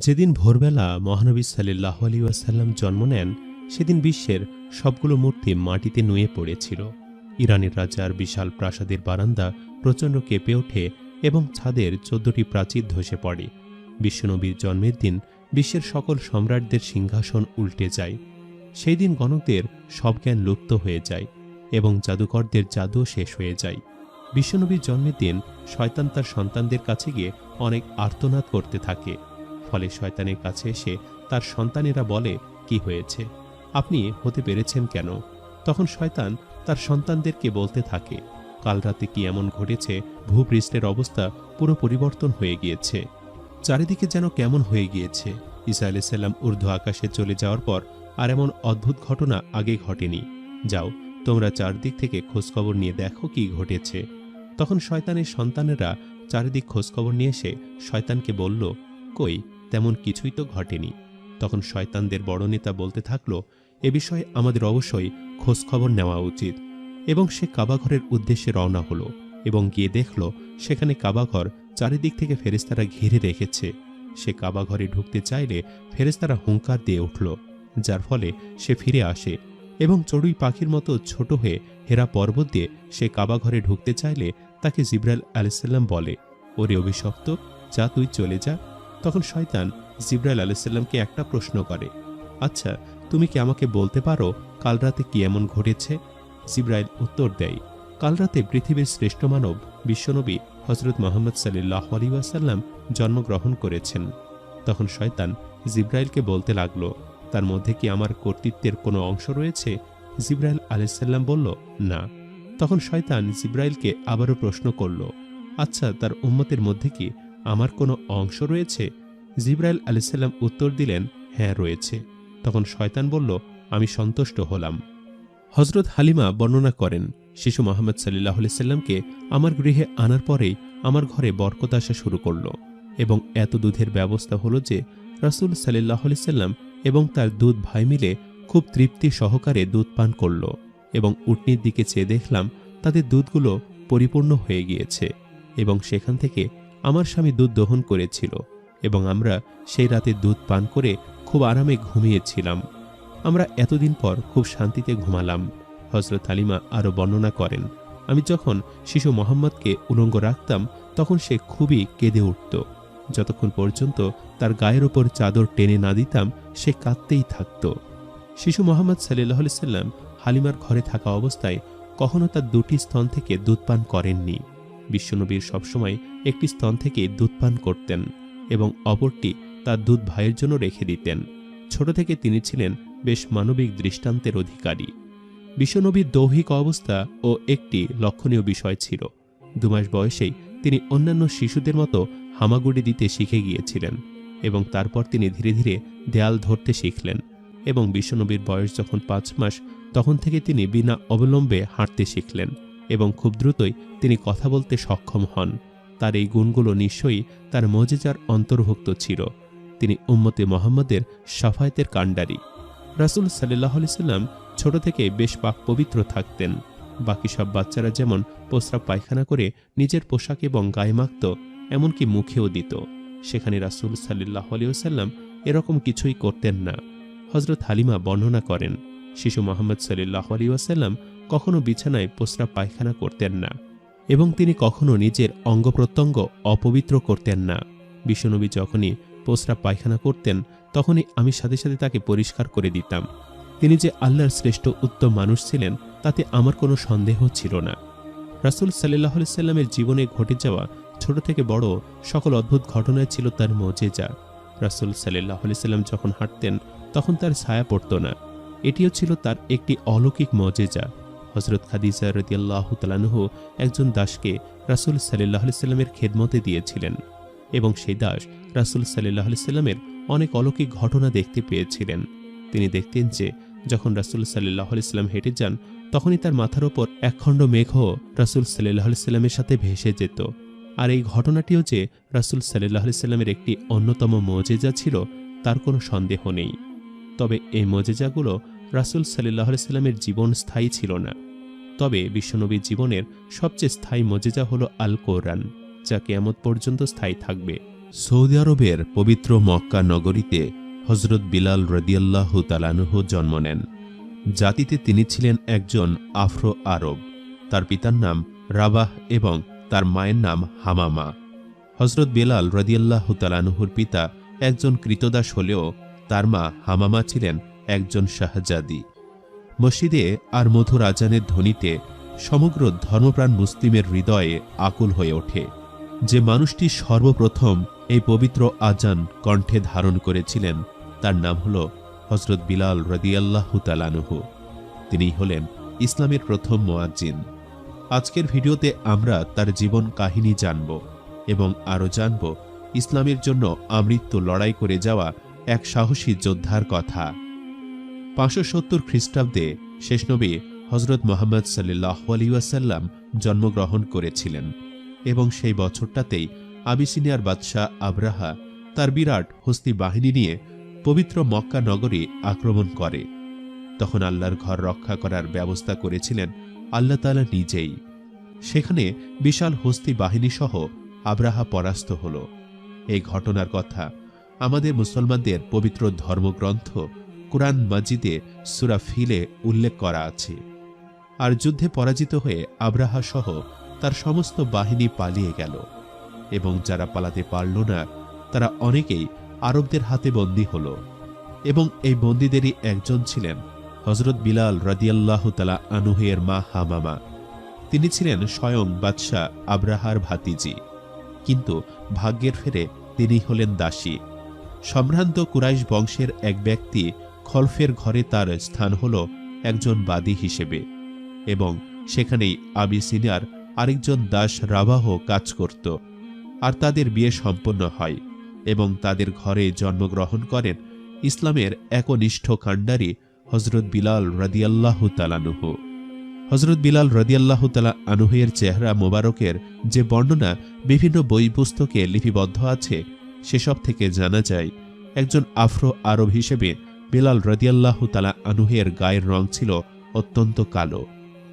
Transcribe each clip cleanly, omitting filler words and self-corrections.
যেদিন ভোরবেলা মহানবী সাল্লাল্লাহু আলাইহি ওয়াসাল্লাম জন্ম নেন, সেদিন বিশ্বের সবগুলো মূর্তি মাটিতে নুয়ে পড়েছিল। ইরানের রাজার বিশাল প্রাসাদের বারান্দা প্রচণ্ড কেঁপে ওঠে এবং ছাদের ১৪টি প্রাচীর ধসে পড়ে। বিশ্বনবীর জন্মের দিন বিশ্বের সকল সম্রাটদের সিংহাসন উল্টে যায়। সেই দিন গণকদের সব জ্ঞান লুপ্ত হয়ে যায় এবং জাদুকরদের জাদুও শেষ হয়ে যায়। বিশ্বনবীর জন্মের দিন শয়তান তার সন্তানদের কাছে গিয়ে অনেক আর্তনাদ করতে থাকে। ফলে শয়তানের কাছে এসে তার সন্তানেরা বলে, কি হয়েছে, আপনি হতে পেরেছেন কেন? তখন শয়তান তার সন্তানদেরকে বলতে থাকে, কাল রাতে কি এমন ঘটেছে, ভূপৃষ্ঠের অবস্থা পুরো পরিবর্তন হয়ে গিয়েছে, চারিদিকে যেন কেমন হয়ে গিয়েছে। ঈসা আলাইহিস সালাম ঊর্ধ্ব আকাশে চলে যাওয়ার পর আর এমন অদ্ভুত ঘটনা আগে ঘটেনি। যাও, তোমরা চারদিক থেকে খোঁজখবর নিয়ে দেখো কি ঘটেছে। তখন শয়তানের সন্তানেরা চারিদিক খোঁজখবর নিয়ে এসে শয়তানকে বলল, কই, তেমন কিছুই তো ঘটেনি। তখন শয়তানদের বড় নেতা বলতে থাকল, এ বিষয়ে আমাদের অবশ্যই খোঁজখবর নেওয়া উচিত। এবং সে কাবাঘরের উদ্দেশ্যে রওনা হলো এবং গিয়ে দেখল সেখানে কাবাঘর চারিদিক থেকে ফেরেশতারা ঘিরে রেখেছে। সে কাবাঘরে ঢুকতে চাইলে ফেরেশতারা হুঙ্কার দিয়ে উঠল, যার ফলে সে ফিরে আসে এবং চড়ুই পাখির মতো ছোট হয়ে হেরা পর্বত দিয়ে সে কাবাঘরে ঢুকতে চাইলে তাকে জিবরাইল আলাইহিস সালাম বলে, ওরে অভিশপ্ত, যা তুই চলে যা। তখন শয়তান জিবরাইল আলাইহিস সালামকে একটা প্রশ্ন করে, আচ্ছা, তুমি কি আমাকে বলতে পারো কাল রাতে কি এমন ঘটেছে? জিবরাইল উত্তর দেয়, কাল রাতে পৃথিবীর শ্রেষ্ঠ মানব বিশ্বনবী হযরত মুহাম্মদ সাল্লাল্লাহু আলাইহি ওয়াসাল্লাম জন্মগ্রহণ করেছেন। তখন শয়তান জিবরাইলকে বলতে লাগল, তার মধ্যে কি আমার কর্তৃত্বের কোনো অংশ রয়েছে? জিবরাইল আলাইহিস সালাম বলল, না। তখন শয়তান জিবরাইলকে আবারও প্রশ্ন করল, আচ্ছা, তার উম্মতের মধ্যে কি আমার কোনো অংশ রয়েছে? জিবরাইল আলাইহিস সালাম উত্তর দিলেন, হ্যাঁ, রয়েছে। তখন শয়তান বলল, আমি সন্তুষ্ট হলাম। হযরত হালিমা বর্ণনা করেন, শিশু মুহাম্মদ সাল্লাল্লাহু আলাইহি সাল্লামকে আমার গৃহে আনার পরেই আমার ঘরে বরকত আসা শুরু করল এবং এত দুধের ব্যবস্থা হলো যে রাসূল সাল্লাল্লাহু আলাইহি সাল্লাম এবং তার দুধ ভাই মিলে খুব তৃপ্তি সহকারে দুধ পান করল এবং উটনির দিকে চেয়ে দেখলাম তাদের দুধগুলো পরিপূর্ণ হয়ে গিয়েছে এবং সেখান থেকে আমার স্বামী দুধ দহন করেছিল এবং আমরা সেই রাতে দুধ পান করে খুব আরামে ঘুমিয়েছিলাম। আমরা এতদিন পর খুব শান্তিতে ঘুমালাম। হযরত হালিমা আরও বর্ণনা করেন, আমি যখন শিশু মোহাম্মদকে উলঙ্গ রাখতাম তখন সে খুবই কেঁদে উঠত। যতক্ষণ পর্যন্ত তার গায়ের ওপর চাদর টেনে না দিতাম সে কাঁদতেই থাকত। শিশু মোহাম্মদ সাল্লাল্লাহু আলাইহি সাল্লাম হালিমার ঘরে থাকা অবস্থায় কখনো তার দুটি স্তন থেকে দুধ পান করেননি। বিশ্বনবীর সবসময় একটি স্তন থেকে দুধ পান করতেন এবং অপরটি তার দুধ ভাইয়ের জন্য রেখে দিতেন। ছোট থেকে তিনি ছিলেন বেশ মানবিক দৃষ্টান্তের অধিকারী। বিশ্বনবীর দৈহিক অবস্থা ও একটি লক্ষণীয় বিষয় ছিল, 2 মাস বয়সেই তিনি অন্যান্য শিশুদের মতো হামাগুড়ি দিতে শিখে গিয়েছিলেন এবং তারপর তিনি ধীরে ধীরে দেয়াল ধরতে শিখলেন এবং বিশ্বনবীর বয়স যখন 5 মাস তখন থেকে তিনি বিনা অবলম্বে হাঁটতে শিখলেন এবং খুব দ্রুতই তিনি কথা বলতে সক্ষম হন। তার এই গুণগুলো নিশ্চয়ই তার মুজিজার অন্তর্ভুক্ত ছিল। তিনি উম্মতে মুহাম্মদের শাফায়াতের কাণ্ডারী। রাসূল সাল্লাল্লাহু আলাইহি সাল্লাম ছোট থেকে বেশ পাক পবিত্র থাকতেন। বাকি সব বাচ্চারা যেমন প্রস্রাব পায়খানা করে নিজের পোশাক এবং গায়ে মাখত, এমনকি মুখেও দিত, সেখানে রাসূল সাল্লাল্লাহু আলাইহি ওয়াসাল্লাম এরকম কিছুই করতেন না। হযরত হালিমা বর্ণনা করেন, শিশু মুহাম্মদ সাল্লাল্লাহু আলাইহি ওয়াসাল্লাম কখনো বিছানায় প্রস্রাব পায়খানা করতেন না এবং তিনি কখনো নিজের অঙ্গ প্রত্যঙ্গ অপবিত্র করতেন না। বিশ্বনবী যখনই প্রস্রাব পায়খানা করতেন তখনই আমি সাথে সাথে তাকে পরিষ্কার করে দিতাম। তিনি যে আল্লাহর শ্রেষ্ঠ উত্তম মানুষ ছিলেন তাতে আমার কোনো সন্দেহ ছিল না। রাসূল সাল্লাল্লাহু আলাইহি সাল্লামের জীবনে ঘটে যাওয়া ছোট থেকে বড় সকল অদ্ভুত ঘটনায় ছিল তার মুজিজা। রাসূল সাল্লাল্লাহু আলাইহি সাল্লাম যখন হাঁটতেন তখন তার ছায়া পড়ত না, এটিও ছিল তার একটি অলৌকিক মুজিজা। হযরত খাদিজা রাদিয়াল্লাহু তাআলা আনহা একজন দাসকে রাসূল সাল্লাল্লাহু আলাইহি সাল্লামের খেদমতে দিয়েছিলেন এবং সেই দাস রাসূল সাল্লাল্লাহু আলাইহি সাল্লামের অনেক অলৌকিক ঘটনা দেখতে পেয়েছিলেন। তিনি দেখতেন যে যখন রাসূল সাল্লাল্লাহু আলাইহি সাল্লাম হেঁটে যান তখনই তার মাথার ওপর একখণ্ড মেঘও রাসূল সাল্লাল্লাহু আলাইহি সাল্লামের সাথে ভেসে যেত। আর এই ঘটনাটিও যে রাসূল সাল্লাল্লাহু আলাইহি সাল্লামের একটি অন্যতম মুজিজা ছিল তার কোনো সন্দেহ নেই। তবে এই মুজিজাগুলো রাসূল সাল্লাল্লাহু আলাইহি সাল্লামের জীবন স্থায়ী ছিল না। তবে বিশ্বনবীর জীবনের সবচেয়ে স্থায়ী মুজিজা হলো আল কোরআন, যা কিয়ামত পর্যন্ত স্থায়ী থাকবে। সৌদি আরবের পবিত্র মক্কা নগরীতে হজরত বিলাল রাদিয়াল্লাহু তাআলা আনহু জন্ম নেন। জাতিতে তিনি ছিলেন একজন আফ্রো আরব। তার পিতার নাম রাবাহ এবং তার মায়ের নাম হামামা। হজরত বিলাল রাদিয়াল্লাহু তাআলা আনহুর পিতা একজন কৃতদাস হলেও তার মা হামামা ছিলেন একজন শাহজাদি। মসজিদে আর মধুর আজানের ধ্বনিতে সমগ্র ধর্মপ্রাণ মুসলিমের হৃদয়ে আকুল হয়ে ওঠে। যে মানুষটি সর্বপ্রথম এই পবিত্র আজান কণ্ঠে ধারণ করেছিলেন তার নাম হল হজরত বিলাল রাদিয়াল্লাহু তাআলা আনহু। তিনিই হলেন ইসলামের প্রথম মুয়াজ্জিন। আজকের ভিডিওতে আমরা তার জীবন কাহিনী জানব এবং আরও জানব ইসলামের জন্য আমৃত্যু লড়াই করে যাওয়া এক সাহসী যোদ্ধার কথা। 570 খ্রিস্টাব্দে শেষ নবী হজরত মুহাম্মদ সাল্লাল্লাহু আলাইহি ওয়াসাল্লাম জন্মগ্রহণ করেছিলেন এবং সেই বছরটাতেই আবিসিনিয়ার বাদশাহ আবরাহা তার বিরাট হস্তি বাহিনী নিয়ে পবিত্র মক্কা নগরী আক্রমণ করে। তখন আল্লাহর ঘর রক্ষা করার ব্যবস্থা করেছিলেন আল্লাহ তাআলা নিজেই। সেখানে বিশাল হস্তি বাহিনী সহ আবরাহা পরাস্ত হল। এই ঘটনার কথা আমাদের মুসলমানদের পবিত্র ধর্মগ্রন্থ কুরআন মাজিদে সূরা ফিলে উল্লেখ করা আছে। আর যুদ্ধে পরাজিত হয়ে আবরাহা সহ তার সমস্ত বাহিনী পালিয়ে গেল এবং যারা পালাতে পারল না তারা অনেকেই আরবদের হাতে বন্দী হল এবং এই বন্দীদেরই একজন ছিলেন হজরত বিলাল রাদিয়াল্লাহু তাআলা আনহু এর মা হামামা। তিনি ছিলেন স্বয়ং বাদশাহ আবরাহার ভাতিজি, কিন্তু ভাগ্যের ফেরে তিনি হলেন দাসী। সম্ভ্রান্ত কুরাইশ বংশের এক ব্যক্তি খলফের ঘরে তার স্থান হল একজন বাদী হিসেবে এবং সেখানেই আবিসিনিয়ার আরেকজন দাস রাবাহ কাজ করত। আর তাদের বিয়ে সম্পন্ন হয় এবং তাদের ঘরে জন্মগ্রহণ করেন ইসলামের একনিষ্ঠ কাণ্ডারী হজরত বিলাল রাদিয়াল্লাহু তাআলা আনহু। হজরত বিলাল রাদিয়াল্লাহু তাআলা আনহু এর চেহারা মোবারকের যে বর্ণনা বিভিন্ন বই পুস্তকে লিপিবদ্ধ আছে সেসব থেকে জানা যায় একজন আফ্রো আরব হিসেবে বিলাল রাদিয়াল্লাহু তাআলা আনহু এর গায়ের রং ছিল অত্যন্ত কালো।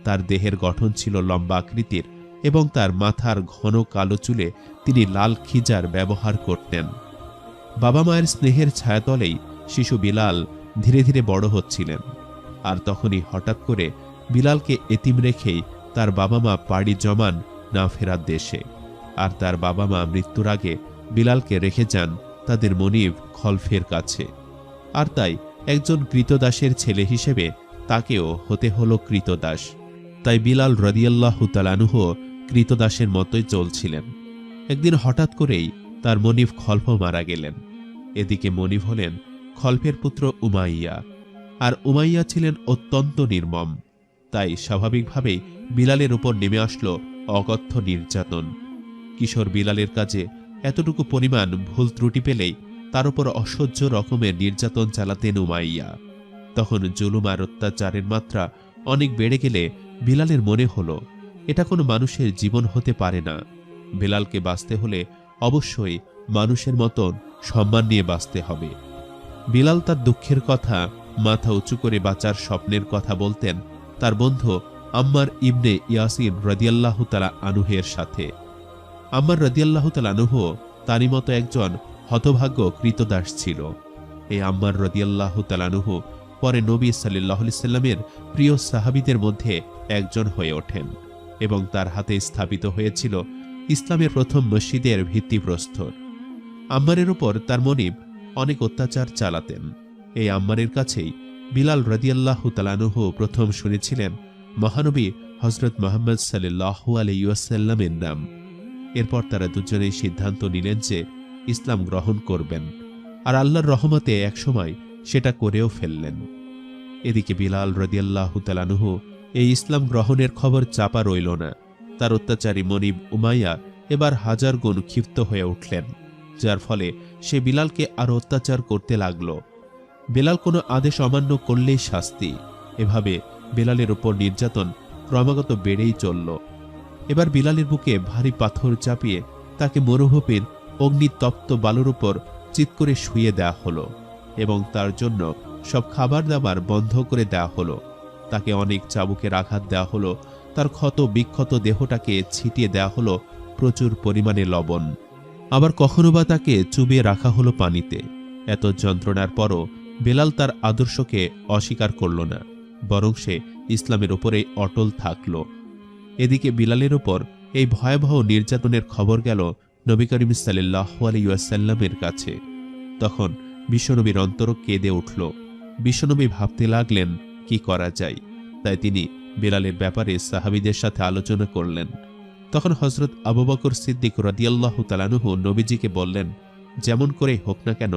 তার দেহের গঠন ছিল লম্বা আকৃতির এবং তার মাথার ঘন কালো চুলে তিনি লাল খিজার ব্যবহার করতেন। বাবা মায়ের স্নেহের ছায়াতলেই শিশু বিলাল ধীরে ধীরে বড় হচ্ছিলেন। আর তখনই হঠাৎ করে বিলালকে এতিম রেখেই তার বাবা মা পাড়ি জমান না ফেরার দেশে। আর তার বাবা মা মৃত্যুর আগে বিলালকে রেখে যান তাদের মনিব খলফের কাছে। আর তাই একজন কৃতদাসের ছেলে হিসেবে তাকেও হতে হলো কৃতদাস। তাই বিলাল রাদিয়াল্লাহু তাআলা আনহু কৃতদাসের মতোই চলছিলেন। একদিন হঠাৎ করেই তার মনিব খলফ মারা গেলেন। এদিকে মনিব হলেন খলফের পুত্র উমাইয়া, আর উমাইয়া ছিলেন অত্যন্ত নির্মম। তাই স্বাভাবিকভাবেই বিলালের উপর নেমে আসলো অকথ্য নির্যাতন। কিশোর বিলালের কাজে এতটুকু পরিমাণ ভুল ত্রুটি পেলেই তার উপর অসহ্য রকমের নির্যাতন চালাতেন উমাইয়া। তখন জুলুম আর অত্যাচারের মাত্রা অনেক বেড়ে গেলে বিলালের মনে হলো এটা কোনো মানুষের জীবন হতে পারে না। বিলালকে বাঁচতে হলে অবশ্যই মানুষের মতন সম্মান নিয়ে বাঁচতে হবে। বিলাল তার দুঃখের কথা মাথা উঁচু করে বাঁচার স্বপ্নের কথা বলতেন তার বন্ধু আম্মার ইবনে ইয়াসির রাদিয়াল্লাহু তাআলা আনহুর সাথে। আম্মার রাদিয়াল্লাহু তাআলা আনহু তারই মতো একজন হতভাগ্য কৃতদাস ছিল। এই আম্মার রাদিয়াল্লাহু তাআলা আনহু পরে নবী সাল্লাল্লাহু আলাইহি সাল্লামের প্রিয় সাহাবীদের মধ্যে একজন হয়ে ওঠেন এবং তার হাতে স্থাপিত হয়েছিল ইসলামের প্রথম মসজিদের ভিত্তিপ্রস্তর। আম্মারের উপর তার মনিব অনেক অত্যাচার চালাতেন। এই আম্মারের কাছেই বিলাল রাদিয়াল্লাহু তাআলা আনহু প্রথম শুনেছিলেন মহানবী হযরত মুহাম্মদ সাল্লাল্লাহু আলাইহি ওয়াসাল্লামের নাম। এরপর তারা দুজনেই সিদ্ধান্ত নিলেন যে ইসলাম গ্রহণ করবেন, আর আল্লাহর রহমতে একসময় সেটা করেও ফেললেন। এদিকে বিলাল রাদিয়াল্লাহু তাআলা আনহু এই ইসলাম গ্রহণের খবর চাপা রইল না। তার অত্যাচারী মনিব উমাইয়া এবার হাজার গুণ ক্ষিপ্ত হয়ে উঠলেন, যার ফলে সে বিলালকে আরো অত্যাচার করতে লাগল। বিলাল কোনো আদেশ অমান্য করলেই শাস্তি। এভাবে বিলালের উপর নির্যাতন ক্রমাগত বেড়েই চলল। এবার বিলালের বুকে ভারী পাথর চাপিয়ে তাকে মরুভূমির অগ্নিতপ্ত বালুর উপর চিৎ করে শুইয়ে দেয়া হলো এবং তার জন্য সব খাবার দাবার বন্ধ করে দেয়া হলো। তাকে অনেক চাবুকের আঘাত দেয়া হলো। তার ক্ষত বিক্ষত দেহটাকে ছিটিয়ে দেয়া হলো প্রচুর পরিমাণে লবণ। আবার কখনো বা তাকে চুবিয়ে রাখা হলো পানিতে। এত যন্ত্রণার পরও বেলাল তার আদর্শকে অস্বীকার করল না, বরং সে ইসলামের ওপরেই অটল থাকল। এদিকে বিলালের ওপর এই ভয়াবহ নির্যাতনের খবর গেল নবী করিম সাল্লাল্লাহু আলাইহি ওয়াসাল্লামের কাছে। তখন বিশ্বনবীর অন্তর কেঁদে উঠল। বিশ্বনবী ভাবতে লাগলেন কি করা যায়। তাই তিনি বেলালের ব্যাপারে সাহাবীদের সাথে আলোচনা করলেন। তখন হযরত আবু বকর সিদ্দিক রাদিয়াল্লাহু তাআলা আনহু নবীজিকে বললেন, যেমন করেই হোক না কেন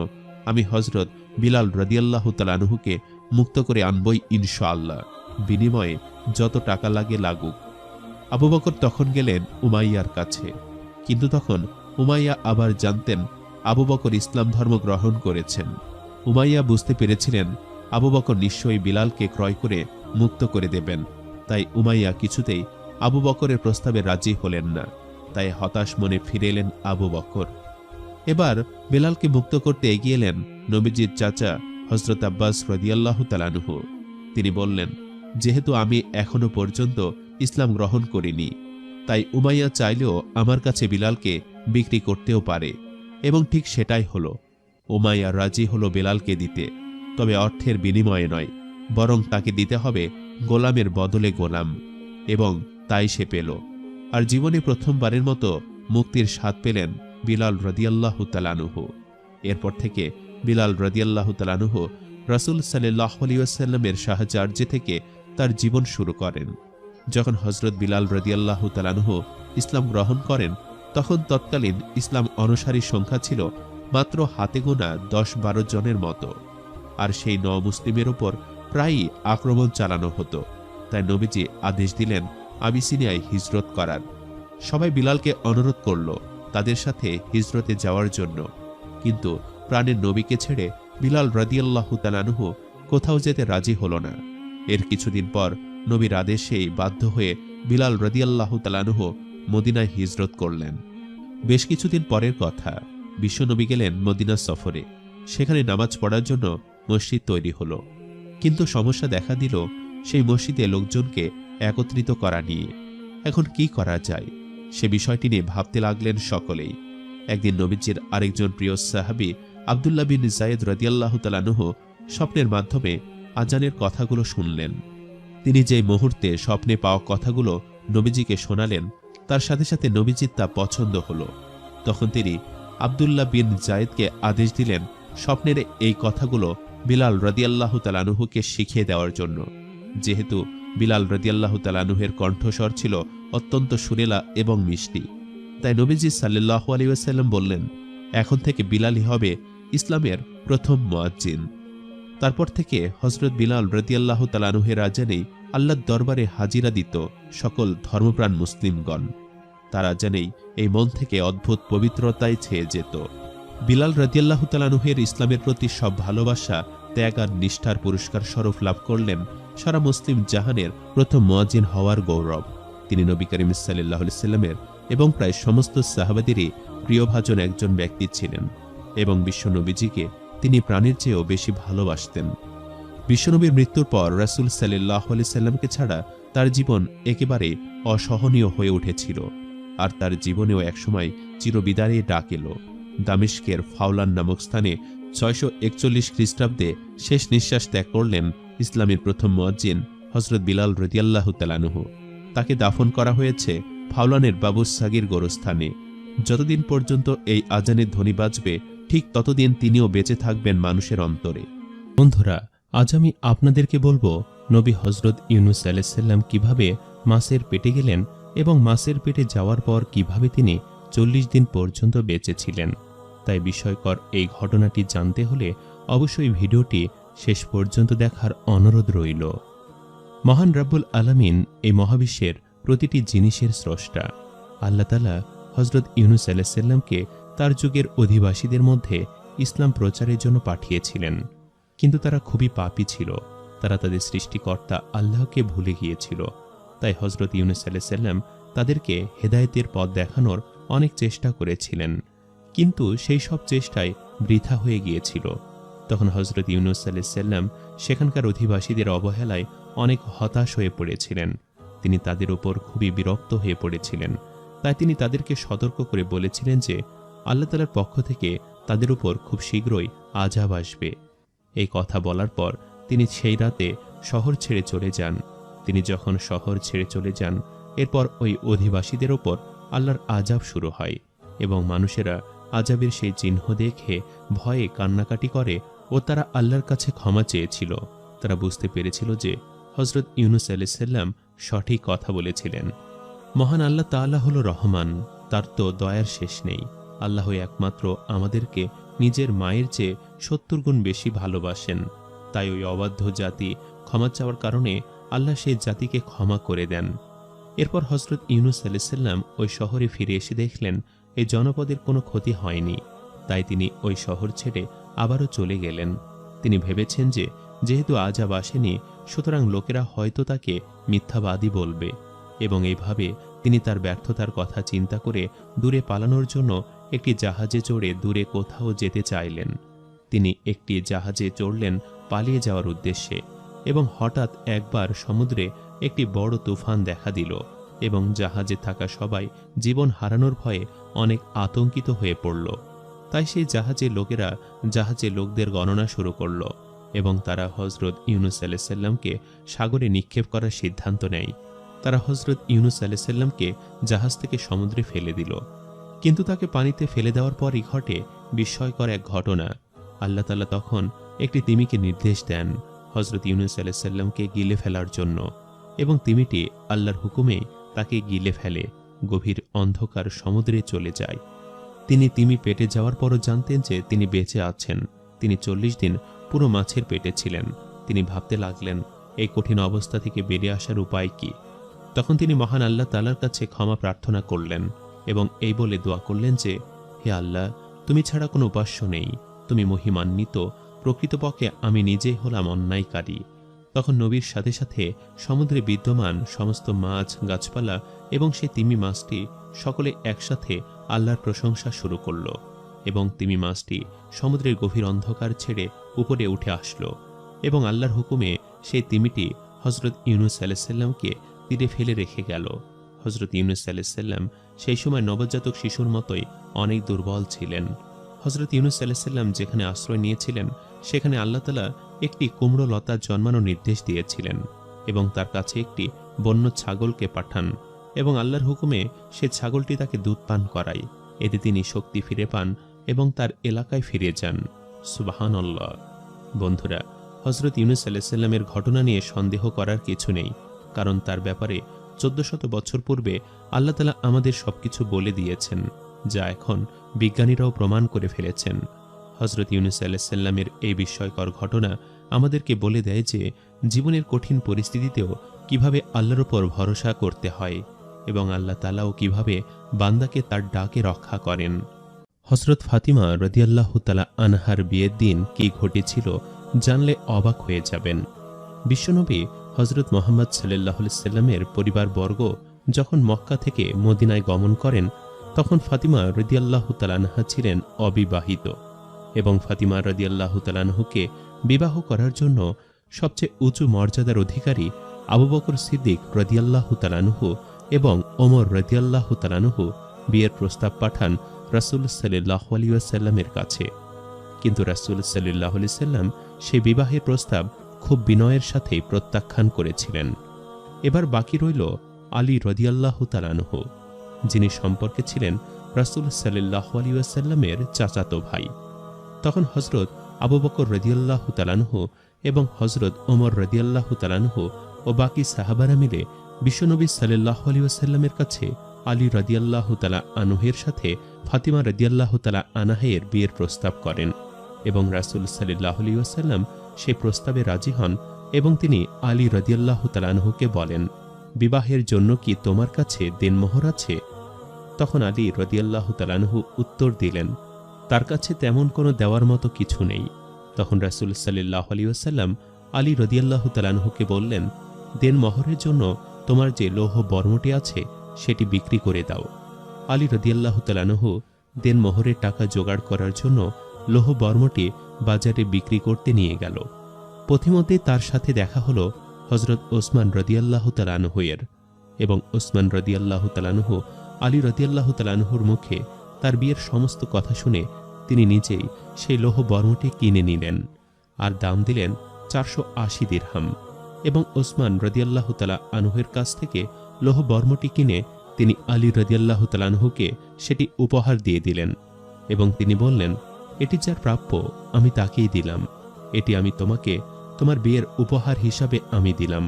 আমি হযরত বিলাল রাদিয়াল্লাহু তাআলা আনহুকে মুক্ত করে আনবই ইনশাআল্লাহ, বিনিময়ে যত টাকা লাগে লাগুক। আবু বকর তখন গেলেন উমাইয়ার কাছে, কিন্তু তখন উমাইয়া আবার জানতেন আবু বকর ইসলাম ধর্ম গ্রহণ করেছেন। উমাইয়া বুঝতে পেরেছিলেন আবু বকর নিশ্চয়ই বিলালকে ক্রয় করে মুক্ত করে দেবেন। তাই উমাইয়া কিছুতেই আবু বকরের প্রস্তাবে রাজি হলেন না। তাই হতাশ মনে ফিরে এলেন আবু বকর। এবার বেলালকে মুক্ত করতে এগিয়ে এলেন নবীজির চাচা হযরত আব্বাস রাদিয়াল্লাহু তাআলা আনহু। তিনি বললেন, যেহেতু আমি এখনো পর্যন্ত ইসলাম গ্রহণ করিনি, তাই উমাইয়া চাইলেও আমার কাছে বিলালকে বিক্রি করতেও পারে। এবং ঠিক সেটাই হলো। উমাইয়া রাজি হলো বেলালকে দিতে, তবে অর্থের বিনিময়ে নয়, বরং তাকে দিতে হবে গোলামের বদলে গোলাম। এবং তাই সে পেল। আর জীবনে প্রথমবারের মতো মুক্তির স্বাদ পেলেন বিলাল রাদিয়াল্লাহু তাআলা আনহু। এরপর থেকে বিলাল রাদিয়াল্লাহু তাআলা আনহু রাসূল সাল্লাল্লাহু আলাইহি ওয়াসাল্লামের সাহায্যার্থে থেকে তার জীবন শুরু করেন। যখন হযরত বিলাল রাদিয়াল্লাহু তাআলা আনহু ইসলাম গ্রহণ করেন, তখন তৎকালীন ইসলাম অনুসারীর সংখ্যা ছিল মাত্র হাতে গোনা 10-12 জনের মতো। আর সেই মুসলিমের ওপর প্রায়ই আক্রমণ চালানো হতো। তাই নবীজি আদেশ দিলেন আবিসিনিয়ায় হিজরত করার। সবাই বিলালকে অনুরোধ করল তাদের সাথে হিজরতে যাওয়ার জন্য, কিন্তু প্রাণের নবীকে ছেড়ে বিলাল রাদিয়াল্লাহু তাআলা আনহু কোথাও যেতে রাজি হল না। এর কিছুদিন পর নবীর আদেশেই বাধ্য হয়ে বিলাল রাদিয়াল্লাহু তাআলা আনহু মদিনায় হিজরত করলেন। বেশ কিছুদিন পরের কথা, বিশ্বনবী গেলেন মদিনা সফরে। সেখানে নামাজ পড়ার জন্য মসজিদ তৈরি হলো, কিন্তু সমস্যা দেখা দিল সেই মসজিদে লোকজনকে একত্রিত করা নিয়ে। এখন কি করা যায় সে বিষয়টি নিয়ে ভাবতে লাগলেন সকলেই। একদিন নবীজির আরেকজন প্রিয় সাহাবী আব্দুল্লাহ বিন যায়েদ রাদিয়াল্লাহু তাআলা আনহু স্বপ্নের মাধ্যমে আজানের কথাগুলো শুনলেন। তিনি যে মুহূর্তে স্বপ্নে পাওয়া কথাগুলো নবীজিকে শোনালেন, তার সাথে সাথে নবীজির তা পছন্দ হলো। তখন তিনি আব্দুল্লাহ বিন যায়েদকে আদেশ দিলেন স্বপ্নের এই কথাগুলো বিলাল রাদিয়াল্লাহু তাআলা আনহুকে শিখিয়ে দেওয়ার জন্য। যেহেতু বিলাল রাদিয়াল্লাহু তাআলা আনহুর কণ্ঠস্বর ছিল অত্যন্ত সুরেলা এবং মিষ্টি, তাই নবীজি সাল্লাল্লাহু আলাইহি ওয়াসাল্লাম বললেন, এখন থেকে বিলালই হবে ইসলামের প্রথম মুয়াজ্জিন। তারপর থেকে হযরত বিলাল রাদিয়াল্লাহু তাআলা আনহুর আজানেই আল্লাহর দরবারে হাজিরা দিত সকল ধর্মপ্রাণ মুসলিমগণ। তার আজানেই এই মন থেকে অদ্ভুত পবিত্রতায় ছেয়ে যেত। বিলাল রাদিয়াল্লাহু তাআলা আনহুর ইসলামের প্রতি সব ভালোবাসা, ত্যাগ আর নিষ্ঠার পুরস্কার স্বরূপ লাভ করলেন সারা মুসলিম জাহানের প্রথম মুয়াজ্জিন হওয়ার গৌরব। তিনি নবী করিম সাল্লাল্লাহু আলাইহি ওয়াসাল্লামের এবং প্রায় সমস্ত সাহাবাদেরই প্রিয়ভাজন একজন ব্যক্তি ছিলেন এবং বিশ্বনবীজিকে তিনি প্রাণের চেয়েও বেশি ভালোবাসতেন। বিশ্বনবীর মৃত্যুর পর রাসূল সাল্লাল্লাহু আলাইহি ওয়াসাল্লামকে ছাড়া তার জীবন একেবারে অসহনীয় হয়ে উঠেছিল। আর তার জীবনেও একসময় চিরবিদায়ের ডাক এলো। দামেস্কের ফাওলান নামক স্থানে 641 খ্রিস্টাব্দে শেষ নিঃশ্বাস ত্যাগ করলেন ইসলামের প্রথম মুয়াজ্জিন হযরত বিলাল রাদিয়াল্লাহু তাআলা আনহু। তাকে দাফন করা হয়েছে ফাওলানের বাবুস সাগীর গোরস্থানে। যতদিন পর্যন্ত এই আজানের ধ্বনি বাজবে, ঠিক ততদিন তিনিও বেঁচে থাকবেন মানুষের অন্তরে। বন্ধুরা, আজ আমি আপনাদেরকে বলবো নবী হযরত ইউনূস আলাইহিস সালাম কিভাবে মাছের পেটে গেলেন এবং মাছের পেটে যাওয়ার পর কিভাবে তিনি 40 দিন পর্যন্ত বেঁচে ছিলেন। তাই বিষয়কর এই ঘটনাটি জানতে হলে অবশ্যই ভিডিওটি শেষ পর্যন্ত দেখার অনুরোধ রইল। মহান রব্বুল আলামিন এই মহাবিশ্বের প্রতিটি জিনিসের স্রষ্টা। আল্লাহ তাআলা হযরত ইউনূস আলাইহিস সালামকে তার যুগের অধিবাসীদের মধ্যে ইসলাম প্রচারের জন্য পাঠিয়েছিলেন, কিন্তু তারা খুবই পাপী ছিল। তারা তাদের সৃষ্টিকর্তা আল্লাহকে ভুলে গিয়েছিল। তাই হযরত ইউনূস আলাইহিস সালাম তাদেরকে হেদায়েতের পথ দেখানোর অনেক চেষ্টা করেছিলেন, কিন্তু সেই সব চেষ্টায় বৃথা হয়ে গিয়েছিল। তখন হযরত ইউনূস আলাইহিস সালাম সেখানকার অধিবাসীদের অবহেলায় অনেক হতাশ হয়ে পড়েছিলেন। তিনি তাদের উপর খুবই বিরক্ত হয়ে পড়েছিলেন। তাই তিনি তাদেরকে সতর্ক করে বলেছিলেন যে আল্লাহ তাআলার পক্ষ থেকে তাদের উপর খুব শীঘ্রই আযাব আসবে। এই কথা বলার পর তিনি সেই রাতে শহর ছেড়ে চলে যান। তিনি যখন শহর ছেড়ে চলে যান, এরপর ওই অধিবাসীদের ওপর আল্লাহর আযাব শুরু হয় এবং মানুষেরা আযাবের সেই চিহ্ন দেখে ভয়ে কান্নাকাটি করে ও তারা আল্লাহর কাছে ক্ষমা চেয়েছিল। তারা বুঝতে পেরেছিল যে হযরত ইউনূস আলাইহিস সালাম সঠিক কথা বলেছিলেন। মহান আল্লাহ তাআলা হলো রহমান, তার তো দয়ার শেষ নেই। আল্লাহই একমাত্র আমাদেরকে নিজের মায়ের চেয়ে ৭০ গুণ বেশি ভালোবাসেন। তাই ওই অবাধ্য জাতি ক্ষমা চাওয়ার কারণে আল্লাহ সেই জাতিকে ক্ষমা করে দেন। এরপর হযরত ইউনূস আলাইহিস সালাম ওই শহরে ফিরে এসে দেখলেন এই জনপদের কোনো ক্ষতি হয়নি। তাই তিনি ওই শহর ছেড়ে আবারও চলে গেলেন। তিনি ভেবেছেন যে যেহেতু আযাব আসেনি, সুতরাং লোকেরা হয়তো তাকে মিথ্যাবাদী বলবে, এবং এইভাবে তিনি তার ব্যর্থতার কথা চিন্তা করে দূরে পালানোর জন্য একটি জাহাজে চড়ে দূরে কোথাও যেতে চাইলেন। তিনি একটি জাহাজে চড়লেন পালিয়ে যাওয়ার উদ্দেশ্যে, এবং হঠাৎ একবার সমুদ্রে একটি বড় তুফান দেখা দিল এবং জাহাজে থাকা সবাই জীবন হারানোর ভয়ে অনেক আতঙ্কিত হয়ে পড়ল। তাই সেই জাহাজে লোকদের গণনা শুরু করল এবং তারা হযরত ইউনূস আলাইহিস সালামকে সাগরে নিক্ষেপ করার সিদ্ধান্ত নেয়। তারা হযরত ইউনূস আলাইহিস সালামকে জাহাজ থেকে সমুদ্রে ফেলে দিল, কিন্তু তাকে পানিতে ফেলে দেওয়ার পরই ঘটে বিস্ময়কর এক ঘটনা। আল্লাহ তাআলা তখন একটি তিমিকে নির্দেশ দেন হযরত ইউনূস আলাইহিস সালামকে গিলে ফেলার জন্য, এবং তিমিটি আল্লাহর হুকুমে তাকে গিলে ফেলে গভীর অন্ধকার সমুদ্রে চলে যায়। তিনি তিমি পেটে যাওয়ার পরও জানতেন যে তিনি বেঁচে আছেন। তিনি ৪০ দিন পুরো মাছের পেটে ছিলেন। তিনি ভাবতে লাগলেন এই কঠিন অবস্থা থেকে বেরিয়ে আসার উপায় কি। তখন তিনি মহান আল্লাহ তাআলার কাছে ক্ষমা প্রার্থনা করলেন এবং এই বলে দোয়া করলেন যে, হে আল্লাহ, তুমি ছাড়া কোনো উপাস্য নেই, তুমি মহিমান্বিত, প্রকৃতপক্ষে আমি নিজেই হলাম অন্যায়কারী। তখন নবীর সাথে সাথে সমুদ্রে বিদ্যমান সমস্ত মাছ, গাছপালা এবং সেই তিমি মাছটি সকলে একসাথে আল্লাহর প্রশংসা শুরু করল, এবং তিমি মাছটি সমুদ্রের গভীর অন্ধকার ছেড়ে উপরে উঠে আসলো, এবং আল্লাহর হুকুমে সেই তিমিটি হযরত ইউনূস আলাইহিস সালামকে তীরে ফেলে রেখে গেল। হযরত ইউনূস আলাইহিস সালাম সেই সময় নবজাতক শিশুর মতোই অনেক দুর্বল ছিলেন। হযরত ইউনূস আলাইহিস সালাম যেখানে আশ্রয় নিয়েছিলেন সেখানে আল্লাহ তাআলা একটি কুমড়ো লতা জন্মানোর নির্দেশ দিয়েছিলেন এবং তার কাছে একটি বন্য ছাগলকে পাঠান, এবং আল্লাহর হুকুমে সে ছাগলটি তাকে দুধ পান করায়। এতে তিনি শক্তি ফিরে পান এবং তার এলাকায় ফিরে যান। সুবহানাল্লাহ। বন্ধুরা, হযরত ইউনূস আলাইহিস সালামের ঘটনা নিয়ে সন্দেহ করার কিছু নেই, কারণ তার ব্যাপারে ১৪০০ বছর পূর্বে আল্লাহ তাআলা আমাদের সবকিছু বলে দিয়েছেন, যা এখন বিজ্ঞানীরাও প্রমাণ করে ফেলেছেন। হযরত ইউনূস আলাইহিস সালামের এই বিস্ময়কর ঘটনা আমাদেরকে বলে দেয় যে জীবনের কঠিন পরিস্থিতিতেও কিভাবে আল্লাহর উপর ভরসা করতে হয় এবং আল্লাহ তাআলাও কিভাবে বান্দাকে তার ডাকে রক্ষা করেন। হযরত ফাতিমা রাদিয়াল্লাহু তাআলা আনহার বিয়ের দিন কি ঘটেছিল জানলে অবাক হয়ে যাবেন। বিশ্বনবী হযরত মুহাম্মদ সাল্লাল্লাহু আলাইহি সাল্লামের পরিবারবর্গ যখন মক্কা থেকে মদিনায় গমন করেন, তখন ফাতিমা রাদিয়াল্লাহু তাআলা আনহা ছিলেন অবিবাহিত, এবং ফাতিমা রাদিয়াল্লাহু তাআলা আনহুকে বিবাহ করার জন্য সবচেয়ে উঁচু মর্যাদার অধিকারী আবু বকর সিদ্দিক রাদিয়াল্লাহু তাআলা আনহু এবং ওমর রাদিয়াল্লাহু তাআলা আনহু বিয়ের প্রস্তাব পাঠান রাসূল সাল্লাল্লাহু আলাইহি ওয়াসাল্লামের কাছে। কিন্তু রাসূল সাল্লাল্লাহু আলাইহি ওয়াসাল্লাম সেই বিবাহের প্রস্তাব খুব বিনয়ের সাথে প্রত্যাখ্যান করেছিলেন। এবার বাকি রইল আলী রাদিয়াল্লাহু তাআলা আনহু, যিনি সম্পর্কে ছিলেন রাসূল সাল্লাল্লাহু আলাইহি ওয়াসাল্লামের চাচাতো ভাই। তখন হযরত আবু বকর রাদিয়াল্লাহু তাআলা আনহু এবং হযরত ওমর রাদিয়াল্লাহু তাআলা আনহু ও বাকি সাহাবারা মিলে বিশ্বনবী সাল্লাল্লাহু আলাইহি ওয়াসাল্লামের কাছে আলী রাদিয়াল্লাহু তাআলা আনহুর সাথে ফাতিমা রাদিয়াল্লাহু তাআলা আনহার বিয়ের প্রস্তাব করেন, এবং রাসূল সাল্লাল্লাহু আলাইহি ওয়াসাল্লাম সেই প্রস্তাবে রাজি হন এবং তিনি আলী রাদিয়াল্লাহু তাআলা আনহুকে বলেন, বিবাহের জন্য কি তোমার কাছে দেনমোহর আছে? তখন আলী রাদিয়াল্লাহু তাআলা আনহু উত্তর দিলেন, তার কাছে তেমন কোনো দেওয়ার মতো কিছু নেই। তখন রাসূল সাল্লাল্লাহু আলাইহি ওয়াসাল্লাম আলী রাদিয়াল্লাহু তাআলা আনহুকে বললেন, দেনমোহরের জন্য তোমার যে লৌহ বর্মটি আছে সেটি বিক্রি করে দাও। আলী রাদিয়াল্লাহু তাআলা আনহু দেনমোহরের টাকা জোগাড় করার জন্য লৌহ বর্মটি বাজারে বিক্রি করতে নিয়ে গেল। পথিমধ্যে তার সাথে দেখা হলো হযরত ওসমান রাদিয়াল্লাহু তাআলা আনহুর, এবং ওসমান রাদিয়াল্লাহু তাআলা আনহু আলী রাদিয়াল্লাহু তাআলা আনহুর মুখে তার বিয়ের সমস্ত কথা শুনে তিনি নিজেই সেই লৌহ বর্মটি কিনে নিলেন আর দাম দিলেন 480 দিরহাম এবং ওসমান রাদিয়াল্লাহু তাআলা আনহুর কাছ থেকে লৌহ বর্মটি কিনে তিনি আলী রাদিয়াল্লাহু তাআলা আনহুকে সেটি উপহার দিয়ে দিলেন এবং তিনি বললেন, এটি যার প্রাপ্য আমি তাকেই দিলাম, এটি আমি তোমাকে তোমার বিয়ের উপহার হিসাবে আমি দিলাম।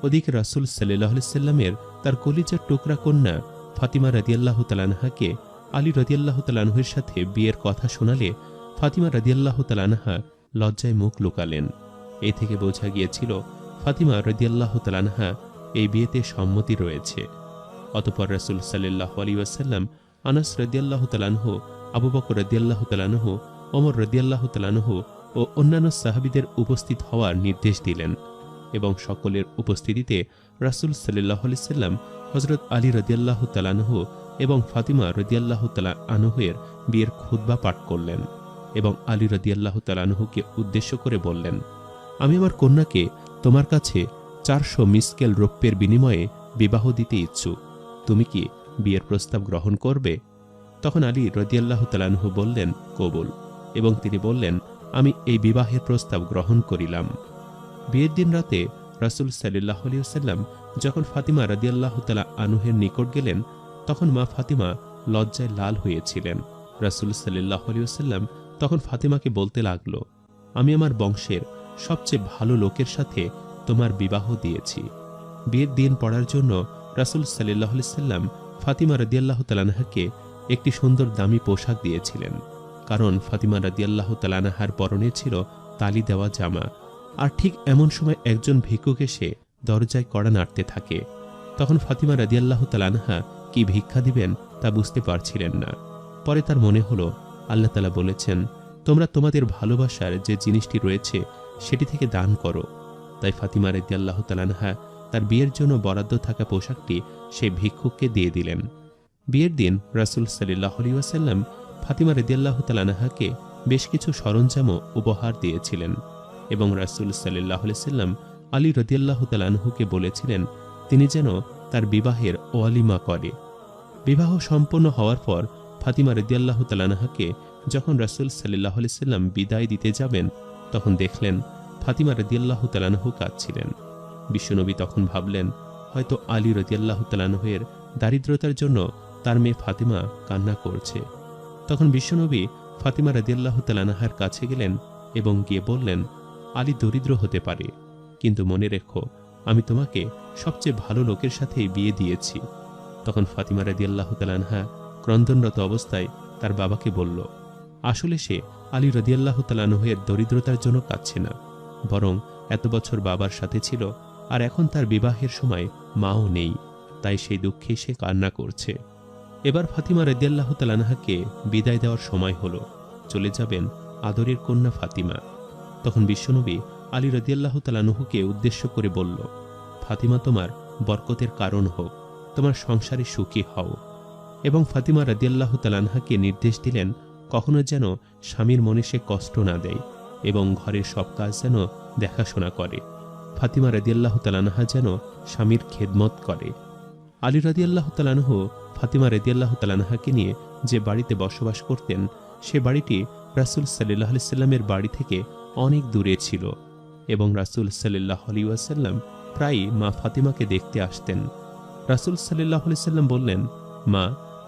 ওদিকে রাসূল সাল্লাল্লাহু আলাইহি সাল্লামের তার কলিজার টুকরা কন্যা ফাতিমা রাদিয়াল্লাহু তাআলা আনহাকে আলী রাদিয়াল্লাহু তাআলা আনহুর সাথে বিয়ের কথা শোনালে ফাতিমা রাদিয়াল্লাহু তাআলা আনহা লজ্জায় মুখ লুকালেন। এই থেকে বোঝা গিয়েছিল ফাতিমা রাদিয়াল্লাহু তাআলা আনহা এই বিয়েতে সম্মতি রয়েছে। অতঃপর রাসূল সাল্লাল্লাহু আলাইহি ওয়াসাল্লাম আনাস রাদিয়াল্লাহু তাআলা আনহু, আবু বকর রাদিয়াল্লাহু তাআলা আনহু, ওমর রাদিয়াল্লাহু তাআলা আনহু ও অন্যান্য সাহাবীদের উপস্থিত হওয়ার নির্দেশ দিলেন এবং সকলের উপস্থিতিতে রাসূল সাল্লাল্লাহু আলাইহি সাল্লাম হযরত আলী রাদিয়াল্লাহু তাআলা আনহু এবং ফাতিমা রাদিয়াল্লাহু তাআলা আনহুর বিয়ের খুতবা পাঠ করলেন এবং আলী রাদিয়াল্লাহু তাআলা আনহুকে উদ্দেশ্য করে বললেন, আমি আমার কন্যাকে তোমার কাছে 400 মিসকেল রৌপ্যের বিনিময়ে বিবাহ দিতে ইচ্ছুক, তুমি কি বিয়ের প্রস্তাব গ্রহণ করবে? তখন আলী রাদিয়াল্লাহু তাআলা আনহু বললেন, কবুল, এবং তিনি বললেন, আমি এই বিবাহের প্রস্তাব গ্রহণ করিলাম। বিয়ের দিন রাতে রাসূল সাল্লাল্লাহু আলাইহি ওয়াসাল্লাম যখন ফাতিমা রাদিয়াল্লাহু তাআলা আনহুর নিকট গেলেন তখন মা ফাতিমা লজ্জায় লাল হয়েছিলেন। রাসূল সাল্লাল্লাহু আলাইহি ওয়াসাল্লাম তখন ফাতিমাকে বলতে লাগলো, আমি আমার বংশের সবচেয়ে ভালো লোকের সাথে তোমার বিবাহ দিয়েছি। বিয়ের দিন পড়ার জন্য রাসূল সাল্লাল্লাহু আলাইহি ওয়াসাল্লাম ফাতিমা রাদিয়াল্লাহু তাআলা আনহাকে একটি সুন্দর দামি পোশাক দিয়েছিলেন, কারণ ফাতিমা রাদিয়াল্লাহু তাআলা আনহার পরনে ছিল তালি দেওয়া জামা। আর ঠিক এমন সময় একজন ভিক্ষুক এসে দরজায় কড়া নাড়তে থাকে। তখন ফাতিমা রাদিয়াল্লাহু তাআলা আনহা কি ভিক্ষা দিবেন তা বুঝতে পারছিলেন না। পরে তার মনে হলো আল্লাহ তাআলা বলেছেন, তোমরা তোমাদের ভালোবাসার যে জিনিসটি রয়েছে সেটি থেকে দান করো। তাই ফাতিমা রাদিয়াল্লাহু তাআলা আনহা তার বিয়ের জন্য বরাদ্দ থাকা পোশাকটি সেই ভিক্ষুককে দিয়ে দিলেন। বিয়ের দিন রাসূল সাল্লাল্লাহু আলাইহি ওয়াসাল্লাম ফাতিমা রাদিয়াল্লাহু তাআলা আনহাকে বেশ কিছু সরঞ্জামও উপহার দিয়েছিলেন এবং রাসূল সাল্লাল্লাহু আলাইহি ওয়াসাল্লাম আলী রাদিয়াল্লাহু তাআলা আনহুকে বলেছিলেন তিনি যেন তার বিবাহের ওয়ালিমা করে। বিবাহ সম্পন্ন হওয়ার পর ফাতিমা রাদিয়াল্লাহু তাআলা আনহাকে যখন রাসূল সাল্লাল্লাহু আলাইহি ওয়াসাল্লাম বিদায় দিতে যাবেন তখন দেখলেন ফাতিমা রাদিয়াল্লাহু তাআলা আনহু কাঁদছিলেন। বিশ্বনবী তখন ভাবলেন হয়তো আলী রাদিয়াল্লাহু তাআলা আনহুর দারিদ্রতার জন্য তার মেয়ে ফাতিমা কান্না করছে। তখন বিশ্বনবী ফাতিমা রাদিয়াল্লাহু তাআলা আনহার কাছে গেলেন এবং গিয়ে বললেন, আলী দরিদ্র হতে পারে, কিন্তু মনে রেখো আমি তোমাকে সবচেয়ে ভালো লোকের সাথেই বিয়ে দিয়েছি। তখন ফাতিমা রাদিয়াল্লাহু তাআলা আনহা ক্রন্দনরত অবস্থায় তার বাবাকে বলল, আসলে সে আলী রাদিয়াল্লাহু তাআলা আনহুর দরিদ্রতার জন্য কাঁদছে না, বরং এত বছর বাবার সাথে ছিল আর এখন তার বিবাহের সময় মাও নেই, তাই সেই দুঃখে সে কান্না করছে। এবার ফাতিমা রাদিয়াল্লাহু তাআলা আনহাকে বিদায় দেওয়ার সময় হলো, চলে যাবেন আদরের কন্যা ফাতিমা। তখন বিশ্বনবী আলী রাদিয়াল্লাহু তাআলা আনহুকে উদ্দেশ্য করে বলল, ফাতিমা তোমার বরকতের কারণ হোক, তোমার সংসারে সুখী হও। এবং ফাতিমা রাদিয়াল্লাহু তাআলা আনহাকে নির্দেশ দিলেন কখনো যেন স্বামীর মনে সে কষ্ট না দেয় এবং ঘরের সব কাজ যেন দেখাশোনা করে। ফাতিমা রাদিয়াল্লাহু তাআলা আনহা যেন স্বামীর খেদমত করে। আলী রাদিয়াল্লাহু তাআলা আনহু ফাতিমা রাদিয়াল্লাহু তাআলা আনহাকে নিয়ে যে বাড়িতে বসবাস করতেন সে বাড়িটি রাসূল সাল্লাল্লাহু আলাইহি ওয়াসাল্লামের বাড়ি থেকে অনেক দূরে ছিল এবং রাসূল সাল্লাল্লাহু আলাইহি ওয়াসাল্লাম প্রায়ই মা ফাতিমাকে দেখতে আসতেন। রাসূল সাল্লাল্লাহু আলাইহি ওয়াসাল্লাম বললেন, মা,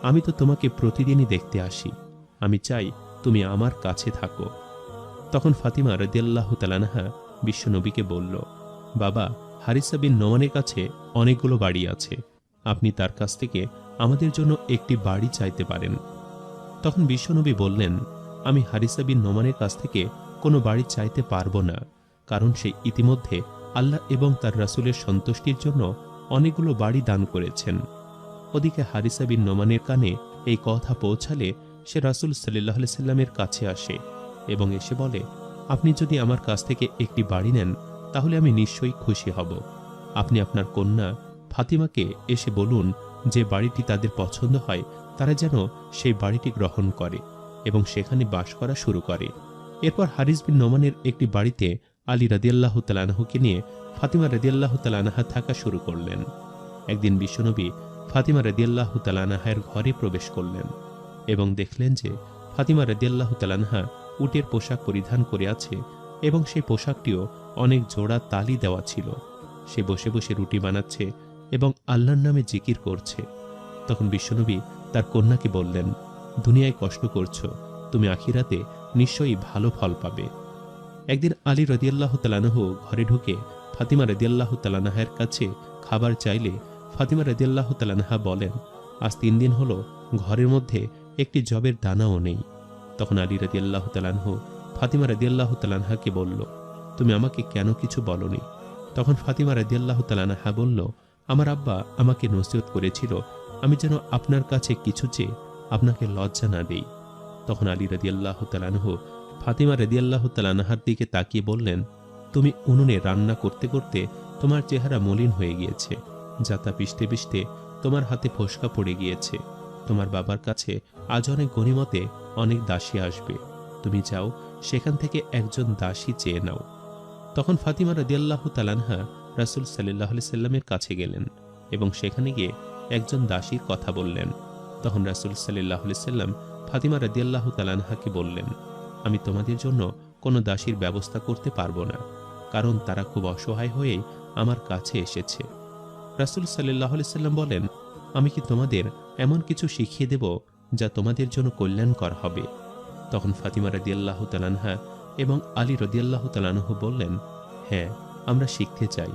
আমি তো তোমাকে প্রতিদিনই দেখতে আসি, আমি চাই তুমি আমার কাছে থাকো। তখন ফাতিমা রাদিয়াল্লাহু তাআলা আনহা বিশ্বনবীকে বলল, বাবা, হারিসা বিন নোমানের কাছে অনেকগুলো বাড়ি আছে, আপনি তার কাছ থেকে আমাদের জন্য একটি বাড়ি চাইতে পারেন। তখন বিশ্বনবী বললেন, আমি হারিসা বিন নোমানের কাছ থেকে কোনো বাড়ি চাইতে পারবো না, কারণ সে ইতিমধ্যে আল্লাহ এবং তার রাসূলের সন্তুষ্টির জন্য অনেকগুলো বাড়ি দান করেছেন। ওদিকে হারিসা বিন নোমানের কানে এই কথা পৌঁছালে সে রাসূল সাল্লাল্লাহু আলাইহি সাল্লামের কাছে আসে এবং এসে বলে, আপনি যদি আমার কাছ থেকে একটি বাড়ি নেন তাহলে আমি নিশ্চয়ই খুশি হব। আপনি আপনার কন্যা ফাতিমাকে এসে বলুন যে বাড়িটি তাদের পছন্দ হয় তারা যেন সেই বাড়িটি গ্রহণ করে এবং সেখানে বাস করা শুরু করে। এরপর হারিস বিন নোমানের একটি বাড়িতে আলী রাদিয়াল্লাহু তাআলা আনহুকে নিয়ে ফাতিমা রাদিয়াল্লাহু তাআলা আনহা থাকা শুরু করলেন। একদিন বিশ্বনবী ফাতিমা রাদিয়াল্লাহু তাআলা আনহার ঘরে প্রবেশ করলেন। এবং দেখলেন যে ফাতিমা রাদিয়াল্লাহু তাআলা আনহা উটের পোশাক পরিধান করে আছে এবং সেই পোশাকটিও অনেক জোড়া তালি দেওয়া ছিল। সে বসে বসে রুটি বানাচ্ছে এবং আল্লাহর নামে জিকির করছে। তখন বিশ্বনবী তার কন্যাকে বললেন, দুনিয়ায় কষ্ট করছো, তুমি আখিরাতে নিশ্চয়ই ভালো ফল পাবে। একদিন আলী রাদিয়াল্লাহু তাআলা আনহু ঘরে ঢুকে ফাতিমা রাদিয়াল্লাহু তাআলা আনহার কাছে খাবার চাইলে ফাতিমা রাদিয়াল্লাহু তাআলা আনহা বলেন, আজ 3 দিন হলো ঘরের মধ্যে একটি জবের দানাও নেই। তখন আলী রাদিয়াল্লাহু তাআলা আনহু ফাতিমা রাদিয়াল্লাহু তাআলা আনহাকে বলল, তুমি আমাকে কেন কিছু বলনি? তখন ফাতিমা রাদিয়াল্লাহু তাআলা আনহা বলল, আমার আব্বা আমাকে নসিহত করেছিল আমি যেন আপনার কাছে কিছু চেয়ে আপনাকে লজ্জা না দেই। তখন আলী রাদিয়াল্লাহু তাআলা আনহু ফাতিমা রাদিয়াল্লাহু তাআলা আনহার দিকে তাকিয়ে বললেন, তুমি উনুনে রান্না করতে করতে তোমার চেহারা মলিন হয়ে গিয়েছে, যাতা পিষতে পিষতে তোমার হাতে ফোসকা পড়ে গিয়েছে। তোমার বাবার কাছে আজ অনেক গনিমতে অনেক দাসী আসবে, তুমি যাও সেখান থেকে একজন দাসী চেয়ে নাও। তখন ফাতিমা রাদিয়াল্লাহু তাআলা আনহা রাসূল সাল্লাল্লাহু আলাইহি সাল্লামের কাছে গেলেন এবং সেখানে গিয়ে একজন দাসীর কথা বললেন। তখন রাসূল সাল্লাল্লাহু আলাইহি সাল্লাম ফাতিমা রাদিয়াল্লাহু তাআলা আনহাকে বললেন, আমি তোমাদের জন্য কোনো দাসীর ব্যবস্থা করতে পারবো না, কারণ তারা খুব অসহায় হয়ে আমার কাছে এসেছে। রাসূল সাল্লাল্লাহু আলাইহি সাল্লাম বলেন, আমি কি তোমাদের এমন কিছু শিখিয়ে দেব যা তোমাদের জন্য কল্যাণকর হবে? তখন ফাতিমা রাদিয়াল্লাহু তাআলা আনহা এবং আলী রাদিয়াল্লাহু তাআলা আনহু বললেন, হ্যাঁ, আমরা শিখতে চাই।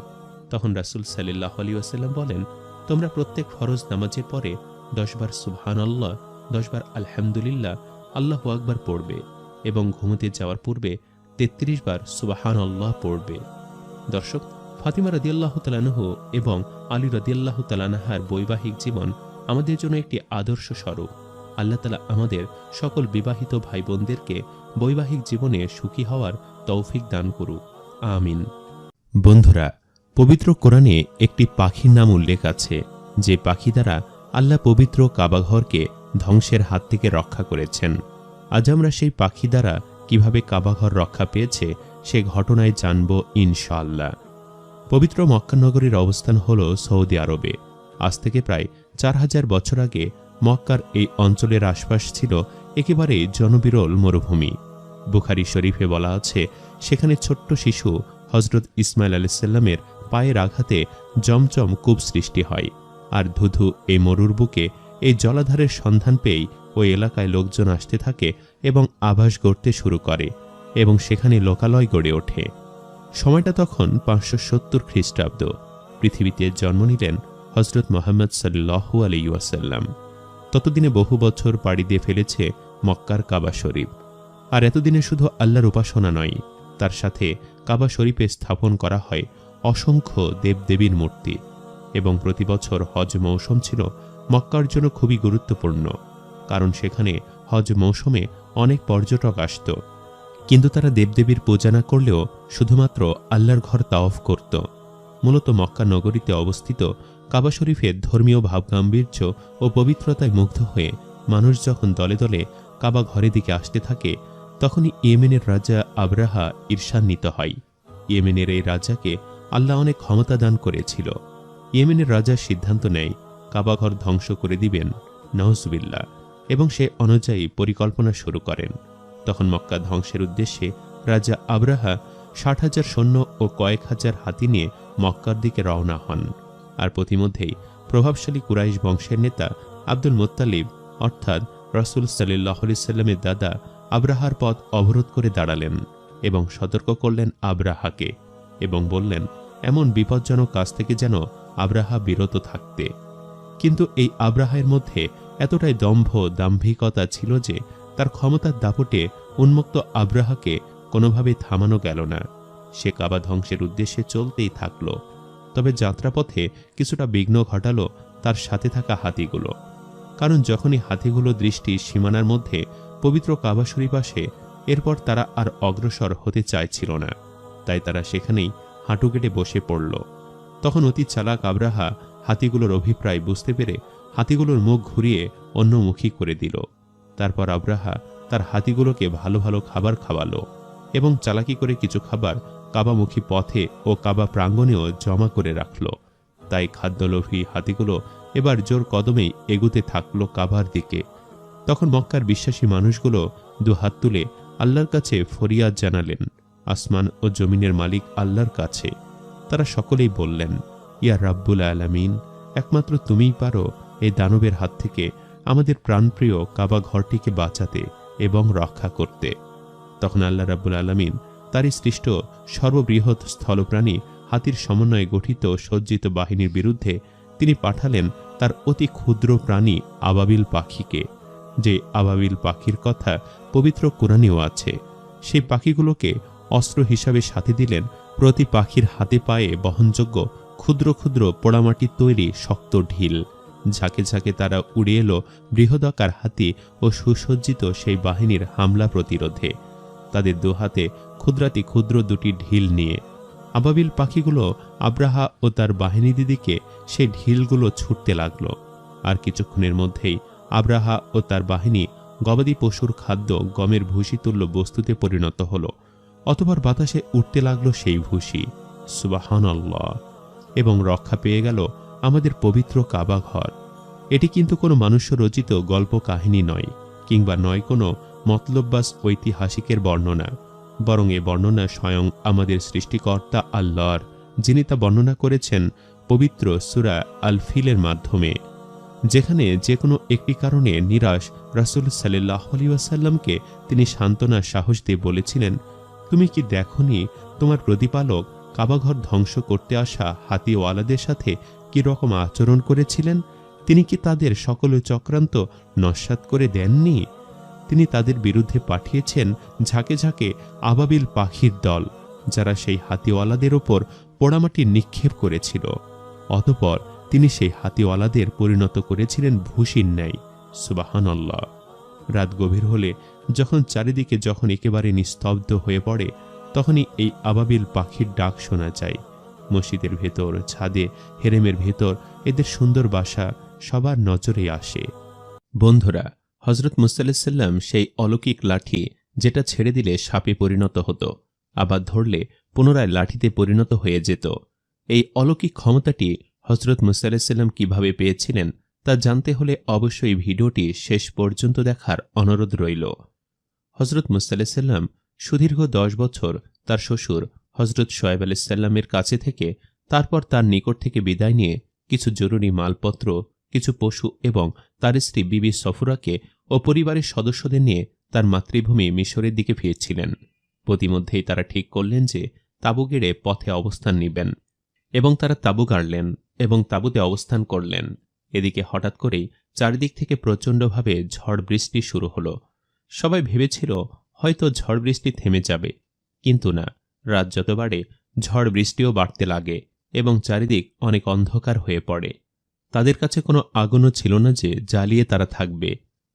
তখন রাসূল সাল্লাল্লাহু আলাইহি ওয়াসাল্লাম বলেন, তোমরা প্রত্যেক ফরজ নামাজের পরে 10 বার সুবহানাল্লাহ, 10 বার আলহামদুলিল্লাহ, আল্লাহু আকবার পড়বে এবং ঘুমোতে যাওয়ার পূর্বে 33 বার সুবহানাল্লাহ পড়বে। দর্শক, ফাতিমা রাদিয়াল্লাহু তাআলা আনহু এবং আলী রাদিয়াল্লাহু তাআলা আনহার বৈবাহিক জীবন আমাদের জন্য একটি আদর্শ স্বরূপ। আল্লাহ তাআলা আমাদের সকল বিবাহিত ভাই বোনদেরকে বৈবাহিক জীবনে সুখী হওয়ার তৌফিক দান করুক, আমিন। বন্ধুরা, পবিত্র কোরআনে একটি পাখির নাম উল্লেখ আছে, যে পাখি দ্বারা আল্লাহ পবিত্র কাবাঘরকে ধ্বংসের হাত থেকে রক্ষা করেছেন। আজ আমরা সেই পাখি দ্বারা কিভাবে কাবাঘর রক্ষা পেয়েছে সে ঘটনায় জানব ইনশাআল্লাহ। পবিত্র মক্কা নগরীর অবস্থান হল সৌদি আরবে। আজ থেকে প্রায় 4000 বছর আগে মক্কার এই অঞ্চলের আশপাশ ছিল একেবারে জনবিরল মরুভূমি। বুখারী শরীফে বলা আছে, সেখানে ছোট্ট শিশু হযরত ইসমাইল আলাইহিস সালামের পায়ের আঘাতে জমজম কূপ সৃষ্টি হয়। আর ধুধু এই মরুর বুকে এই জলাধারের সন্ধান পেয়েই ওই এলাকায় লোকজন আসতে থাকে এবং আবাস গড়তে শুরু করে এবং সেখানে লোকালয় গড়ে ওঠে। সময়টা তখন 570 খ্রিস্টাব্দ। পৃথিবীতে জন্ম নিলেন হযরত মুহাম্মদ সাল্লাল্লাহু আলাইহি ওয়াসাল্লাম। ততদিনে বহু বছর পাড়ি দিয়ে ফেলেছে মক্কার কাবা শরীফ। আর এতদিনে শুধু আল্লাহর উপাসনা নয়, তার সাথে কাবা শরীফে স্থাপন করা হয় অসংখ্য দেবদেবীর মূর্তি। এবং প্রতি বছর হজ মৌসুম ছিল মক্কার জন্য খুবই গুরুত্বপূর্ণ, কারণ সেখানে হজ মৌসুমে অনেক পর্যটক আসত। কিন্তু তারা দেবদেবীর পূজা না করলেও শুধুমাত্র আল্লাহর ঘর তাওয়াফ করত। মূলত মক্কা নগরীতে অবস্থিত কাবা শরীফের ধর্মীয় ভাবগাম্ভীর্য ও পবিত্রতায় মুগ্ধ হয়ে মানুষ যখন দলে দলে কাবা ঘরের দিকে আসতে থাকে, তখনই ইয়েমেনের রাজা আবরাহা ঈর্ষান্বিত হয়। ইয়েমেনের এই রাজাকে আল্লাহ অনেক ক্ষমতা দান করেছিল। ইয়েমেনের রাজা সিদ্ধান্ত নেয় কাবাঘর ধ্বংস করে দিবেন, নাউজুবিল্লাহ, এবং সে অনুযায়ী পরিকল্পনা শুরু করেন। তখন মক্কা ধ্বংসের উদ্দেশ্যে রাজা আবরাহা 60,000 সৈন্য ও কয়েক হাজার হাতি নিয়ে মক্কার দিকে রওনা হন। আর প্রতিমধ্যেই প্রভাবশালী কুরাইশ বংশের নেতা আব্দুল মুত্তালিব অর্থাৎ রাসূল সাল্লাল্লাহু আলাইহি সাল্লামের দাদা আবরাহার পথ অবরোধ করে দাঁড়ালেন এবং সতর্ক করলেন আবরাহাকে এবং বললেন, এমন বিপজ্জনক কাজ থেকে যেন আবরাহা বিরত থাকতে। কিন্তু এই আবরাহের মধ্যে এতটাই দম্ভ দাম্ভিকতা ছিল যে তার ক্ষমতার দাপটে উন্মুক্ত আবরাহাকে কোনোভাবে থামানো গেল না। সে কাবা ধ্বংসের উদ্দেশ্যে চলতেই থাকল। তবে যাত্রাপথে কিছুটা বিঘ্ন ঘটালো তার সাথে থাকা হাতিগুলো। কারণ যখনই হাতিগুলো দৃষ্টি সীমানার মধ্যে পবিত্র কাবা শরীফ আসে, এরপর তারা আর অগ্রসর হতে চাইছিল না। তাই তারা সেখানেই হাঁটু কেটে বসে পড়ল। তখন অতি চালাক আবরাহা হাতিগুলোর অভিপ্রায় বুঝতে পেরে হাতিগুলোর মুখ ঘুরিয়ে অন্যমুখী করে দিল। তারপর আবরাহা তার হাতিগুলোকে ভালো ভালো খাবার খাওয়ালো এবং চালাকি করে কিছু খাবার কাবামুখী পথে ও কাবা প্রাঙ্গণেও জমা করে রাখল। তাই খাদ্যলোভী হাতিগুলো এবার জোর কদমেই এগুতে থাকলো কাবার দিকে। তখন মক্কার বিশ্বাসী মানুষগুলো দুহাত তুলে আল্লাহর কাছে ফরিয়াদ জানালেন, আসমান ও জমিনের মালিক আল্লাহর কাছে। তারা সকলেই বললেন, ইয়া রাব্বুল আলামিন, একমাত্র তুমিই পারো এই দানবের হাত থেকে আমাদের প্রাণপ্রিয় কাবা ঘরটিকে বাঁচাতে এবং রক্ষা করতে। তখন আল্লাহ রাব্বুল আলামিন তারই সৃষ্ট সর্ববৃহৎ স্থলপ্রাণী হাতির সমন্বয়ে গঠিত সজ্জিত বাহিনীর বিরুদ্ধে তিনি পাঠালেন তার অতি ক্ষুদ্র প্রাণী আবাবিল পাখিকে, যে আবাবিল পাখির কথা পবিত্র কোরআনেও আছে। সেই পাখিগুলোকে অস্ত্র হিসাবে সাথে দিলেন প্রতি পাখির হাতে পায়ে বহনযোগ্য ক্ষুদ্র ক্ষুদ্র পোড়ামাটির তৈরি শক্ত ঢিল। ঝাঁকে ঝাঁকে তারা উড়ে এলো বৃহদাকার হাতি ও সুসজ্জিত সেই বাহিনীর হামলা প্রতিরোধে, তাদের দুহাতে ক্ষুদ্রাতি ক্ষুদ্র দুটি ঢিল নিয়ে। আবাবিল পাখিগুলো আব্রাহা ও তার বাহিনী দিদিকে সেই ঢিলগুলো ছুটতে লাগল। আর কিছুক্ষণের মধ্যেই আব্রাহা ও তার বাহিনী গবাদি পশুর খাদ্য গমের ভুসি তুল্য বস্তুতে পরিণত হল। অতঃপর বাতাসে উঠতে লাগল সেই ভুসি, সুবহানাল্লাহ, এবং রক্ষা পেয়ে গেল আমাদের পবিত্র কাবা ঘর। এটি কিন্তু কোনো মানুষ্য রচিত গল্প কাহিনী নয়, কিংবা নয় কোনো মতলববাস ঐতিহাসিকের বর্ণনা, বরং এ বর্ণনা স্বয়ং আমাদের সৃষ্টিকর্তা আল্লাহর, যিনি তা বর্ণনা করেছেন পবিত্র সূরা আল ফিলের মাধ্যমে, যেখানে যে কোনো একটি কারণে নিরাশ রাসূল সাল্লাল্লাহু আলাইহি ওয়াসাল্লামকে তিনি সান্ত্বনার সাহস দিয়ে বলেছিলেন, তুমি কি দেখনি তোমার প্রতিপালক কাবাঘর ধ্বংস করতে আসা হাতিওয়ালাদের সাথে কি রকম আচরণ করেছিলেন? তিনি কি তাদের সকল চক্রান্ত নস্যাৎ করে দেননি? তিনি তাদের বিরুদ্ধে পাঠিয়েছেন ঝাঁকে ঝাঁকে আবাবিল পাখির দল, যারা সেই হাতিওয়ালাদের ওপর পোড়ামাটি নিক্ষেপ করেছিল। অতঃপর তিনি সেই হাতিওয়ালাদের পরিণত করেছিলেন ভুসির ন্যায়। সুবহানাল্লাহ। রাত গভীর হলে যখন চারিদিকে যখন একেবারে নিস্তব্ধ হয়ে পড়ে, তখনই এই আবাবিল পাখির ডাক শোনা যায়। মসজিদের ভেতর, ছাদে, হেরেমের ভেতর এদের সুন্দর বাসা সবার নজরে আসে। বন্ধুরা, হযরত মুসা আলাইহিস সালাম সেই অলৌকিক লাঠি, যেটা ছেড়ে দিলে সাপে পরিণত হতো, আবার ধরলে পুনরায় লাঠিতে পরিণত হয়ে যেত, এই অলৌকিক ক্ষমতাটি হযরত মুসা আলাইহিস সালাম কিভাবে পেয়েছিলেন তা জানতে হলে অবশ্যই ভিডিওটি শেষ পর্যন্ত দেখার অনুরোধ রইল। হযরত মুসা আলাইহিস সালাম সুদীর্ঘ 10 বছর তার শ্বশুর হযরত শুআয়ব আলাইহিস সালামের কাছে থেকে, তারপর তার নিকট থেকে বিদায় নিয়ে কিছু জরুরি মালপত্র, কিছু পশু এবং তার স্ত্রী বিবি সফুরাকে ও পরিবারের সদস্যদের নিয়ে তার মাতৃভূমি মিশরের দিকে ফিরছিলেন। প্রতিমধ্যেই তারা ঠিক করলেন যে তাঁবু গেড়ে পথে অবস্থান নেবেন, এবং তারা তাঁবু গাড়লেন এবং তাঁবুতে অবস্থান করলেন। এদিকে হঠাৎ করেই চারিদিক থেকে প্রচণ্ডভাবে ঝড় বৃষ্টি শুরু হলো। সবাই ভেবেছিল হয়তো ঝড় বৃষ্টি থেমে যাবে, কিন্তু না, রাত যত বাড়ে ঝড় বৃষ্টিও বাড়তে লাগে এবং চারিদিক অনেক অন্ধকার হয়ে পড়ে। তাদের কাছে কোনো আগুনও ছিল না যে জ্বালিয়ে তারা থাকবে।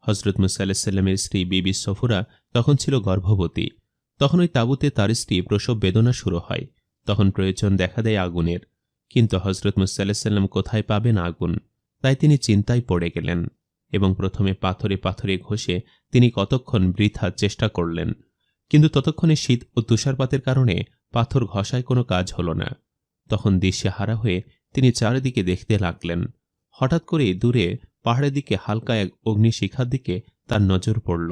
হযরত মুসা আলাইহিস সালামের স্ত্রী বিবি সফুরা তখন ছিল গর্ভবতী। তখন ওই তাঁবুতে তার স্ত্রী প্রসব বেদনা শুরু হয়। তখন প্রয়োজন দেখা দেয় আগুনের, কিন্তু হযরত মুসা আলাইহিস সালাম কোথায় পাবেন আগুন? তাই তিনি চিন্তায় পড়ে গেলেন এবং প্রথমে পাথরে পাথরে ঘষে তিনি কতক্ষণ বৃথা চেষ্টা করলেন, কিন্তু ততক্ষণে শীত ও তুষারপাতের কারণে পাথর ঘষায় কোনো কাজ হল না। তখন দিশেহারা হয়ে তিনি চারিদিকে দেখতে লাগলেন। হঠাৎ করে দূরে পাহাড়ের দিকে হালকা এক অগ্নিশিখার দিকে তার নজর পড়ল।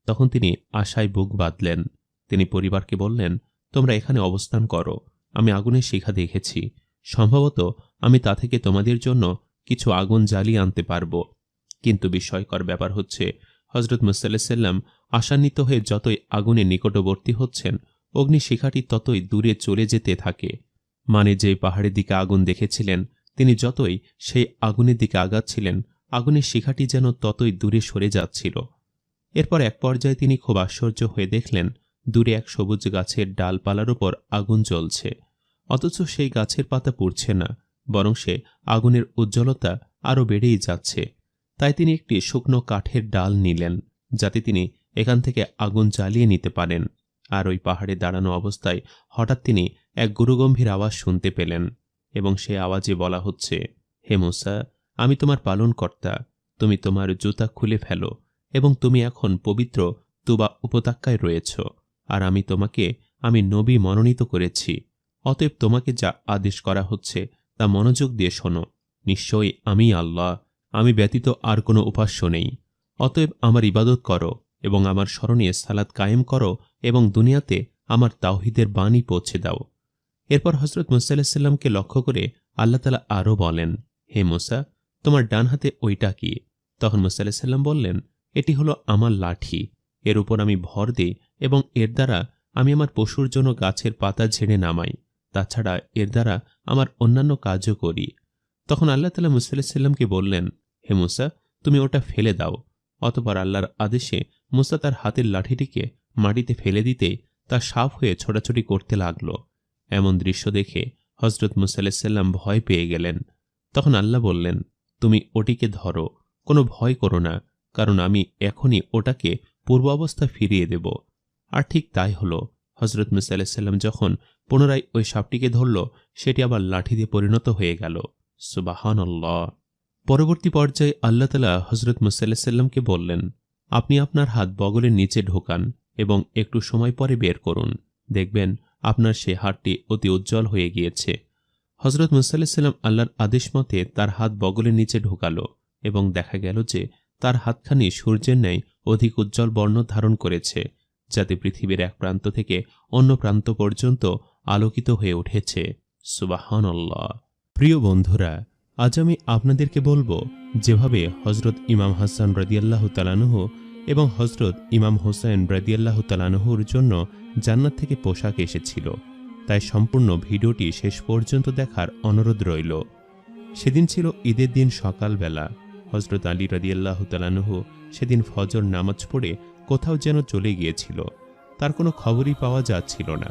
তখন তিনি আশায় বুক বাঁধলেন। তিনি পরিবারকে বললেন, তোমরা এখানে অবস্থান করো, আমি আগুনের শিখা দেখেছি, সম্ভবত আমি তা থেকে তোমাদের জন্য কিছু আগুন জ্বালিয়ে আনতে পারব। কিন্তু বিস্ময়কর ব্যাপার হচ্ছে, হযরত মুসা আলাইহিস সালাম আশান্বিত হয়ে যতই আগুনের নিকটবর্তী হচ্ছেন, অগ্নিশিখাটি ততই দূরে চলে যেতে থাকে। মানে যেই পাহাড়ের দিকে আগুন দেখেছিলেন, তিনি যতই সেই আগুনের দিকে আগাচ্ছিলেন, আগুনের শিখাটি যেন ততই দূরে সরে যাচ্ছিল। এরপর এক পর্যায়ে তিনি খুব আশ্চর্য হয়ে দেখলেন, দূরে এক সবুজ গাছের ডালপালার উপর আগুন জ্বলছে, অথচ সেই গাছের পাতা পুড়ছে না, বরং সে আগুনের উজ্জ্বলতা আরও বেড়েই যাচ্ছে। তাই তিনি একটি শুকনো কাঠের ডাল নিলেন, যাতে তিনি এখান থেকে আগুন জ্বালিয়ে নিতে পারেন। আর ওই পাহাড়ে দাঁড়ানো অবস্থায় হঠাৎ তিনি এক গুরুগম্ভীর আওয়াজ শুনতে পেলেন, এবং সে আওয়াজে বলা হচ্ছে, হে মুসা, আমি তোমার পালনকর্তা, তুমি তোমার জুতা খুলে ফেলো এবং তুমি এখন পবিত্র তুবা উপত্যকায় রয়েছ, আর আমি তোমাকে নবী মনোনীত করেছি। অতএব তোমাকে যা আদেশ করা হচ্ছে তা মনোযোগ দিয়ে শোনো। নিশ্চয়ই আমি আল্লাহ, আমি ব্যতীত আর কোনো উপাস্য নেই। অতএব আমার ইবাদত করো এবং আমার স্মরণে সালাত কায়েম করো এবং দুনিয়াতে আমার তাওহীদের বাণী পৌঁছে দাও। এরপর হযরত মূসা আলাইহিস সালামকে লক্ষ্য করে আল্লাহ তাআলা আরও বলেন, হে মূসা, তোমার ডান হাতে ওইটা কি? তখন মূসা আলাইহিস সালাম বললেন, এটি হলো আমার লাঠি। এর উপর আমি ভর দিই এবং এর দ্বারা আমি আমার পশুর জন্য গাছের পাতা ঝেড়ে নামাই। তাছাড়া এর দ্বারা আমার অন্যান্য কাজও করি। তখন আল্লাহ তাআলা মূসা আলাইহিস সালামকে বললেন, হে মূসা, তুমি ওটা ফেলে দাও। অতঃপর আল্লাহর আদেশে মূসা তার হাতের লাঠিটিকে মাটিতে ফেলে দিতেই তা সাফ হয়ে ছোটাছুটি করতে লাগল। এমন দৃশ্য দেখে হযরত মূসা আলাইহিস সালাম ভয় পেয়ে গেলেন। তখন আল্লাহ বললেন, তুমি ওটিকে ধরো, কোনো ভয় করো না, কারণ আমি এখনই ওটাকে পূর্বাবস্থা ফিরিয়ে দেব। আর ঠিক তাই হল। হযরত মূসা আলাইহিস সালাম যখন পুনরায় ওই সাপটিকে ধরল, সেটি আবার লাঠিতে পরিণত হয়ে গেল। সুবহানাল্লাহ। পরবর্তী পর্যায়ে আল্লাহ তাআলা হযরত মূসা আলাইহিস সালামকে বললেন, আপনি আপনার হাত বগলের নিচে ঢোকান এবং একটু সময় পরে বের করুন। দেখবেন আপনার সে হাতটি অতি উজ্জ্বল হয়ে গিয়েছে। হযরত মূসা আলাইহিস সালাম আল্লাহর আদেশ মতে তার হাত বগলের নিচে ঢোকালো এবং দেখা গেল যে তার হাতখানি সূর্যের ন্যায় অধিক উজ্জ্বল বর্ণ ধারণ করেছে, যাতে পৃথিবীর এক প্রান্ত থেকে অন্য প্রান্ত পর্যন্ত আলোকিত হয়ে উঠেছে। সুবহানাল্লাহ। প্রিয় বন্ধুরা, আজ আমি আপনাদেরকে বলবো যেভাবে হযরত ইমাম হাসান রাদিয়াল্লাহু তাআলা আনহু এবং হযরত ইমাম হোসেন রাদিয়াল্লাহু তাআলা আনহুর জন্য জান্নাত থেকে পোশাক এসেছিল। তাই সম্পূর্ণ ভিডিওটি শেষ পর্যন্ত দেখার অনুরোধ রইল। সেদিন ছিল ঈদের দিন সকালবেলা। হযরত আলী রাদিয়াল্লাহু তাআলা আনহু সেদিন ফজর নামাজ পড়ে কোথাও যেন চলে গিয়েছিল। তার কোনো খবরই পাওয়া যাচ্ছিল না।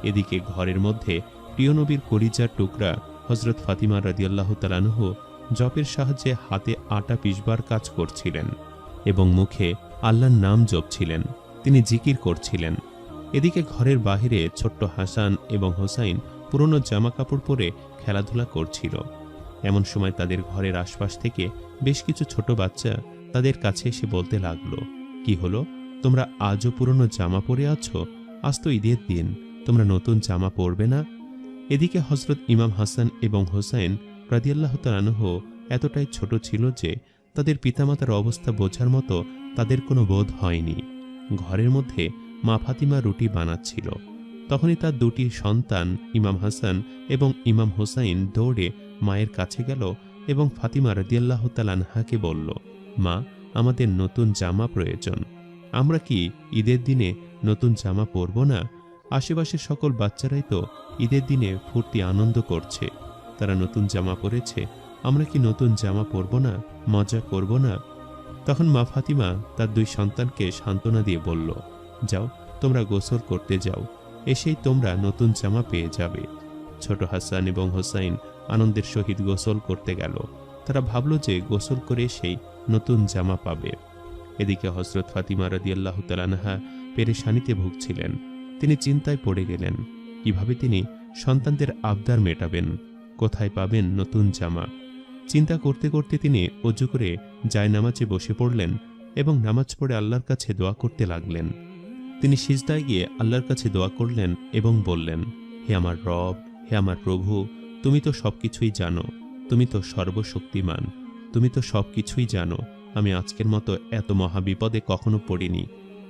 এদিকে ঘরের মধ্যে প্রিয় নবীর কলিজার টুকরা হযরত ফাতিমা রাদিয়াল্লাহু তাআলা আনহু জপের সাহায্যে হাতে আটা পিষবার কাজ করছিলেন এবং মুখে আল্লাহর নাম জপছিলেন। তিনি জিকির করছিলেন। এদিকে ঘরের বাহিরে ছোট্ট হাসান এবং হোসাইন পুরনো জামা কাপড় পরে খেলাধুলা করছিল। এমন সময় তাদের ঘরের আশপাশ থেকে বেশ কিছু ছোট বাচ্চা তাদের কাছে এসে বলতে লাগলো, কি হলো, তোমরা আজও পুরনো জামা পরে আছো? আজ তো ঈদের দিন, তোমরা নতুন জামা পরবে না? এদিকে হযরত ইমাম হাসান এবং হোসাইন রাদিয়াল্লাহু তাআলা আনহু এতটাই ছোট ছিল যে তাদের পিতামাতার অবস্থা বোঝার মতো তাদের কোনো বোধ হয়নি। ঘরের মধ্যে মা ফাতিমা রুটি বানাচ্ছিল। তখনই তার দুটি সন্তান ইমাম হাসান এবং ইমাম হোসাইন দৌড়ে মায়ের কাছে গেল এবং ফাতিমা রাদিয়াল্লাহু তাআলা আনহাকে বলল, মা, আমাদের নতুন জামা প্রয়োজন। আমরা কি ঈদের দিনে নতুন জামা পরব না? আশেপাশের সকল বাচ্চারাই তো ঈদের দিনে ফুর্তি আনন্দ করছে। তারা নতুন জামা পরেছে, আমরা কি নতুন জামা পরব না, মজা করব না? তখন মা ফাতিমা তার দুই সন্তানকে সান্ত্বনা দিয়ে বলল, যাও, তোমরা গোসল করতে যাও, এসেই তোমরা নতুন জামা পেয়ে যাবে। ছোট হাসান এবং হোসাইন আনন্দের সহিত গোসল করতে গেল। তারা ভাবল যে গোসল করে এসেই নতুন জামা পাবে। এদিকে হযরত ফাতিমা রাদিয়াল্লাহু তাআলা আনহা পেরেশানিতে ভুগছিলেন। তিনি চিন্তায় পড়ে গেলেন, কিভাবে তিনি সন্তানদের আবদার মেটাবেন, কোথায় পাবেন নতুন জামা। চিন্তা করতে করতে তিনি ওযু করে জায়নামাজে বসে পড়লেন এবং নামাজ পড়ে আল্লাহর কাছে দোয়া করতে লাগলেন। তিনি সিজদায় গিয়ে আল্লাহর কাছে দোয়া করলেন এবং বললেন, হে আমার রব, হে আমার প্রভু, তুমি তো সবকিছুই জানো, তুমি তো সর্বশক্তিমান, তুমি তো সবকিছুই জানো। আমি আজকের মতো এত মহাবিপদে কখনো পড়িনি।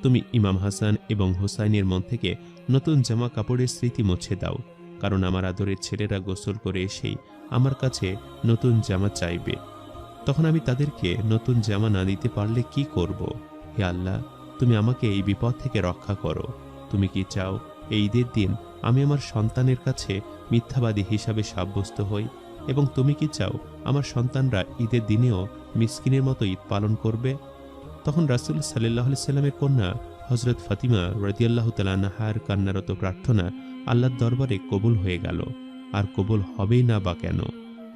তুমি ইমাম হাসান এবং হোসাইনের মন থেকে নতুন জামা কাপড়ের স্মৃতি মুছে দাও, কারণ আমার আদরের ছেলেরা গোসল করে এসেই আমার কাছে নতুন জামা চাইবে। তখন আমি তাদেরকে নতুন জামা না দিতে পারলে কি করব? হে আল্লাহ, তুমি আমাকে এই বিপদ থেকে রক্ষা করো। তুমি কি চাও এই ঈদের দিন আমি আমার সন্তানের কাছে মিথ্যাবাদী হিসাবে সাব্যস্ত হই? এবং তুমি কি চাও আমার সন্তানরা ঈদের দিনেও মিসকিনের মতো ঈদ পালন করবে? তখন রাসূল সাল্লাল্লাহু আলাইহি সাল্লামের কন্যা হযরত ফাতিমা রাদিয়াল্লাহু তাআলা আনহার কান্নারত প্রার্থনা আল্লাহর দরবারে কবুল হয়ে গেল। আর কবুল হবেই না বা কেন?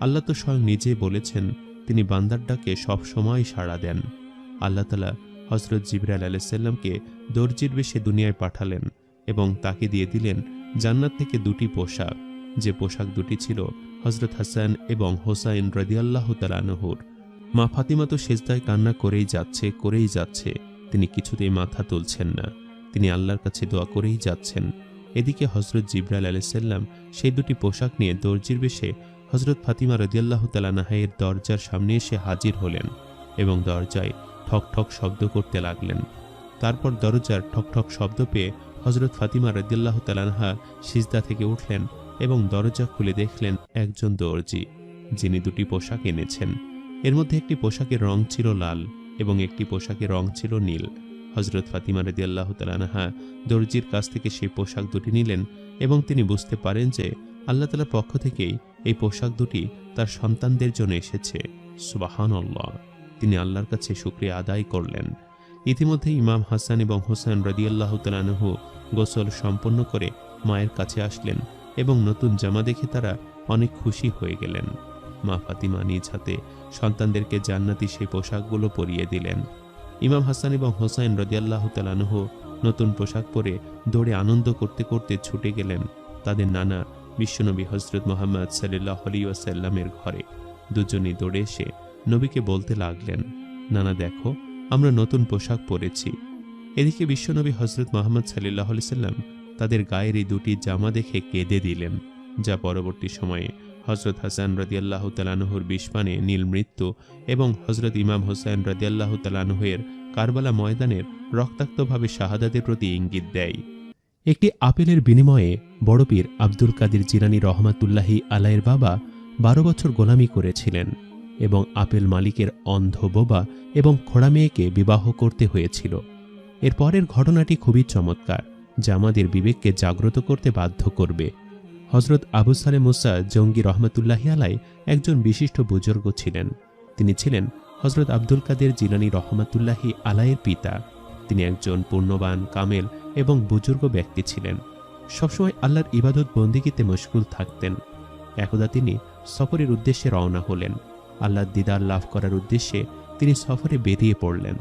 আল্লাহ তো স্বয়ং নিজে বলেছেন, তিনি বান্দার ডাকে সব সময় সাড়া দেন। আল্লাহ তাআলা হযরত জিবরাইল আলাইহিস সালামকে দর্জির বেশে দুনিয়ায় পাঠালেন এবং তাকে দিয়ে দিলেন জান্নাত থেকে দুটি পোশাক, যে পোশাক দুটি ছিল হযরত হাসান এবং হোসাইন রাদিয়াল্লাহু তাআলা আনহুর। মা ফাতিমা তো সেজদায় কান্না করেই যাচ্ছে। তিনি কিছুতেই মাথা তুলছেন না। তিনি আল্লাহর কাছে দোয়া করেই যাচ্ছেন। এদিকে হযরত জিবরাইল আলাইহিস সালাম সেই দুটি পোশাক নিয়ে দর্জির বেশে হযরত ফাতিমা রাদিয়াল্লাহু তাআলা আনহার দরজার সামনে এসে হাজির হলেন এবং দরজায় ঠক ঠক শব্দ করতে লাগলেন। তারপর দরজার ঠক ঠক শব্দ পেয়ে হযরত ফাতিমা রাদিয়াল্লাহু তাআলা আনহা সিজদা থেকে উঠলেন এবং দরজা খুলে দেখলেন একজন দর্জি, যিনি দুটি পোশাক এনেছেন। এর মধ্যে একটি পোশাকের রং ছিল লাল এবং একটি পোশাকের রং ছিল নীল। হযরত ফাতিমা রাদিয়াল্লাহু তাআলা আনহা দর্জির কাছ থেকে সেই পোশাক দুটি নিলেন এবং তিনি বুঝতে পারেন যে আল্লাহ তাআলার পক্ষ থেকেই এই পোশাক দুটি তার সন্তানদের জন্য এসেছে। সুবহানাল্লাহ! তিনি আল্লাহর কাছে শুকরিয়া আদায় করলেন। ইতিমধ্যে ইমাম হাসান এবং হোসেন রাদিয়াল্লাহু তাআলা আনহু গোসল সম্পন্ন করে মায়ের কাছে আসলেন এবং নতুন জামা দেখে তারা অনেক খুশি হয়ে গেলেন। মা ফাতিমা নিজ হাতে সন্তানদেরকে জান্নাতি সেই পোশাকগুলো পরিয়ে দিলেন। ইমাম হাসান এবং হোসেন রাদিয়াল্লাহু তাআলা আনহু নতুন পোশাক পরে দৌড়ে আনন্দ করতে করতে ছুটে গেলেন তাদের নানা বিশ্বনবী হযরত মুহাম্মদ সাল্লাল্লাহু আলাইহি ওয়াসাল্লামের ঘরে। দুজনেই দৌড়ে এসে নবীকে বলতে লাগলেন, নানা দেখো, আমরা নতুন পোশাক পরেছি। এদিকে বিশ্বনবী হযরত মুহাম্মদ সাল্লাল্লাহু আলাইহি ওয়াসাল্লাম তাদের গায়ের এই দুটি জামা দেখে কেঁদে দিলেন, যা পরবর্তী সময়ে হযরত হাসান রাদিয়াল্লাহু তাআলা আনহুর বিষপানে নীল মৃত্যু এবং হযরত ইমাম হোসেন রাদিয়াল্লাহু তাআলা আনহুর কারবালা ময়দানের রক্তাক্তভাবে শাহাদাতের প্রতি ইঙ্গিত দেয়। একটি আপেলের বিনিময়ে বড় পীর আব্দুল কাদের জিলানী রহমাতুল্লাহি আলাইহির বাবা 12 বছর গোলামি করেছিলেন এবং আপেল মালিকের অন্ধ বোবা এবং খোড়া মেয়েকে বিবাহ করতে হয়েছিল। এর পরের ঘটনাটি খুবই চমৎকার, যা আমাদের বিবেককে জাগ্রত করতে বাধ্য করবে। হযরত আবু সালেহ মুসা জঙ্গি রহমাতুল্লাহি আলাইহি একজন বিশিষ্ট বুজুর্গ ছিলেন। তিনি ছিলেন হযরত আব্দুল কাদের জিলানী রহমাতুল্লাহি আলাইহির পিতা। তিনি একজন পূর্ণবান, কামেল এবং বুজুর্গ ব্যক্তি ছিলেন। সবসময় আল্লাহর ইবাদত বন্দেগীতে মশগুল থাকতেন। একদা তিনি সফরের উদ্দেশ্যে রওনা হলেন। আল্লাহর দিদার লাভ করার উদ্দেশ্যে তিনি সফরে বেরিয়ে পড়লেন।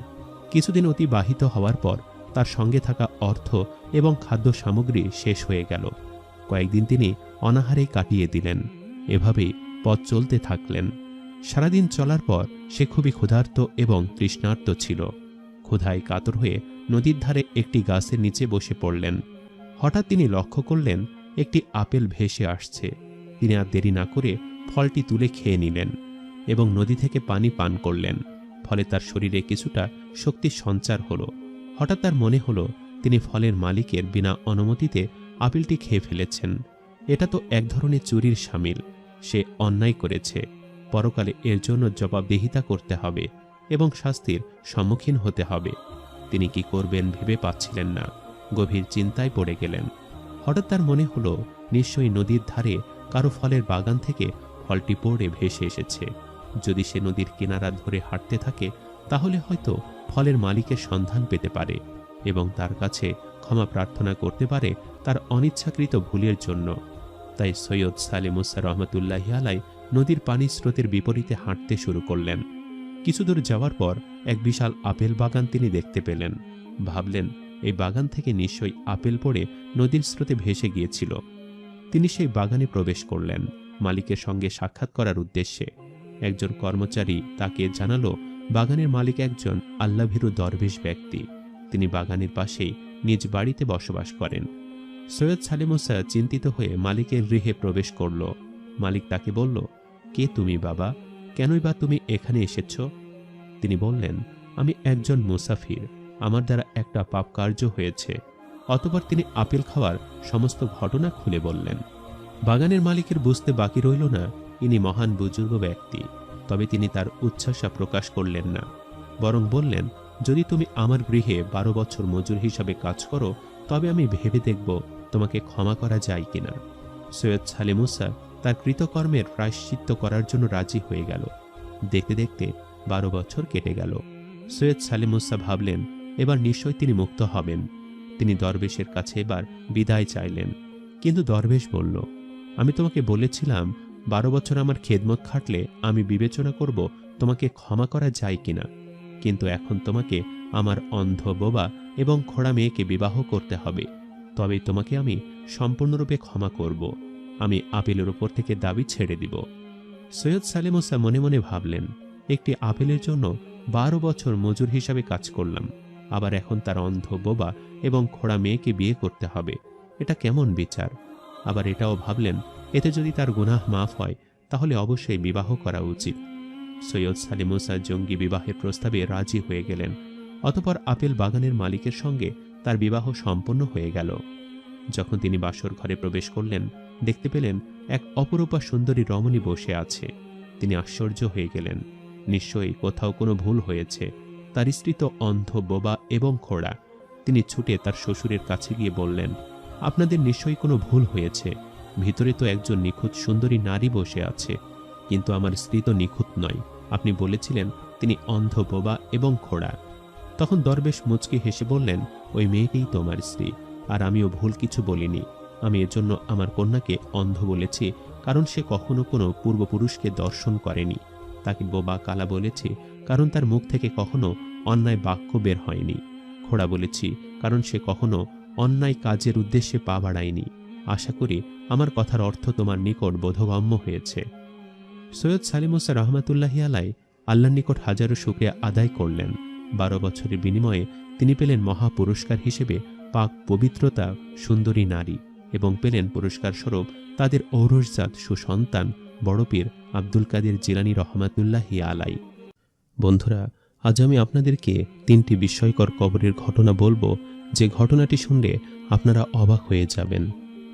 কিছুদিন অতিবাহিত হওয়ার পর তার সঙ্গে থাকা অর্থ এবং খাদ্য সামগ্রী শেষ হয়ে গেল। কয়েকদিন তিনি অনাহারে কাটিয়ে দিলেন। এভাবেই পথ চলতে থাকলেন। সারাদিন চলার পর সে খুবই ক্ষুধার্ত এবং তৃষ্ণার্ত ছিল। ক্ষুধায় কাতর হয়ে নদীর ধারে একটি গাছের নিচে বসে পড়লেন। হঠাৎ তিনি লক্ষ্য করলেন একটি আপেল ভেসে আসছে। তিনি আর দেরি না করে ফলটি তুলে খেয়ে নিলেন এবং নদী থেকে পানি পান করলেন। ফলে তার শরীরে কিছুটা শক্তির সঞ্চার হলো। হঠাৎ তার মনে হলো তিনি ফলের মালিকের বিনা অনুমতিতে আপেলটি খেয়ে ফেলেছেন। এটা তো এক ধরনের চুরির শামিল। সে অন্যায় করেছে। পরকালে এর জন্য জবাবদিহিতা করতে হবে এবং শাস্তির সম্মুখীন হতে হবে। তিনি কি করবেন ভেবে পাচ্ছিলেন না। গভীর চিন্তায় পড়ে গেলেন। হঠাৎ তার মনে হলো নিশ্চয়ই নদীর ধারে কারো ফলের বাগান থেকে ফলটি পড়ে ভেসে এসেছে। যদি সে নদীর কিনারা ধরে হাঁটতে থাকে তাহলে হয়তো ফলের মালিকের সন্ধান পেতে পারে এবং তার কাছে ক্ষমা প্রার্থনা করতে পারে তার অনিচ্ছাকৃত ভুলের জন্য। তাই সৈয়দ সালেহ মুসা রহমতুল্লাহি আলাইহি নদীর পানি স্রোতের বিপরীতে হাঁটতে শুরু করলেন। কিছুদূর যাওয়ার পর এক বিশাল আপেল বাগান তিনি দেখতে পেলেন। ভাবলেন এই বাগান থেকে নিশ্চয়ই আপেল পড়ে নদীর স্রোতে ভেসে গিয়েছিল। তিনি সেই বাগানে প্রবেশ করলেন মালিকের সঙ্গে সাক্ষাৎ করার উদ্দেশ্যে। একজন কর্মচারী তাকে জানালো বাগানের মালিক একজন আল্লাহভীরু দরবেশ ব্যক্তি। তিনি বাগানের পাশেই নিজ বাড়িতে বসবাস করেন। সৈয়দ সালেহ মুসা চিন্তিত হয়ে মালিকের গৃহে প্রবেশ করল। মালিক তাকে বলল, কে তুমি বাবা? কেনই বা তুমি এখানে এসেছ? তিনি বললেন, আমি একজন মুসাফির। আমার দ্বারা একটা পাপ কার্য হয়েছে। অতঃপর তিনি আপেল খাওয়ার সমস্ত ঘটনা খুলে বললেন। বাগানের মালিকের বুঝতে বাকি রইল না ইনি মহান বুজুর্গ ব্যক্তি। তবে তিনি তার উচ্ছ্বাসা প্রকাশ করলেন না, বরং বললেন, যদি তুমি আমার গৃহে 12 বছর মজুর হিসাবে কাজ করো তবে আমি ভেবে দেখব তোমাকে ক্ষমা করা যায় কিনা। সৈয়দ সালেহ মুসা তার কৃতকর্মের প্রায়শ্চিত্ত করার জন্য রাজি হয়ে গেল। দেখতে দেখতে 12 বছর কেটে গেল। সৈয়দ সালেহ মুসা ভাবলেন এবার নিশ্চয় তিনি মুক্ত হবেন। তিনি দরবেশের কাছে এবার বিদায় চাইলেন। কিন্তু দরবেশ বলল, আমি তোমাকে বলেছিলাম 12 বছর আমার খেদমত খাটলে আমি বিবেচনা করব তোমাকে ক্ষমা করা যায় কিনা। কিন্তু এখন তোমাকে আমার অন্ধ বোবা এবং খোড়া মেয়েকে বিবাহ করতে হবে, তবেই তোমাকে আমি সম্পূর্ণরূপে ক্ষমা করব। আমি আপেলের উপর থেকে দাবি ছেড়ে দিব। সৈয়দ সালেহ মুসা মনে মনে ভাবলেন, একটি আপেলের জন্য 12 বছর মজুর হিসাবে কাজ করলাম, আবার এখন তার অন্ধ বোবা এবং খোড়া মেয়েকে বিয়ে করতে হবে। এটা কেমন বিচার? আবার এটাও ভাবলেন, এতে যদি তার গুনাহ মাফ হয় তাহলে অবশ্যই বিবাহ করা উচিত। সৈয়দ সালিম মুসা জঙ্গি বিবাহের প্রস্তাবে রাজি হয়ে গেলেন। অতঃপর আপেল বাগানের মালিকের সঙ্গে তার বিবাহ সম্পন্ন হয়ে গেল। যখন তিনি বাসর ঘরে প্রবেশ করলেন, দেখতে পেলেন এক অপরূপা সুন্দরী রমণী বসে আছে। তিনি আশ্চর্য হয়ে গেলেন। নিশ্চয়ই কোথাও কোনো ভুল হয়েছে। তার স্ত্রী তো অন্ধ, বোবা এবং খোড়া। তিনি ছুটে তার শ্বশুরের কাছে গিয়ে বললেন, আপনাদের নিশ্চয়ই কোনো ভুল হয়েছে। ভিতরে তো একজন নিখুঁত সুন্দরী নারী বসে আছে, কিন্তু আমার স্ত্রী তো নিখুঁত নয়। আপনি বলেছিলেন তিনি অন্ধ, বোবা এবং খোড়া। তখন দরবেশ মুচকি হেসে বললেন, ওই মেয়েটিই তোমার স্ত্রী, আর আমিও ভুল কিছু বলিনি। আমি এজন্য আমার কন্যাকে অন্ধ বলেছি, কারণ সে কখনো কোনো পূর্বপুরুষকে দর্শন করেনি। তাকে বোবা কালা বলেছি, কারণ তার মুখ থেকে কখনো অন্যায় বাক্য বের হয়নি। খোড়া বলেছি, কারণ সে কখনো অন্যায় কাজের উদ্দেশ্যে পা বাড়ায়নি। আশা করি আমার কথার অর্থ তোমার নিকট বোধগম্য হয়েছে। সৈয়দ সালিম মুসা রহমাতুল্লাহি আলাই আল্লাহর নিকট হাজারো শুকরিয়া আদায় করলেন। 12 বছরের বিনিময়ে তিনি পেলেন মহা পুরস্কার হিসেবে পাক পবিত্রতা সুন্দরী নারী, এবং পেলেন পুরস্কার স্বরূপ তাদের ঔরসজাত সুসন্তান বড় পীর আব্দুল কাদের জিলানী রহমাতুল্লাহি আলাই। বন্ধুরা, আজ আমি আপনাদেরকে 3টি বিস্ময়কর কবরের ঘটনা বলবো, যে ঘটনাটি শুনলে আপনারা অবাক হয়ে যাবেন।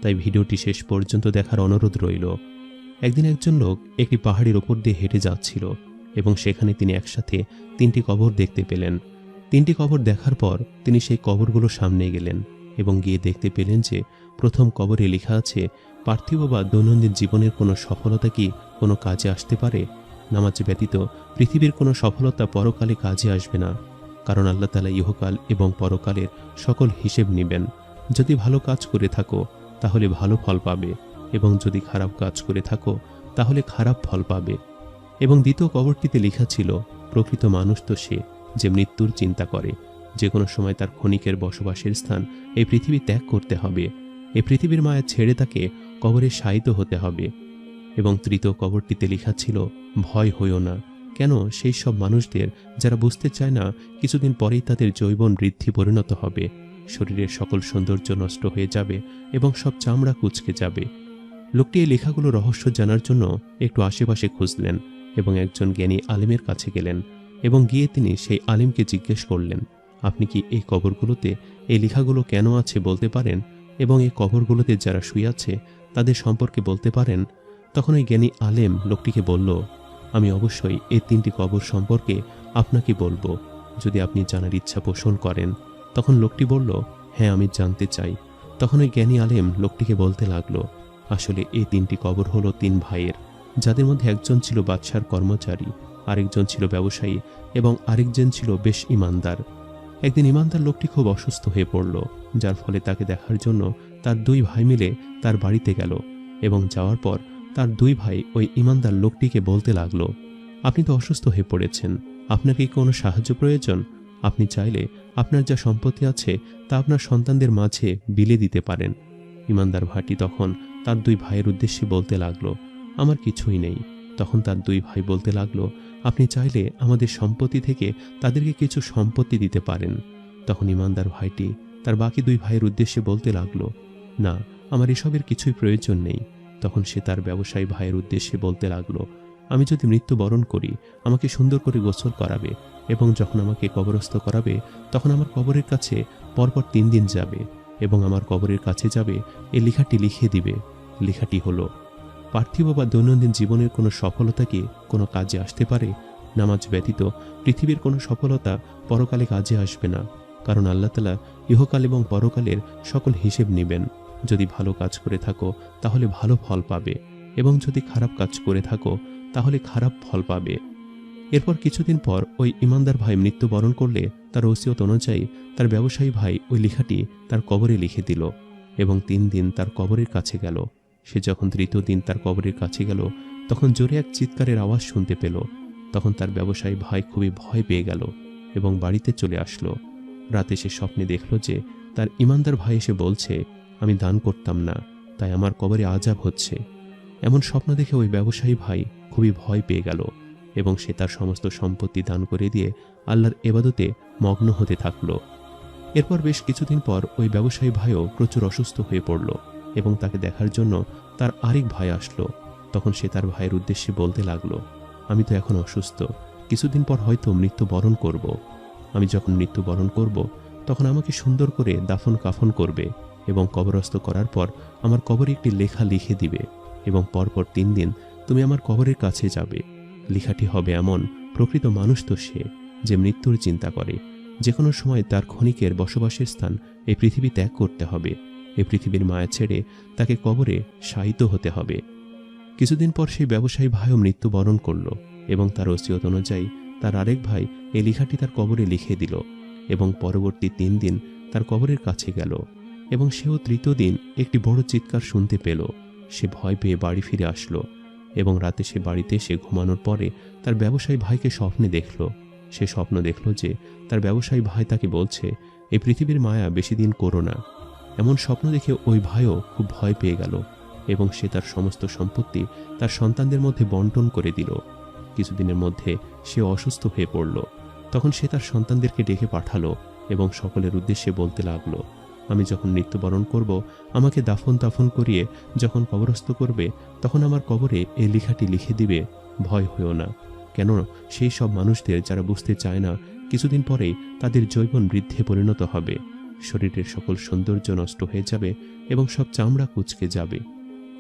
তাই ভিডিওটি শেষ পর্যন্ত দেখার অনুরোধ রইল। একদিন একজন লোক একটি পাহাড়ের ওপর দিয়ে হেঁটে যাচ্ছিল, এবং সেখানে তিনি একসাথে 3টি কবর দেখতে পেলেন। 3টি কবর দেখার পর তিনি সেই কবরগুলো সামনে গেলেন, এবং গিয়ে দেখতে পেলেন যে প্রথম কবরে লেখা আছে, পার্থিব বা দৈনন্দিন জীবনের কোনো সফলতা কি কোনো কাজে আসতে পারে? নামাজ ব্যতীত পৃথিবীর কোনো সফলতা পরকালে কাজে আসবে না, কারণ আল্লাহ তাআলা ইহকাল এবং পরকালের সকল হিসেব নেবেন। যদি ভালো কাজ করে থাকো তাহলে ভালো ফল পাবে, এবং যদি খারাপ কাজ করে থাকো তাহলে খারাপ ফল পাবে। এবং দ্বিতীয় কবরটিতে লেখা ছিল, প্রকৃত মানুষ তো সে যে মৃত্যুর চিন্তা করে। যে কোনো সময় তার ক্ষণিকের বসবাসের স্থান এই পৃথিবী ত্যাগ করতে হবে। এই পৃথিবীর মায়া ছেড়ে তাকে কবরে শায়িত হতে হবে। এবং তৃতীয় কবরটিতে লেখা ছিল, ভয় হইও না। কেন? সেই সব মানুষদের যারা বুঝতে চায় না কিছুদিন পরেই তাদের যৌবন বৃদ্ধি পরিণত হবে, শরীরের সকল সৌন্দর্য নষ্ট হয়ে যাবে এবং সব চামড়া কুঁচকে যাবে। লোকটি এই লেখাগুলো রহস্য জানার জন্য একটু আশেপাশে খুঁজলেন, এবং একজন জ্ঞানী আলেমের কাছে গেলেন, এবং গিয়ে তিনি সেই আলেমকে জিজ্ঞেস করলেন, আপনি কি এই কবরগুলোতে এই লেখাগুলো কেন আছে বলতে পারেন, এবং এই কবরগুলোতে যারা শুয়ে আছে তাদের সম্পর্কে বলতে পারেন? তখন ওই জ্ঞানী আলেম লোকটিকে বলল, আমি অবশ্যই এই 3টি কবর সম্পর্কে আপনাকে বলবো, যদি আপনি জানার ইচ্ছা পোষণ করেন। তখন লোকটি বলল, হ্যাঁ, আমি জানতে চাই। তখন ওই জ্ঞানী আলেম লোকটিকে বলতে লাগলো, আসলে এই 3টি কবর হলো 3 ভাইয়ের, যাদের মধ্যে একজন ছিল বাদশার কর্মচারী, আরেকজন ছিল ব্যবসায়ী, এবং আরেকজন ছিল বেশ ইমানদার। একদিন ইমানদার লোকটি খুব অসুস্থ হয়ে পড়ল, যার ফলে তাকে দেখার জন্য তার 2 ভাই মিলে তার বাড়িতে গেল, এবং যাওয়ার পর তার 2 ভাই ওই ইমানদার লোকটিকে বলতে লাগলো, আপনি তো অসুস্থ হয়ে পড়েছেন, আপনার কি কোনো সাহায্য প্রয়োজন? আপনি চাইলে আপনার যা সম্পত্তি আছে তা আপনার সন্তানদের মাঝে বিলে দিতে পারেন। ইমানদার ভাইটি তখন তার 2 ভাইয়ের উদ্দেশ্যে বলতে লাগলো, আমার কিছুই নেই। তখন তার 2 ভাই বলতে লাগলো, আপনি চাইলে আমাদের সম্পত্তি থেকে তাদেরকে কিছু সম্পত্তি দিতে পারেন। তখন ইমানদার ভাইটি তার বাকি 2 ভাইয়ের উদ্দেশ্যে বলতে লাগলো, না, আমার এসবের কিছুই প্রয়োজন নেই। তখন সে তার ব্যবসায়ী ভাইয়ের উদ্দেশ্যে বলতে লাগলো, আমি যদি মৃত্যুবরণ করি আমাকে সুন্দর করে গোসল করাবে, এবং যখন আমাকে কবরস্থ করাবে তখন আমার কবরের কাছে পরপর 3 দিন যাবে, এবং আমার কবরের কাছে যাবে এই লেখাটি লিখে দিবে। লেখাটি হলো, পার্থিব বা দৈনন্দিন জীবনের কোনো সফলতা কি কোনো কাজে আসতে পারে? নামাজ ব্যতীত পৃথিবীর কোনো সফলতা পরকালে কাজে আসবে না, কারণ আল্লাহ তাআলা ইহকাল এবং পরকালের সকল হিসেব নেবেন। যদি ভালো কাজ করে থাকো তাহলে ভালো ফল পাবে, এবং যদি খারাপ কাজ করে থাকো তাহলে খারাপ ফল পাবে। এরপর কিছুদিন পর ওই ইমানদার ভাই মৃত্যুবরণ করলে তার ওসিয়ত অনুযায়ী তার ব্যবসায়ী ভাই ওই লেখাটি তার কবরে লিখে দিল, এবং 3 দিন তার কবরের কাছে গেল। সে যখন 3য় দিন তার কবরের কাছে গেল তখন জোরে এক চিৎকারের আওয়াজ শুনতে পেল। তখন তার ব্যবসায়ী ভাই খুবই ভয় পেয়ে গেল এবং বাড়িতে চলে আসলো। রাতে সে স্বপ্নে দেখল যে তার ইমানদার ভাই এসে বলছে, আমি দান করতাম না, তাই আমার কবরে আযাব হচ্ছে। এমন স্বপ্ন দেখে ওই ব্যবসায়ী ভাই খুবই ভয় পেয়ে গেল, এবং সে তার সমস্ত সম্পত্তি দান করে দিয়ে আল্লাহর ইবাদতে মগ্ন হতে থাকলো। এরপর বেশ কিছুদিন পর ওই ব্যবসায়ী ভাইও প্রচুর অসুস্থ হয়ে পড়ল, এবং তাকে দেখার জন্য তার আরেক ভাই আসলো। তখন সে তার ভাইয়ের উদ্দেশ্যে বলতে লাগলো, আমি তো এখন অসুস্থ, কিছুদিন পর হয়তো মৃত্যুবরণ করব। আমি যখন মৃত্যুবরণ করব তখন আমাকে সুন্দর করে দাফন কাফন করবে এবং কবরস্থ করার পর আমার কবরে একটি লেখা লিখে দিবে এবং পরপর 3 দিন তুমি আমার কবরের কাছে যাবে। লেখাটি হবে এমন, প্রকৃত মানুষ তো সে যে মৃত্যুর চিন্তা করে, যে কোনো সময় তার ক্ষণিকের বসবাসের স্থান এই পৃথিবী ত্যাগ করতে হবে। এই পৃথিবীর মায়া ছেড়ে তাকে কবরে শায়িত হতে হবে। কিছুদিন পর সেই ব্যবসায়ী ভাইও মৃত্যুবরণ করল এবং তার ওসিয়ত অনুযায়ী তার আরেক ভাই এই লেখাটি তার কবরে লিখে দিল এবং পরবর্তী 3 দিন তার কবরের কাছে গেল এবং সেও 3য় দিন একটি বড় চিৎকার শুনতে পেল। সে ভয় পেয়ে বাড়ি ফিরে আসলো এবং রাতে সে বাড়িতে এসে ঘুমানোর পরে তার ব্যবসায়ী ভাইকে স্বপ্নে দেখল। সে স্বপ্ন দেখল যে তার ব্যবসায়ী ভাই তাকে বলছে, এই পৃথিবীর মায়া বেশি দিন করো না। এমন স্বপ্ন দেখে ওই ভাইও খুব ভয় পেয়ে গেল এবং সে তার সমস্ত সম্পত্তি তার সন্তানদের মধ্যে বন্টন করে দিল। কিছুদিনের মধ্যে সে অসুস্থ হয়ে পড়ল। তখন সে তার সন্তানদেরকে ডেকে পাঠালো এবং সকলের উদ্দেশ্যে বলতে লাগলো, আমি যখন মৃত্যুবরণ করব, আমাকে দাফন তাফন করিয়ে যখন কবরস্থ করবে তখন আমার কবরে এই লেখাটি লিখে দিবে, ভয় হইও না। কেন সেই সব মানুষদের যারা বুঝতে চায় না কিছুদিন পরেই তাদের যৌবন বৃদ্ধে পরিণত হবে, শরীরের সকল সৌন্দর্য নষ্ট হয়ে যাবে এবং সব চামড়া কুঁচকে যাবে।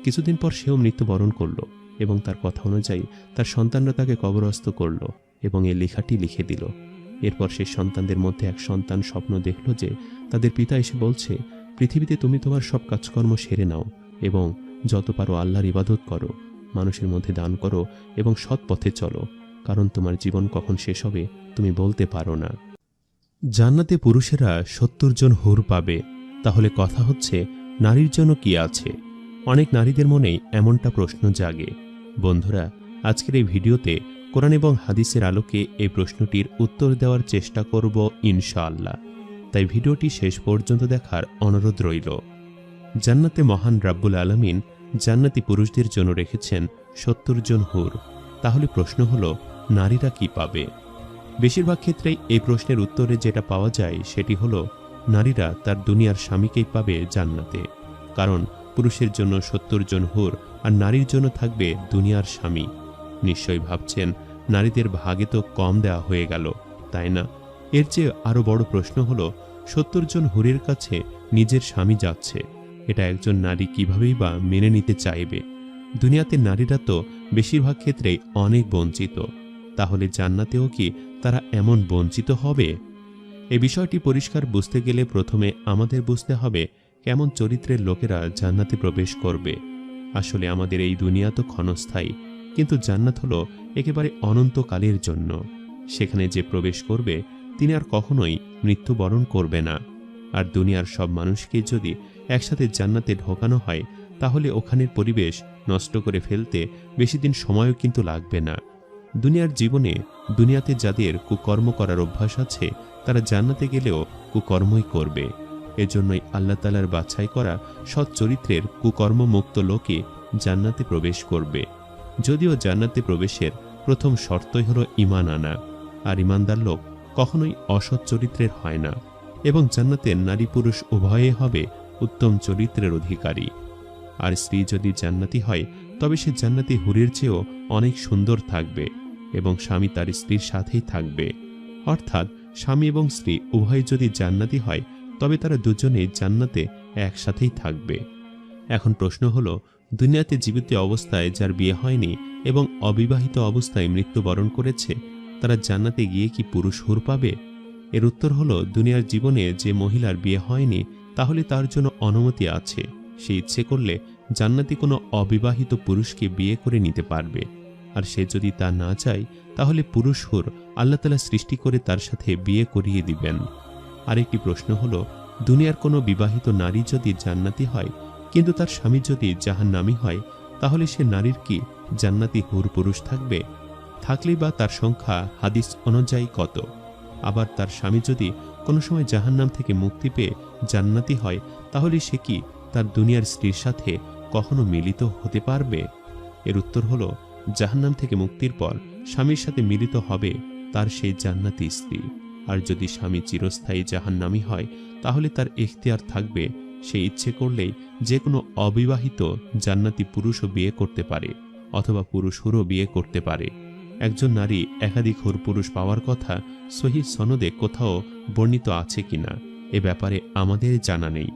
কিছুদিন পর সেও মৃত্যুবরণ করল এবং তার কথা অনুযায়ী তার সন্তানরা তাকে কবরস্থ করল এবং এই লেখাটি লিখে দিল। এরপর সেই সন্তানদের মধ্যে এক সন্তান স্বপ্ন দেখল যে তাদের পিতা এসে বলছে, পৃথিবীতে তুমি তোমার সব কাজকর্ম সেরে নাও এবং যত পারো আল্লাহর ইবাদত করো, মানুষের মধ্যে দান করো এবং সৎ পথে চলো, কারণ তোমার জীবন কখন শেষ হবে তুমি বলতে পারো না। জান্নাতে পুরুষেরা 70 জন হুর পাবে। তাহলে কথা হচ্ছে, নারীর জন্য কি আছে? অনেক নারীদের মনেই এমনটা প্রশ্ন জাগে। বন্ধুরা, আজকের এই ভিডিওতে কোরআন এবং হাদিসের আলোকে এই প্রশ্নটির উত্তর দেওয়ার চেষ্টা করব ইনশাআল্লাহ। তাই ভিডিওটি শেষ পর্যন্ত দেখার অনুরোধ রইল। জান্নাতে মহান রাব্বুল আলামিন জান্নাতি পুরুষদের জন্য রেখেছেন 70 জন হুর। তাহলে প্রশ্ন হলো, নারীরা কি পাবে? বেশিরভাগ ক্ষেত্রেই এই প্রশ্নের উত্তরে যেটা পাওয়া যায় সেটি হলো, নারীরা তার দুনিয়ার স্বামীকেই পাবে জান্নাতে। কারণ পুরুষের জন্য 70 জন হুর আর নারীর জন্য থাকবে দুনিয়ার স্বামী। নিশ্চয়ই ভাবছেন, নারীদের ভাগে তো কম দেওয়া হয়ে গেল, তাই না? এর চেয়ে আরো বড় প্রশ্ন হলো, 70 জন হুরের কাছে নিজের স্বামী যাচ্ছে, এটা একজন নারী কিভাবেই বা মেনে নিতে চাইবে? দুনিয়াতে নারীরা তো বেশিরভাগ ক্ষেত্রেই অনেক বঞ্চিত, তাহলে জান্নাতেও কি তারা এমন বঞ্চিত হবে? এই বিষয়টি পরিষ্কার বুঝতে গেলে প্রথমে আমাদের বুঝতে হবে কেমন চরিত্রের লোকেরা জান্নাতে প্রবেশ করবে। আসলে আমাদের এই দুনিয়া তো ক্ষণস্থায়ী, কিন্তু জান্নাত হলো একেবারে অনন্তকালের জন্য। সেখানে যে প্রবেশ করবে তিনি আর কখনোই মৃত্যুবরণ করবে না। আর দুনিয়ার সব মানুষকে যদি একসাথে জান্নাতে ঢোকানো হয় তাহলে ওখানের পরিবেশ নষ্ট করে ফেলতে বেশি দিন সময়ও কিন্তু লাগবে না। দুনিয়ার জীবনে দুনিয়াতে যাদের কুকর্ম করার অভ্যাস আছে তারা জান্নাতে গেলেও কুকর্মই করবে। এজন্যই আল্লাহ তাআলার বাছাই করা সৎ চরিত্রের কুকর্মমুক্ত লোকে জান্নাতে প্রবেশ করবে। যদিও জান্নাতে প্রবেশের প্রথম শর্তই হলো ঈমান আনা, আর ঈমানদার লোক কখনোই অসৎ চরিত্রের হয় না এবং জান্নাতের নারী পুরুষ উভয়ে হবে উত্তম চরিত্রের অধিকারী। আর স্ত্রী যদি জান্নাতি হয় তবে সে জান্নাতি হুরের চেয়েও অনেক সুন্দর থাকবে এবং স্বামী তার স্ত্রীর সাথেই থাকবে। অর্থাৎ স্বামী এবং স্ত্রী উভয় যদি জান্নাতি হয় তবে তারা দুজনেই জান্নাতে একসাথেই থাকবে। এখন প্রশ্ন হলো, দুনিয়াতে জীবিত অবস্থায় যার বিয়ে হয়নি এবং অবিবাহিত অবস্থায় মৃত্যুবরণ করেছে তারা জান্নাতে গিয়ে কি পুরুষ হুর পাবে? এর উত্তর হলো, দুনিয়ার জীবনে যে মহিলার বিয়ে হয়নি তাহলে তার জন্য অনুমতি আছে। সে ইচ্ছে করলে জান্নাতি কোনো অবিবাহিত পুরুষকে বিয়ে করে নিতে পারবে। আর সে যদি তা না চায় তাহলে পুরুষ হুর আল্লাহ তাআলা সৃষ্টি করে তার সাথে বিয়ে করিয়ে দিবেন। আরেকটি প্রশ্ন হলো, দুনিয়ার কোনো বিবাহিত নারী যদি জান্নাতি হয় কিন্তু তার স্বামী যদি জাহান্নামী হয় তাহলে সে নারীর কি জান্নাতি হুর পুরুষ থাকবে? থাকলেই বা তার সংখ্যা হাদিস অনুযায়ী কত? আবার তার স্বামী যদি কোনো সময় জাহান্নাম থেকে মুক্তি পেয়ে জান্নাতি হয় তাহলে সে কি তার দুনিয়ার স্ত্রীর সাথে কখনো মিলিত হতে পারবে? এর উত্তর হলো, জাহান্নাম থেকে মুক্তির পর স্বামীর সাথে মিলিত হবে তার সেই জান্নাতি স্ত্রী। আর যদি স্বামী চিরস্থায়ী জাহান্নামী হয় তাহলে তার ইখতিয়ার থাকবে, সে ইচ্ছে করলেই যে কোনো অবিবাহিত জান্নাতি পুরুষও বিয়ে করতে পারে অথবা পুরুষ হুরও বিয়ে করতে পারে। একজন নারী একাধিক হুর পুরুষ পাওয়ার কথা সহিহ সনদে কোথাও বর্ণিত আছে কিনা এ ব্যাপারে আমাদের জানা নেই।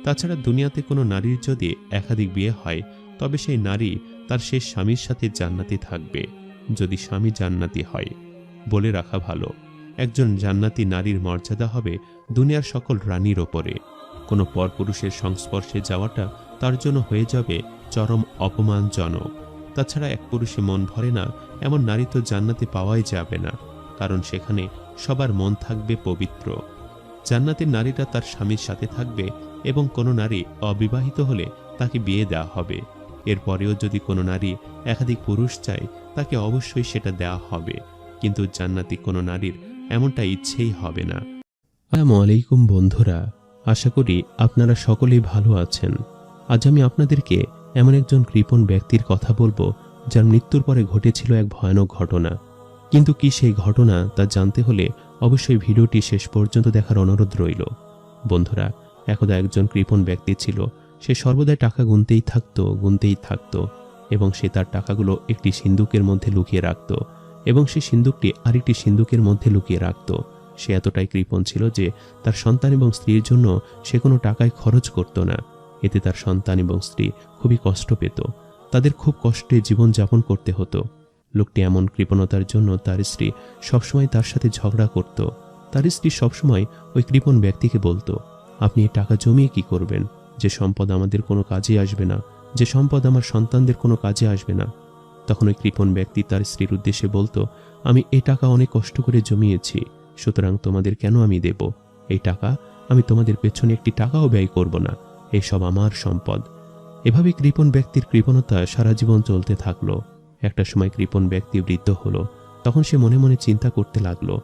তাছাড়া দুনিয়াতে কোনো নারীর যদি একাধিক বিয়ে হয় তবে সেই নারী তার শেষ স্বামীর সাথে জান্নাতে থাকবে, যদি স্বামী জান্নাতি হয়। বলে রাখা ভালো, একজন জান্নাতি নারীর মর্যাদা হবে দুনিয়ার সকল রানীর ওপরে। কোনো পরপুরুষের সংস্পর্শে যাওয়াটা তার জন্য হয়ে যাবে চরম অপমানজনক। তাছাড়া এক পুরুষে মন ভরে না এমন নারী তো জান্নাতে পাওয়াই যাবে না, কারণ সেখানে সবার মন থাকবে পবিত্র। জান্নাতের নারীটা তার স্বামীর সাথে থাকবে এবং কোনো নারী অবিবাহিত হলে তাকে বিয়ে দেওয়া হবে। এরপরেও যদি কোনো নারী একাধিক পুরুষ চায় তাকে অবশ্যই সেটা দেওয়া হবে, কিন্তু জান্নাতি কোনো নারীর এমনটা ইচ্ছেই হবে না। আসসালামু আলাইকুম বন্ধুরা, আশা করি আপনারা সকলেই ভালো আছেন। আজ আমি আপনাদেরকে এমন একজন কৃপণ ব্যক্তির কথা বলবো যার মৃত্যুর পরে ঘটেছিল এক ভয়ানক ঘটনা। কিন্তু কি সেই ঘটনা তা জানতে হলে অবশ্যই ভিডিওটি শেষ পর্যন্ত দেখার অনুরোধ রইল। বন্ধুরা, একদা একজন কৃপণ ব্যক্তি ছিল। সে সর্বদাই টাকা গুনতেই থাকতো এবং সে তার টাকাগুলো একটি সিন্দুকের মধ্যে লুকিয়ে রাখত এবং সে সিন্দুকটি আরেকটি সিন্দুকের মধ্যে লুকিয়ে রাখত। সে এতটাই কৃপণ ছিল যে তার সন্তান এবং স্ত্রীর জন্য সে কোনো টাকায় খরচ করত না। এতে তার সন্তান এবং স্ত্রী খুবই কষ্ট পেত, তাদের খুব কষ্টে জীবনযাপন করতে হতো। লোকটি এমন কৃপণতার জন্য তার স্ত্রী সবসময় তার সাথে ঝগড়া করত। তার স্ত্রী সবসময় ওই কৃপণ ব্যক্তিকে বলতো, আপনি এই টাকা জমিয়ে কি করবেন? যে সম্পদ আমাদের কোনো কাজে আসবে না, যে সম্পদ আমার সন্তানদের কোনো কাজে আসবে না। তখন ওই কৃপণ ব্যক্তি তার স্ত্রীর উদ্দেশ্যে বলতো, আমি এই টাকা অনেক কষ্ট করে জমিয়েছি, সুতরাং তোমাদের কেন আমি দেব? এই টাকা আমি তোমাদের পেছনে একটি টাকাও ব্যয় করব না, এসব আমার সম্পদ। এভাবে কৃপণ ব্যক্তির কৃপণতা সারা জীবন চলতে থাকলো। একটা সময় কৃপণ ব্যক্তি বৃদ্ধ হলো। তখন সে মনে মনে চিন্তা করতে লাগলো,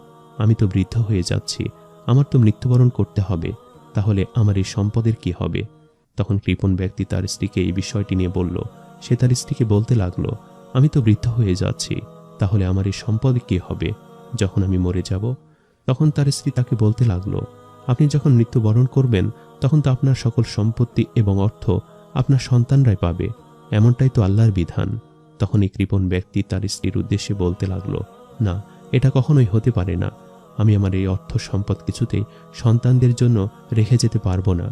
আমি তো বৃদ্ধ হয়ে যাচ্ছি, আমার তো মৃত্যুবরণ করতে হবে, তাহলে আমার এই সম্পদের কি হবে? তখন কৃপণ ব্যক্তি তার স্ত্রীকে এই বিষয়টি নিয়ে বলল। সে তার স্ত্রীকে বলতে লাগলো, আমি তো বৃদ্ধ হয়ে যাচ্ছি, তাহলে আমার এই সম্পদ কি হবে যখন আমি মরে যাব? তখন তার স্ত্রী তাকে বলতে লাগলো, আপনি যখন মৃত্যুবরণ করবেন তখন তো আপনার সকল সম্পত্তি এবং অর্থ আপনার সন্তানরাই পাবে, এমনটাই তো আল্লাহর বিধান। তখন এই কৃপণ ব্যক্তি তার স্ত্রীর উদ্দেশ্যে বলতে লাগলো, না, এটা কখনোই হতে পারে না, আমি আমার এই অর্থ সম্পদ কিছুতেই সন্তানদের জন্য রেখে যেতে পারবো না।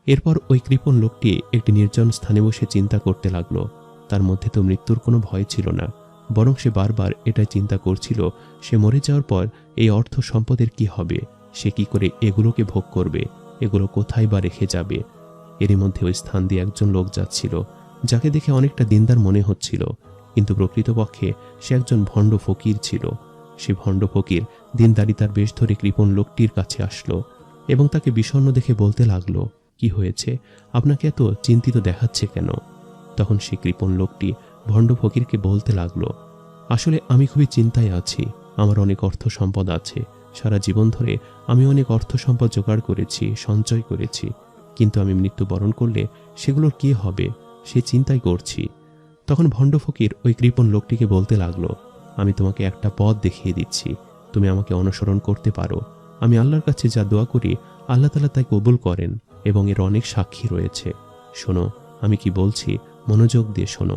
এরপর ওই কৃপণ লোকটি একটি নির্জন স্থানে বসে চিন্তা করতে লাগলো। তার মধ্যে তো মৃত্যুর কোনো ভয় ছিল না, বরং সে বারবার এটাই চিন্তা করছিল, সে মরে যাওয়ার পর এই অর্থ সম্পদের কি হবে, সে কি করে এগুলোকে ভোগ করবে, এগুলো কোথায় বা রেখে যাবে। এরই মধ্যে ওই স্থান দিয়ে একজন লোক যাচ্ছিল, যাকে দেখে অনেকটা দিনদার মনে হচ্ছিল, কিন্তু প্রকৃতপক্ষে সে একজন ভণ্ড ফকির ছিল। সে ভণ্ড ফকির দিনদারিতার বেশ ধরে কৃপণ লোকটির কাছে আসলো এবং তাকে বিষণ্ণ দেখে বলতে লাগলো, কি হয়েছে, আপনাকে এত চিন্তিত দেখাচ্ছে কেন? তখন সে কৃপণ লোকটি ভণ্ড ফকিরকে বলতে লাগলো, আসলে আমি খুবই চিন্তায় আছি, আমার অনেক অর্থ সম্পদ আছে, সারা জীবন ধরে আমি অনেক অর্থ সম্পদ জোগাড় করেছি, সঞ্চয় করেছি, কিন্তু আমি মৃত্যুবরণ করলে সেগুলোর কি হবে সে চিন্তাই করছি। তখন ভণ্ড ফকির ওই কৃপণ লোকটিকে বলতে লাগলো, আমি তোমাকে একটা পথ দেখিয়ে দিচ্ছি, তুমি আমাকে অনুসরণ করতে পারো। আমি আল্লাহর কাছে যা দোয়া করি আল্লাহ তাআলা তাই কবুল করেন এবং এর অনেক সাক্ষী রয়েছে। শোনো, আমি কি বলছি, মনোযোগ দিয়ে শোনো।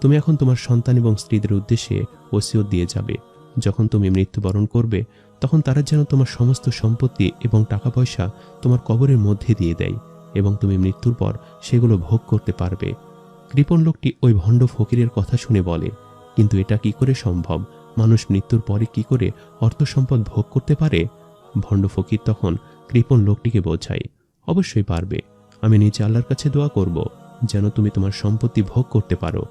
তুমি এখন তোমার সন্তান এবং স্ত্রীদের উদ্দেশ্যে ওসিয়ত দিয়ে যাবে। যখন তুমি মৃত্যুবরণ করবে তখন তারা যেন তোমার সমস্ত সম্পত্তি এবং টাকা পয়সা তোমার কবরের মধ্যে দিয়ে দেয় এবং তুমি মৃত্যুর পর সেগুলো ভোগ করতে পারবে। কৃপণ লোকটি ওই ভণ্ড ফকিরের কথা শুনে বলে, কিন্তু এটা কি করে সম্ভব? মানুষ মৃত্যুর পরে কি করে অর্থ সম্পদ ভোগ করতে পারে? ভণ্ড ফকির তখন কৃপণ লোকটিকে বোঝায়, অবশ্যই পারবে, আমি নিজে আল্লাহর কাছে দোয়া করব যেন তুমি তোমার সম্পত্তি ভোগ করতে পারো।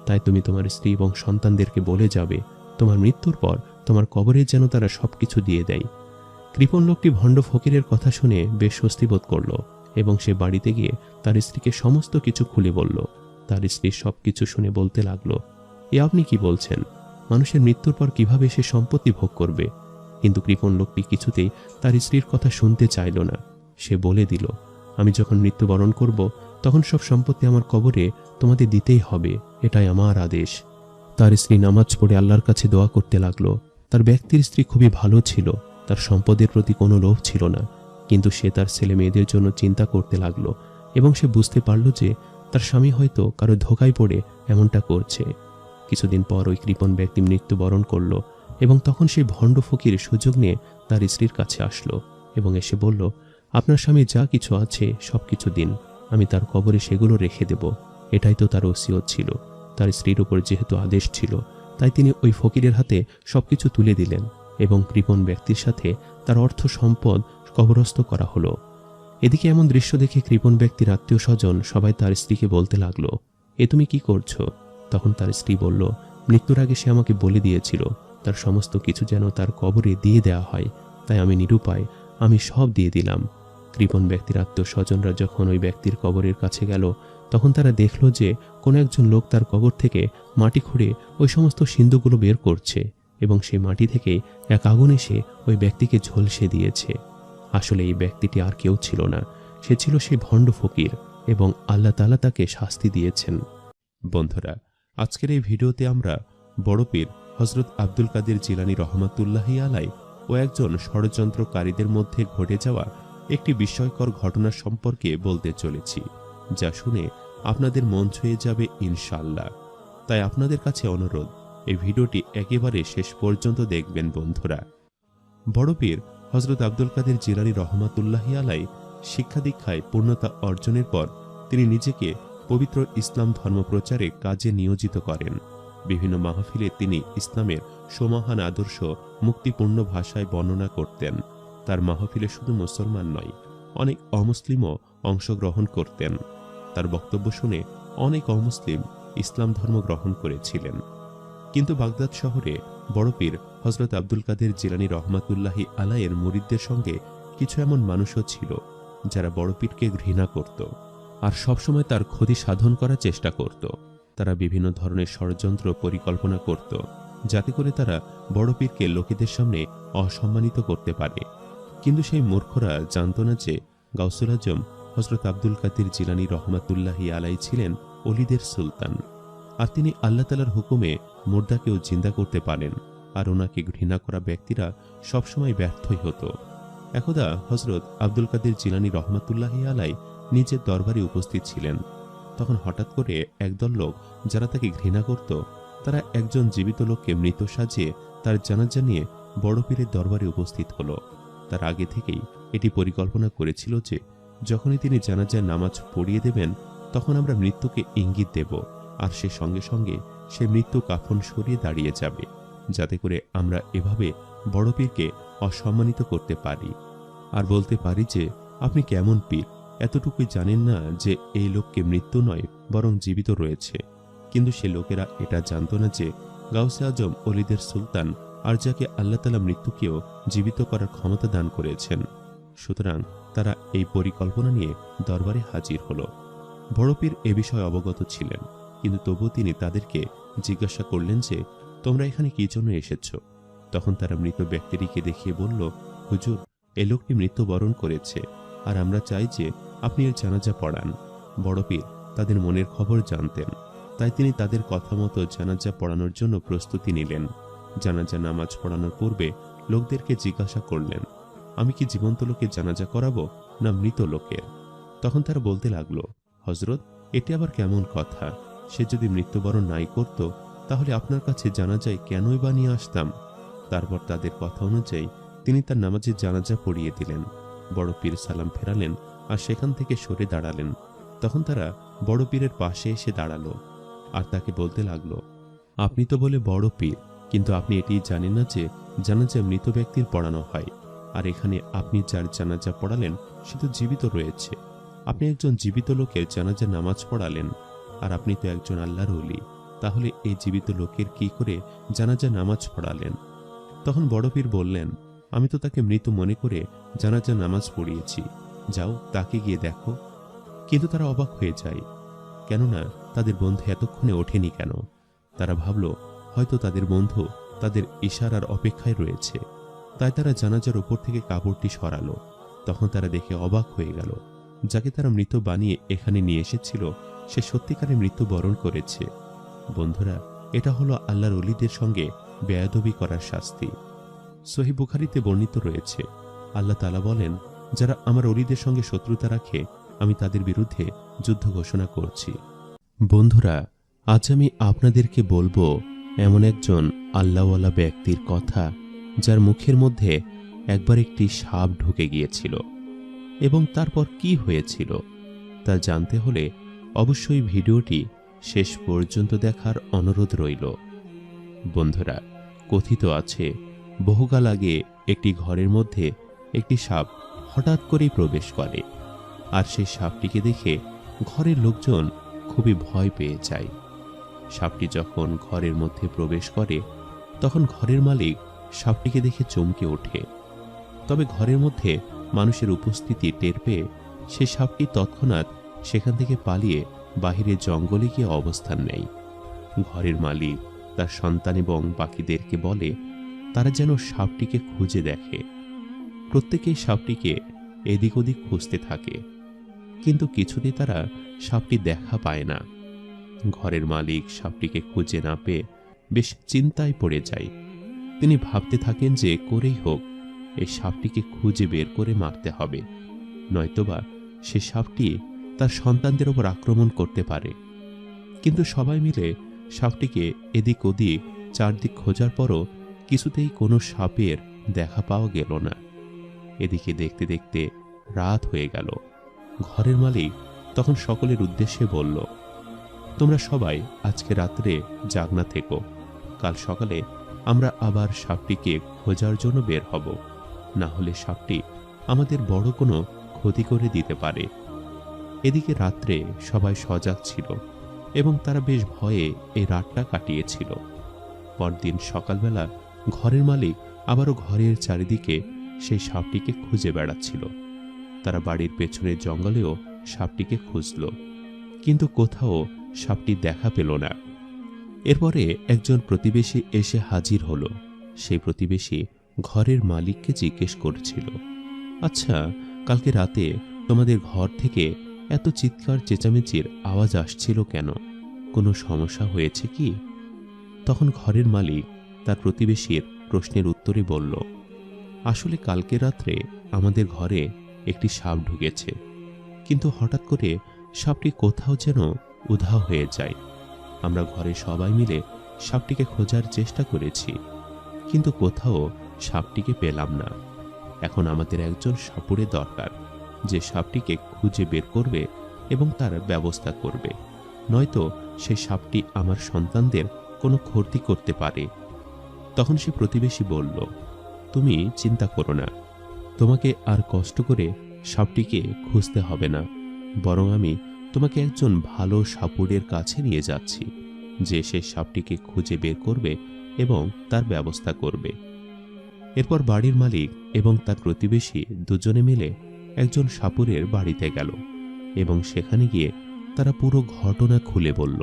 তাই তুমি তোমার স্ত্রী এবং সন্তানদেরকে বলে যাবে, তোমার মৃত্যুর পর তোমার কবরে যেন তারা সবকিছু দিয়ে দেয়। কৃপণ লোকটি ভণ্ড ফকিরের কথা শুনে বেশ স্বস্তি বোধ করল এবং সে বাড়িতে গিয়ে তার স্ত্রীকে সমস্ত কিছু খুলে বলল। তার স্ত্রী সবকিছু শুনে বলতে লাগলো, এ আপনি কি বলছেন? মানুষের মৃত্যুর পর কিভাবে সে সম্পত্তি ভোগ করবে? কিন্তু কৃপণ লোকটি কিছুতেই তার স্ত্রীর কথা শুনতে চাইল না। সে বলে দিল, আমি যখন মৃত্যুবরণ করব তখন সব সম্পত্তি আমার কবরে তোমাদের দিতেই হবে, এটাই আমার আদেশ। তার স্ত্রী নামাজ পড়ে আল্লাহর কাছে দোয়া করতে লাগলো। তার ব্যক্তির স্ত্রী খুবই ভালো ছিল, তার সম্পদের প্রতি কোনো লোভ ছিল না, কিন্তু সে তার ছেলে মেয়েদের জন্য চিন্তা করতে লাগলো এবং সে বুঝতে পারল যে তার স্বামী হয়তো কারো ধোঁকায় পড়ে এমনটা করছে। কিছুদিন পর ওই কৃপণ ব্যক্তি মৃত্যুবরণ করল এবং তখন সেই ভণ্ড ফকির সুযোগ নিয়ে তার স্ত্রীর কাছে আসলো এবং এসে বলল, আপনার স্বামী যা কিছু আছে সব কিছু দিন, আমি তার কবরে সেগুলো রেখে দেব। এটাই তো তার ওসিয়ত ছিল। তার স্ত্রীর উপর যেহেতু আদেশ ছিল, তাই তিনি ওই ফকিরের হাতে সবকিছু তুলে দিলেন এবং কৃপণ ব্যক্তির সাথে তার অর্থ সম্পদ কবরস্থ করা হলো। এদিকে এমন দৃশ্য দেখে কৃপণ ব্যক্তির আত্মীয় স্বজন সবাই তার স্ত্রীকে বলতে লাগলো, এ তুমি কি করছো? তখন তার স্ত্রী বলল, মৃত্যুর আগে সে আমাকে বলে দিয়েছিল তার সমস্ত কিছু যেন তার কবরে দিয়ে দেওয়া হয়, তাই আমি নিরুপায়, আমি সব দিয়ে দিলাম। কৃপণ ব্যক্তির আত্মীয় স্বজনরা যখন ওই ব্যক্তির কবরের কাছে গেল, তখন তারা দেখল যে কোনো একজন লোক তার কবর থেকে মাটি খুঁড়ে ওই সমস্ত সিন্ধুগুলো বের করছে এবং সেই মাটি থেকে এক আগুন এসে ওই ব্যক্তিকে ঝলসে দিয়েছে। আসলে এই ব্যক্তিটি আর কেউ ছিল না, সে ছিল সেই ভণ্ড ফকির এবং আল্লাহ তাআলা তাকে শাস্তি দিয়েছেন। বন্ধুরা, আজকের এই ভিডিওতে আমরা বড় পীর হযরত আব্দুল কাদের জিলানী রহমাতুল্লাহি আলাইহি ও একজন ষড়যন্ত্রকারীদের মধ্যে ঘটে যাওয়া একটি বিস্ময়কর ঘটনা সম্পর্কে বলতে চলেছি, যা শুনে আপনাদের মন ছুঁয়ে যাবে ইনশাআল্লাহ। তাই আপনাদের কাছে অনুরোধ, এই ভিডিওটি একেবারে শেষ পর্যন্ত দেখবেন। বন্ধুরা, বড় পীর হযরত আব্দুল কাদের জিলানী রহমাতুল্লাহি আলাইহি শিক্ষা দীক্ষায় পূর্ণতা অর্জনের পর তিনি নিজেকে পবিত্র ইসলাম ধর্ম প্রচারে কাজে নিয়োজিত করেন। বিভিন্ন মাহফিলে তিনি ইসলামের সমহান আদর্শ মুক্তিপূর্ণ ভাষায় বর্ণনা করতেন। তার মাহফিলে শুধু মুসলমান নয়, অনেক অমুসলিমও অংশগ্রহণ করতেন। তার বক্তব্য শুনে অনেক অমুসলিম ইসলাম ধর্ম গ্রহণ করেছিলেন। কিন্তু বাগদাদ শহরে বড় পীর হযরত আব্দুল কাদের জিলানী রহমাতুল্লাহি আলাইহির মুরিদদের সঙ্গে কিছু এমন মানুষও ছিল যারা বড় পীরকে ঘৃণা করত আর সবসময় তার ক্ষতি সাধন করার চেষ্টা করত। তারা বিভিন্ন ধরনের ষড়যন্ত্র পরিকল্পনা করত যাতে করে তারা বড় পীরকে লোকেদের সামনে অসম্মানিত করতে পারে। কিন্তু সেই মূর্খরা জানত না যে গাউসুল আজম হযরত আব্দুল কাদের জিলানী রহমাতুল্লাহি আলাইহি ছিলেন ওলিদের সুলতান, আর তিনি আল্লাহ তাআলার হুকুমে মুর্দাকেও জিন্দা করতে পারেন, আর ওনাকে ঘৃণা করা ব্যক্তিরা সবসময় ব্যর্থই হতো। একদা হযরত আব্দুল কাদের জিলানী রহমাতুল্লাহি আলাইহি নিজের দরবারে উপস্থিত ছিলেন। তখন হঠাৎ করে একদল লোক যারা তাকে ঘৃণা করত, তারা একজন জীবিত লোককে মৃত সাজিয়ে তার জানাজা নিয়ে বড় পীরের দরবারে উপস্থিত হলো। তার আগে থেকেই এটি পরিকল্পনা করেছিল যে যখনই তিনি জানাজায় নামাজ পড়িয়ে দেবেন, তখন আমরা মৃত্যুকে ইঙ্গিত দেব, আর সে সঙ্গে সঙ্গে সে মৃত্যু কাফন সরিয়ে দাঁড়িয়ে যাবে, যাতে করে আমরা এভাবে বড় পীরকে অসম্মানিত করতে পারি আর বলতে পারি যে আপনি কেমন পীর, এতটুকুই জানেন না যে এই লোককে মৃত্যু নয় বরং জীবিত রয়েছে। কিন্তু সে লোকেরা এটা জানত না যে গাউসে আজম ওলিদের সুলতান, আর যাকে আল্লাহ তাআলা মৃত্যুকেও জীবিত করার ক্ষমতা দান করেছেন। সুতরাং তারা এই পরিকল্পনা নিয়ে দরবারে হাজির হলো। বড় পীর এ বিষয়ে অবগত ছিলেন, কিন্তু তবুও তিনি তাদেরকে জিজ্ঞাসা করলেন যে তোমরা এখানে কি জন্য এসেছ? তখন তারা মৃত ব্যক্তিটিকে দেখিয়ে বলল, হুজুর, এ লোকটি মৃত্যুবরণ করেছে, আর আমরা চাই যে আপনি এর জানাজা পড়ান। বড় পীর তাদের মনের খবর জানতেন, তাই তিনি তাদের কথা মতো জানাজা পড়ানোর জন্য প্রস্তুতি নিলেন। জানাজা নামাজ পড়ানোর পূর্বে লোকদেরকে জিজ্ঞাসা করলেন, আমি কি জীবন্ত লোকের জানাজা করাবো না মৃত লোকের? তখন তারা বলতে লাগলো, হযরত, এটি আবার কেমন কথা? সে যদি মৃত্যুবরণ নাই করত, তাহলে আপনার কাছে জানাজায় কেনই বা নিয়ে আসতাম? তারপর তাদের কথা অনুযায়ী তিনি তার নামাজে জানাজা পড়িয়ে দিলেন। বড় পীর সালাম ফেরালেন আর সেখান থেকে সরে দাঁড়ালেন। তখন তারা বড় পীরের পাশে এসে দাঁড়ালো আর তাকে বলতে লাগলো, আপনি তো বলে বড় পীর, কিন্তু আপনি এটি জানেন না যে জানাজা মৃত ব্যক্তির পড়ানো হয়, আর এখানে আপনি যার জানাজা পড়ালেন সে তো জীবিত রয়েছে। আপনি একজন জীবিত লোকের জানাজা নামাজ পড়ালেন, আর আপনি তো একজন আল্লাহর ওলি, তাহলে এই জীবিত লোকের কি করে জানাজা নামাজ পড়ালেন? তখন বড় পীর বললেন, আমি তো তাকে মৃত মনে করে জানাজা নামাজ পড়িয়েছি, যাও তাকে গিয়ে দেখো। কিন্তু তারা অবাক হয়ে যায়, কেননা তাদের বন্ধু এতক্ষণে ওঠেনি কেন। তারা ভাবল হয়তো তাদের বন্ধু তাদের ইশারার অপেক্ষায় রয়েছে, তাই তারা জানাজার উপর থেকে কাপড়টি সরালো। তখন তারা দেখে অবাক হয়ে গেল, যাকে তারা মৃত বানিয়ে এখানে নিয়ে এসেছিল সে সত্যিকারে মৃত্যুবরণ করেছে। বন্ধুরা, এটা হলো আল্লাহর ওলিদের সঙ্গে বেয়াদবি করার শাস্তি। সহিহ বুখারীতে বর্ণিত রয়েছে, আল্লাহ তাআলা বলেন, যারা আমার ওলিদের সঙ্গে শত্রুতা রাখে আমি তাদের বিরুদ্ধে যুদ্ধ ঘোষণা করছি। বন্ধুরা, আজ আমি আপনাদেরকে বলবো এমন একজন আল্লাহওয়ালা ব্যক্তির কথা, যার মুখের মধ্যে একবার একটি সাপ ঢুকে গিয়েছিল এবং তারপর কি হয়েছিল তা জানতে হলে অবশ্যই ভিডিওটি শেষ পর্যন্ত দেখার অনুরোধ রইল। বন্ধুরা, কথিত আছে বহুকাল আগে একটি ঘরের মধ্যে একটি সাপ হঠাৎ করেই প্রবেশ করে, আর সেই সাপটিকে দেখে ঘরের লোকজন খুবই ভয় পেয়ে যায়। সাপটি যখন ঘরের মধ্যে প্রবেশ করে তখন ঘরের মালিক সাপটিকে দেখে চমকে ওঠে। তবে ঘরের মধ্যে মানুষের উপস্থিতি টের পেয়ে সে সাপটি তৎক্ষণাৎ সেখান থেকে পালিয়ে বাহিরে জঙ্গলে গিয়ে অবস্থান নেয়। ঘরের মালিক তার সন্তান এবং বাকিদেরকে বলে তারা যেন সাপটিকে খুঁজে দেখে। প্রত্যেকেই সাপটিকে এদিক ওদিক খুঁজতে থাকে, কিন্তু কিছুতেই তারা সাপটি দেখা পায় না। ঘরের মালিক সাপটিকে খুঁজে না পেয়ে বেশ চিন্তায় পড়ে যায়। তিনি ভাবতে থাকেন যে করেই হোক এই সাপটিকে খুঁজে বের করে মারতে হবে, নয়তোবা সে সাপটি তার সন্তানদের ওপর আক্রমণ করতে পারে। কিন্তু সবাই মিলে সাপটিকে এদিক ওদিক চারদিক খোঁজার পরও কিছুতেই কোনো সাপের দেখা পাওয়া গেল না। এদিকে দেখতে দেখতে রাত হয়ে গেল। ঘরের মালিক তখন সকলের উদ্দেশ্যে বলল, তোমরা সবাই আজকে রাত্রে জাগনা থেকো, কাল সকালে আমরা আবার সাপটিকে খোঁজার জন্য বের হব, না হলে সাপটি আমাদের বড় কোনো ক্ষতি করে দিতে পারে। এদিকে রাত্রে সবাই সজাগ ছিল এবং তারা বেশ ভয়ে এই রাতটা কাটিয়েছিল। পরদিন সকালবেলা ঘরের মালিক আবারও ঘরের চারিদিকে সেই সাপটিকে খুঁজে বেড়াচ্ছিল। তারা বাড়ির পেছনের জঙ্গলেও সাপটিকে খুঁজল, কিন্তু কোথাও সাপটি দেখা পেল না। এরপরে একজন প্রতিবেশী এসে হাজির হলো। সেই প্রতিবেশী ঘরের মালিককে জিজ্ঞেস করছিল, আচ্ছা, কালকে রাতে তোমাদের ঘর থেকে এত চিৎকার চেঁচামেচির আওয়াজ আসছিল কেন? কোনো সমস্যা হয়েছে কি? তখন ঘরের মালিক তার প্রতিবেশীর প্রশ্নের উত্তরে বলল, আসলে কালকে রাত্রে আমাদের ঘরে একটি সাপ ঢুকেছে, কিন্তু হঠাৎ করে সাপটি কোথাও যেন উধাও হয়ে যায়। আমরা ঘরে সবাই মিলে সাপটিকে খোঁজার চেষ্টা করেছি, কিন্তু কোথাও সাপটিকে পেলাম না। এখন আমাদের একজন সাপুড়ে দরকার, যে সাপটিকে খুঁজে বের করবে এবং তার ব্যবস্থা করবে, নয়তো সেই সাপটি আমার সন্তানদের কোনো ক্ষতি করতে পারে। তখন সে প্রতিবেশী বলল, তুমি চিন্তা করো না, তোমাকে আর কষ্ট করে সাপটিকে খুঁজতে হবে না, বরং আমি তোমাকে একজন ভালো সাপুড়ের কাছে নিয়ে যাচ্ছি, যে সে সাপটিকে খুঁজে বের করবে এবং তার ব্যবস্থা করবে। এরপর বাড়ির মালিক এবং তার প্রতিবেশী দুজনে মিলে একজন সাপুড়ের বাড়িতে গেল এবং সেখানে গিয়ে তারা পুরো ঘটনা খুলে বলল।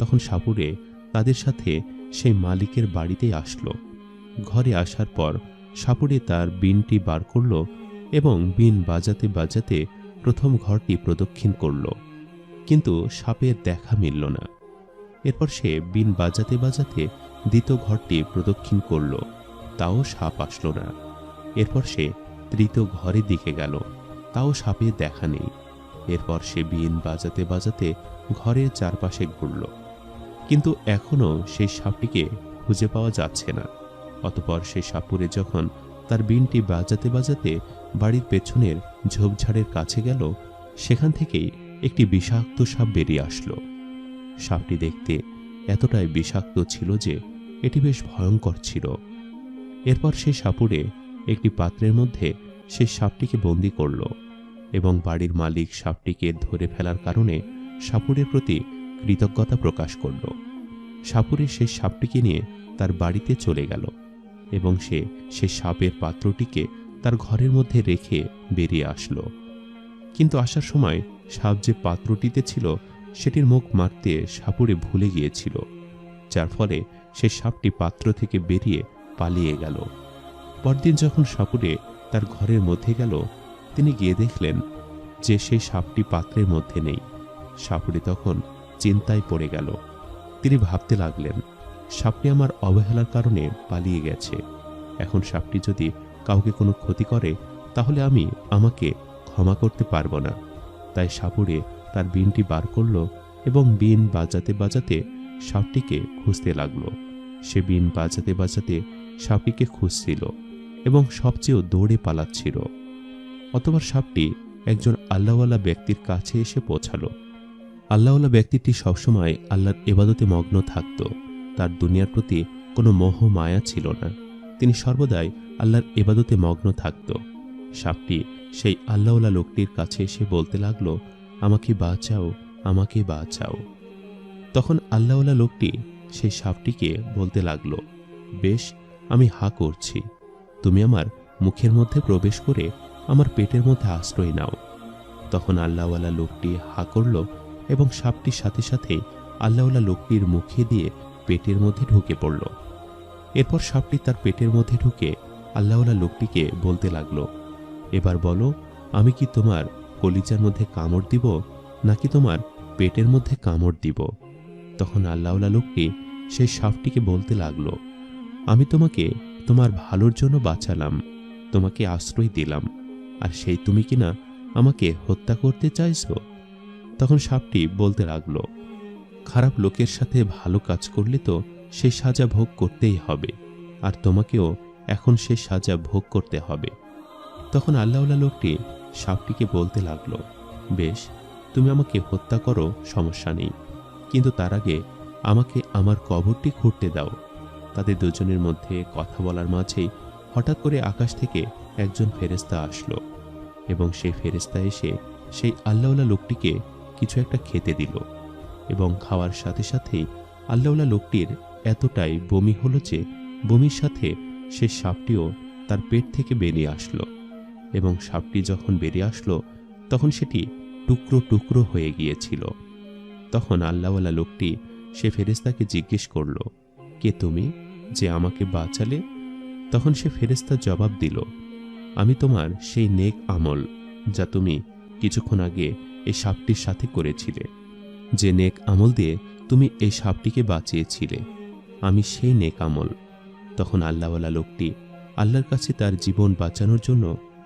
তখন সাপুড়ে তাদের সাথে সেই মালিকের বাড়িতে আসলো। ঘরে আসার পর সাপুড়ে তার বিনটি বার করল এবং বিন বাজাতে বাজাতে প্রথম ঘরটি প্রদক্ষিণ করল, কিন্তু সাপের দেখা মিলল না। এরপর সে বিন বাজাতে বাজাতে দ্বিতীয় ঘরটি প্রদক্ষিণ করল, তাও সাপ আসলো না। এরপর সে তৃতীয় ঘরের দিকে গেল, তাও সাপের দেখা নেই। এরপর সে বিন বাজাতে বাজাতে ঘরের চারপাশে ঘুরল, কিন্তু এখনও সেই সাপটিকে খুঁজে পাওয়া যাচ্ছে না। অতঃপর সে সাপুরে যখন তার বিনটি বাজাতে বাজাতে বাড়ির পেছনের ঝোপঝাড়ের কাছে গেল, সেখান থেকেই একটি বিষাক্ত সাপ বেরিয়ে আসলো। সাপটি দেখতে এতটাই বিষাক্ত ছিল যে এটি বেশ ভয়ঙ্কর ছিল। এরপর সে সাপুড়ে একটি পাত্রের মধ্যে সে সাপটিকে বন্দি করল এবং বাড়ির মালিক সাপটিকে ধরে ফেলার কারণে সাপুড়ের প্রতি কৃতজ্ঞতা প্রকাশ করল। সাপুড়ে সেই সাপটিকে নিয়ে তার বাড়িতে চলে গেল এবং সে সাপের পাত্রটিকে তার ঘরের মধ্যে রেখে বেরিয়ে আসলো। কিন্তু আসার সময় সাপ যে পাত্রটিতে ছিল সেটির মুখ মারতে সাপুড়ে ভুলে গিয়েছিল, যার ফলে সে সাপটি পাত্র থেকে বেরিয়ে পালিয়ে গেল। পরদিন যখন সাপুড়ে তার ঘরের মধ্যে গেল, তিনি গিয়ে দেখলেন যে সেই সাপটি পাত্রের মধ্যে নেই। সাপুড়ে তখন চিন্তায় পড়ে গেল। তিনি ভাবতে লাগলেন, সাপটি আমার অবহেলার কারণে পালিয়ে গেছে। এখন সাপটি যদি কাউকে কোনো ক্ষতি করে তাহলে আমাকে ক্ষমা করতে পারবো না। তাই সাপুড়ে তার বিনটি বার করল এবং বিন বাজাতে বাজাতে সাপটিকে খুঁজতে লাগলো। সে বিন বাজাতে বাজাতে সাপটিকে খুঁজছিল এবং সবচেয়েও দৌড়ে পালাচ্ছিল। অতঃপর সাপটি একজন আল্লাহওয়ালা ব্যক্তির কাছে এসে পৌঁছালো। আল্লাহওয়ালা ব্যক্তিটি সবসময় আল্লাহর ইবাদতে মগ্ন থাকত। তার দুনিয়ার প্রতি কোনো মোহ মায়া ছিল না। তিনি সর্বদাই আল্লাহর ইবাদতে মগ্ন থাকত। সাপটি সেই আল্লাহওয়ালা লোকটির কাছে এসে বলতে লাগলো, আমাকে বাঁচাও, আমাকে বাঁচাও। তখন আল্লাহওয়ালা লোকটি সেই সাপটিকে বলতে লাগলো, বেশ, আমি হা করছি, তুমি আমার মুখের মধ্যে প্রবেশ করে আমার পেটের মধ্যে আশ্রয় নাও। তখন আল্লাহওয়ালা লোকটি হা করল এবং সাপটির সাথে সাথে আল্লাহওয়ালা লোকটির মুখে দিয়ে পেটের মধ্যে ঢুকে পড়ল। এরপর সাপটি তার পেটের মধ্যে ঢুকে আল্লাহওয়ালা লোকটিকে বলতে লাগলো, এবার বলো, আমি কি তোমার কলিজার মধ্যে কামড় দিব নাকি তোমার পেটের মধ্যে কামড় দিব? তখন আল্লাহওয়ালা লোকটি সেই সাপটিকে বলতে লাগলো, আমি তোমাকে তোমার ভালোর জন্য বাঁচালাম, তোমাকে আশ্রয় দিলাম, আর সেই তুমি কিনা আমাকে হত্যা করতে চাইছো? তখন সাপটি বলতে লাগলো, খারাপ লোকের সাথে ভালো কাজ করলে তো সেই সাজা ভোগ করতেই হবে, আর তোমাকেও এখন সেই সাজা ভোগ করতে হবে। তখন আল্লাহওয়ালা লোকটি সাপটিকে বলতে লাগলো, বেশ, তুমি আমাকে হত্যা করো, সমস্যা নেই, কিন্তু তার আগে আমাকে আমার কবরটি খুঁড়তে দাও। তাদের দুজনের মধ্যে কথা বলার মাঝেই হঠাৎ করে আকাশ থেকে একজন ফেরেশতা আসলো এবং সেই ফেরেশতা এসে সেই আল্লাহওয়ালা লোকটিকে কিছু একটা খেতে দিল এবং খাওয়ার সাথে সাথেই আল্লাহওয়ালা লোকটির এতটাই বমি হলো যে বমির সাথে সে সাপটিও তার পেট থেকে বেরিয়ে আসলো এবং সাপটি যখন বেরিয়ে আসলো তখন সেটি টুকরো টুকরো হয়ে গিয়েছিল। তখন আল্লাহওয়ালা লোকটি সে ফেরেশতাকে জিজ্ঞেস করল, কে তুমি যে আমাকে বাঁচালে? তখন সে ফেরেশতা জবাব দিল, আমি তোমার সেই নেক আমল যা তুমি কিছুক্ষণ আগে এই সাপটির সাথে করেছিলে, যে নেক আমল দিয়ে তুমি এই সাপটিকে বাঁচিয়েছিলে, আমি সেই নেক আমল। তখন আল্লাহওয়ালা লোকটি আল্লাহর কাছে তার জীবন বাঁচানোর জন্য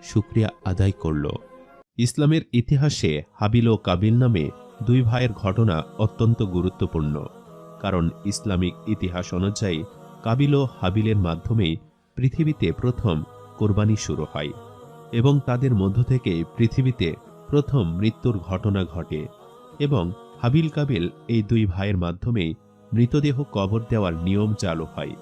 শুকরিয়া আদায় করল। ইসলামের ইতিহাসে হাবিল ও কাবিল নামে দুই ভাইয়ের ঘটনা অত্যন্ত গুরুত্বপূর্ণ, কারণ ইসলামিক ইতিহাস অনুযায়ী কাবিল ও হাবিলের মাধ্যমেই পৃথিবীতে প্রথম কোরবানি শুরু হয় এবং তাদের মধ্য থেকে পৃথিবীতে প্রথম মৃত্যুর ঘটনা ঘটে এবং হাবিল কাবিল এই দুই ভাইয়ের মাধ্যমেই মৃতদেহ কবর দেওয়ার নিয়ম চালু হয়।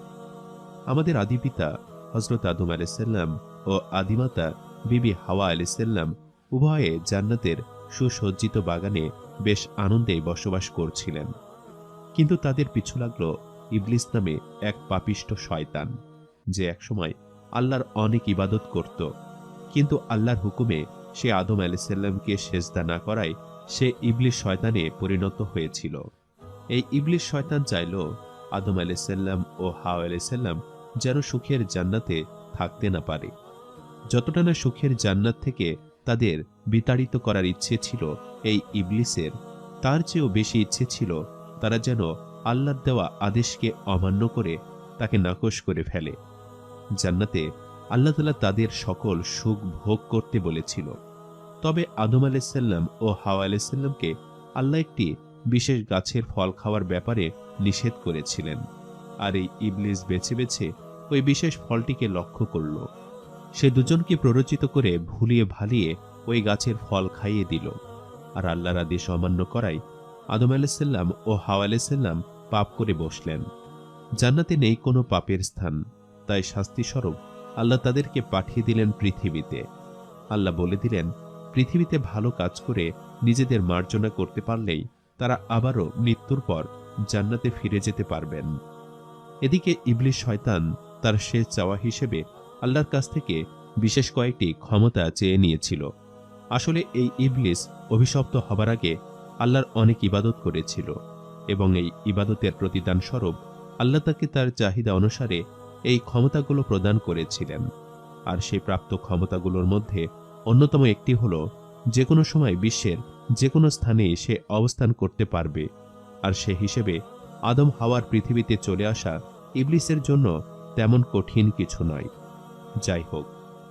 আমাদের আদিপিতা হযরত আদম আলাইহিসসালাম ও আদিমাতা বিবি হাওয়া আলাইহিসসালাম উভয়ে জান্নাতের সুসজ্জিত বাগানে বেশ আনন্দে বসবাস করছিলেন, কিন্তু তাদের পিছু লাগলো ইবলিস নামে এক পাপিষ্ঠ শয়তান, যে একসময় আল্লাহর অনেক ইবাদত করত, কিন্তু আল্লাহর হুকুমে সে আদম আলাইহিসসালামকে সেজদা না করায় সে ইবলিস শয়তানে পরিণত হয়েছিল। এই ইবলিস শয়তান চাইল আদম আলাইহিসসালাম ও হাওয়া আলাইহিসসালাম যেন সুখের জান্নাতে থাকতে না পারে। যতটা না সুখের জান্নাত থেকে তাদের বিতাড়িত করার ইচ্ছে ছিল এই ইবলিসের, তার চেয়েও বেশি ইচ্ছে ছিল তারা যেন আল্লাহর দেওয়া আদেশকে অমান্য করে তাকে নাকশ করে ফেলে। জান্নাতে আল্লাহ তাআলা তাদের সকল সুখ ভোগ করতে বলেছিল, তবে আদম আলাইহিসসালাম ও হাওয়া আলাইহিসসালামকে আল্লাহ একটি বিশেষ গাছের ফল খাওয়ার ব্যাপারে নিষেধ করেছিলেন, আর এই ইবলিস বেছে বেছে ওই বিশেষ ফলটিকে লক্ষ্য করল। সে দুজনকে প্ররোচিত করে ভুলিয়ে ভালিয়ে ওই গাছের ফল খাইয়ে দিল, আর আল্লাহর আদেশ অমান্য করায় আদম আলাইহিসসালাম ও হাওয়া আলাইহিসসালাম পাপ করে বসলেন। জান্নাতে নেই কোনো পাপের স্থান, তাই শাস্তিস্বরূপ আল্লাহ তাদেরকে পাঠিয়ে দিলেন পৃথিবীতে। আল্লাহ বলে দিলেন, পৃথিবীতে ভালো কাজ করে নিজেদের মার্জনা করতে পারলেই তারা আবারও মৃত্যুর পর জান্নাতে ফিরে যেতে পারবেন। এদিকে ইবলিস শয়তান তার শেষ চাওয়া হিসেবে আল্লাহর কাছ থেকে বিশেষ কয়েকটি ক্ষমতা চেয়ে নিয়েছিল। আসলে এই ইবলিস অভিশপ্ত হবার আগে আল্লাহর অনেক ইবাদত করেছিল এবং এই ইবাদতের প্রতিদান স্বরূপ আল্লাহ তাকে তার চাহিদা অনুসারে এই ক্ষমতাগুলো প্রদান করেছিলেন। আর সেই প্রাপ্ত ক্ষমতাগুলোর মধ্যে অন্যতম একটি হল যে কোনো সময় বিশ্বের যে কোনো স্থানে সে অবস্থান করতে পারবে, আর সে হিসেবে আদম হাওয়ার পৃথিবীতে চলে আসা ইবলিসের জন্য তেমন কঠিন কিছু নয়। যাই হোক,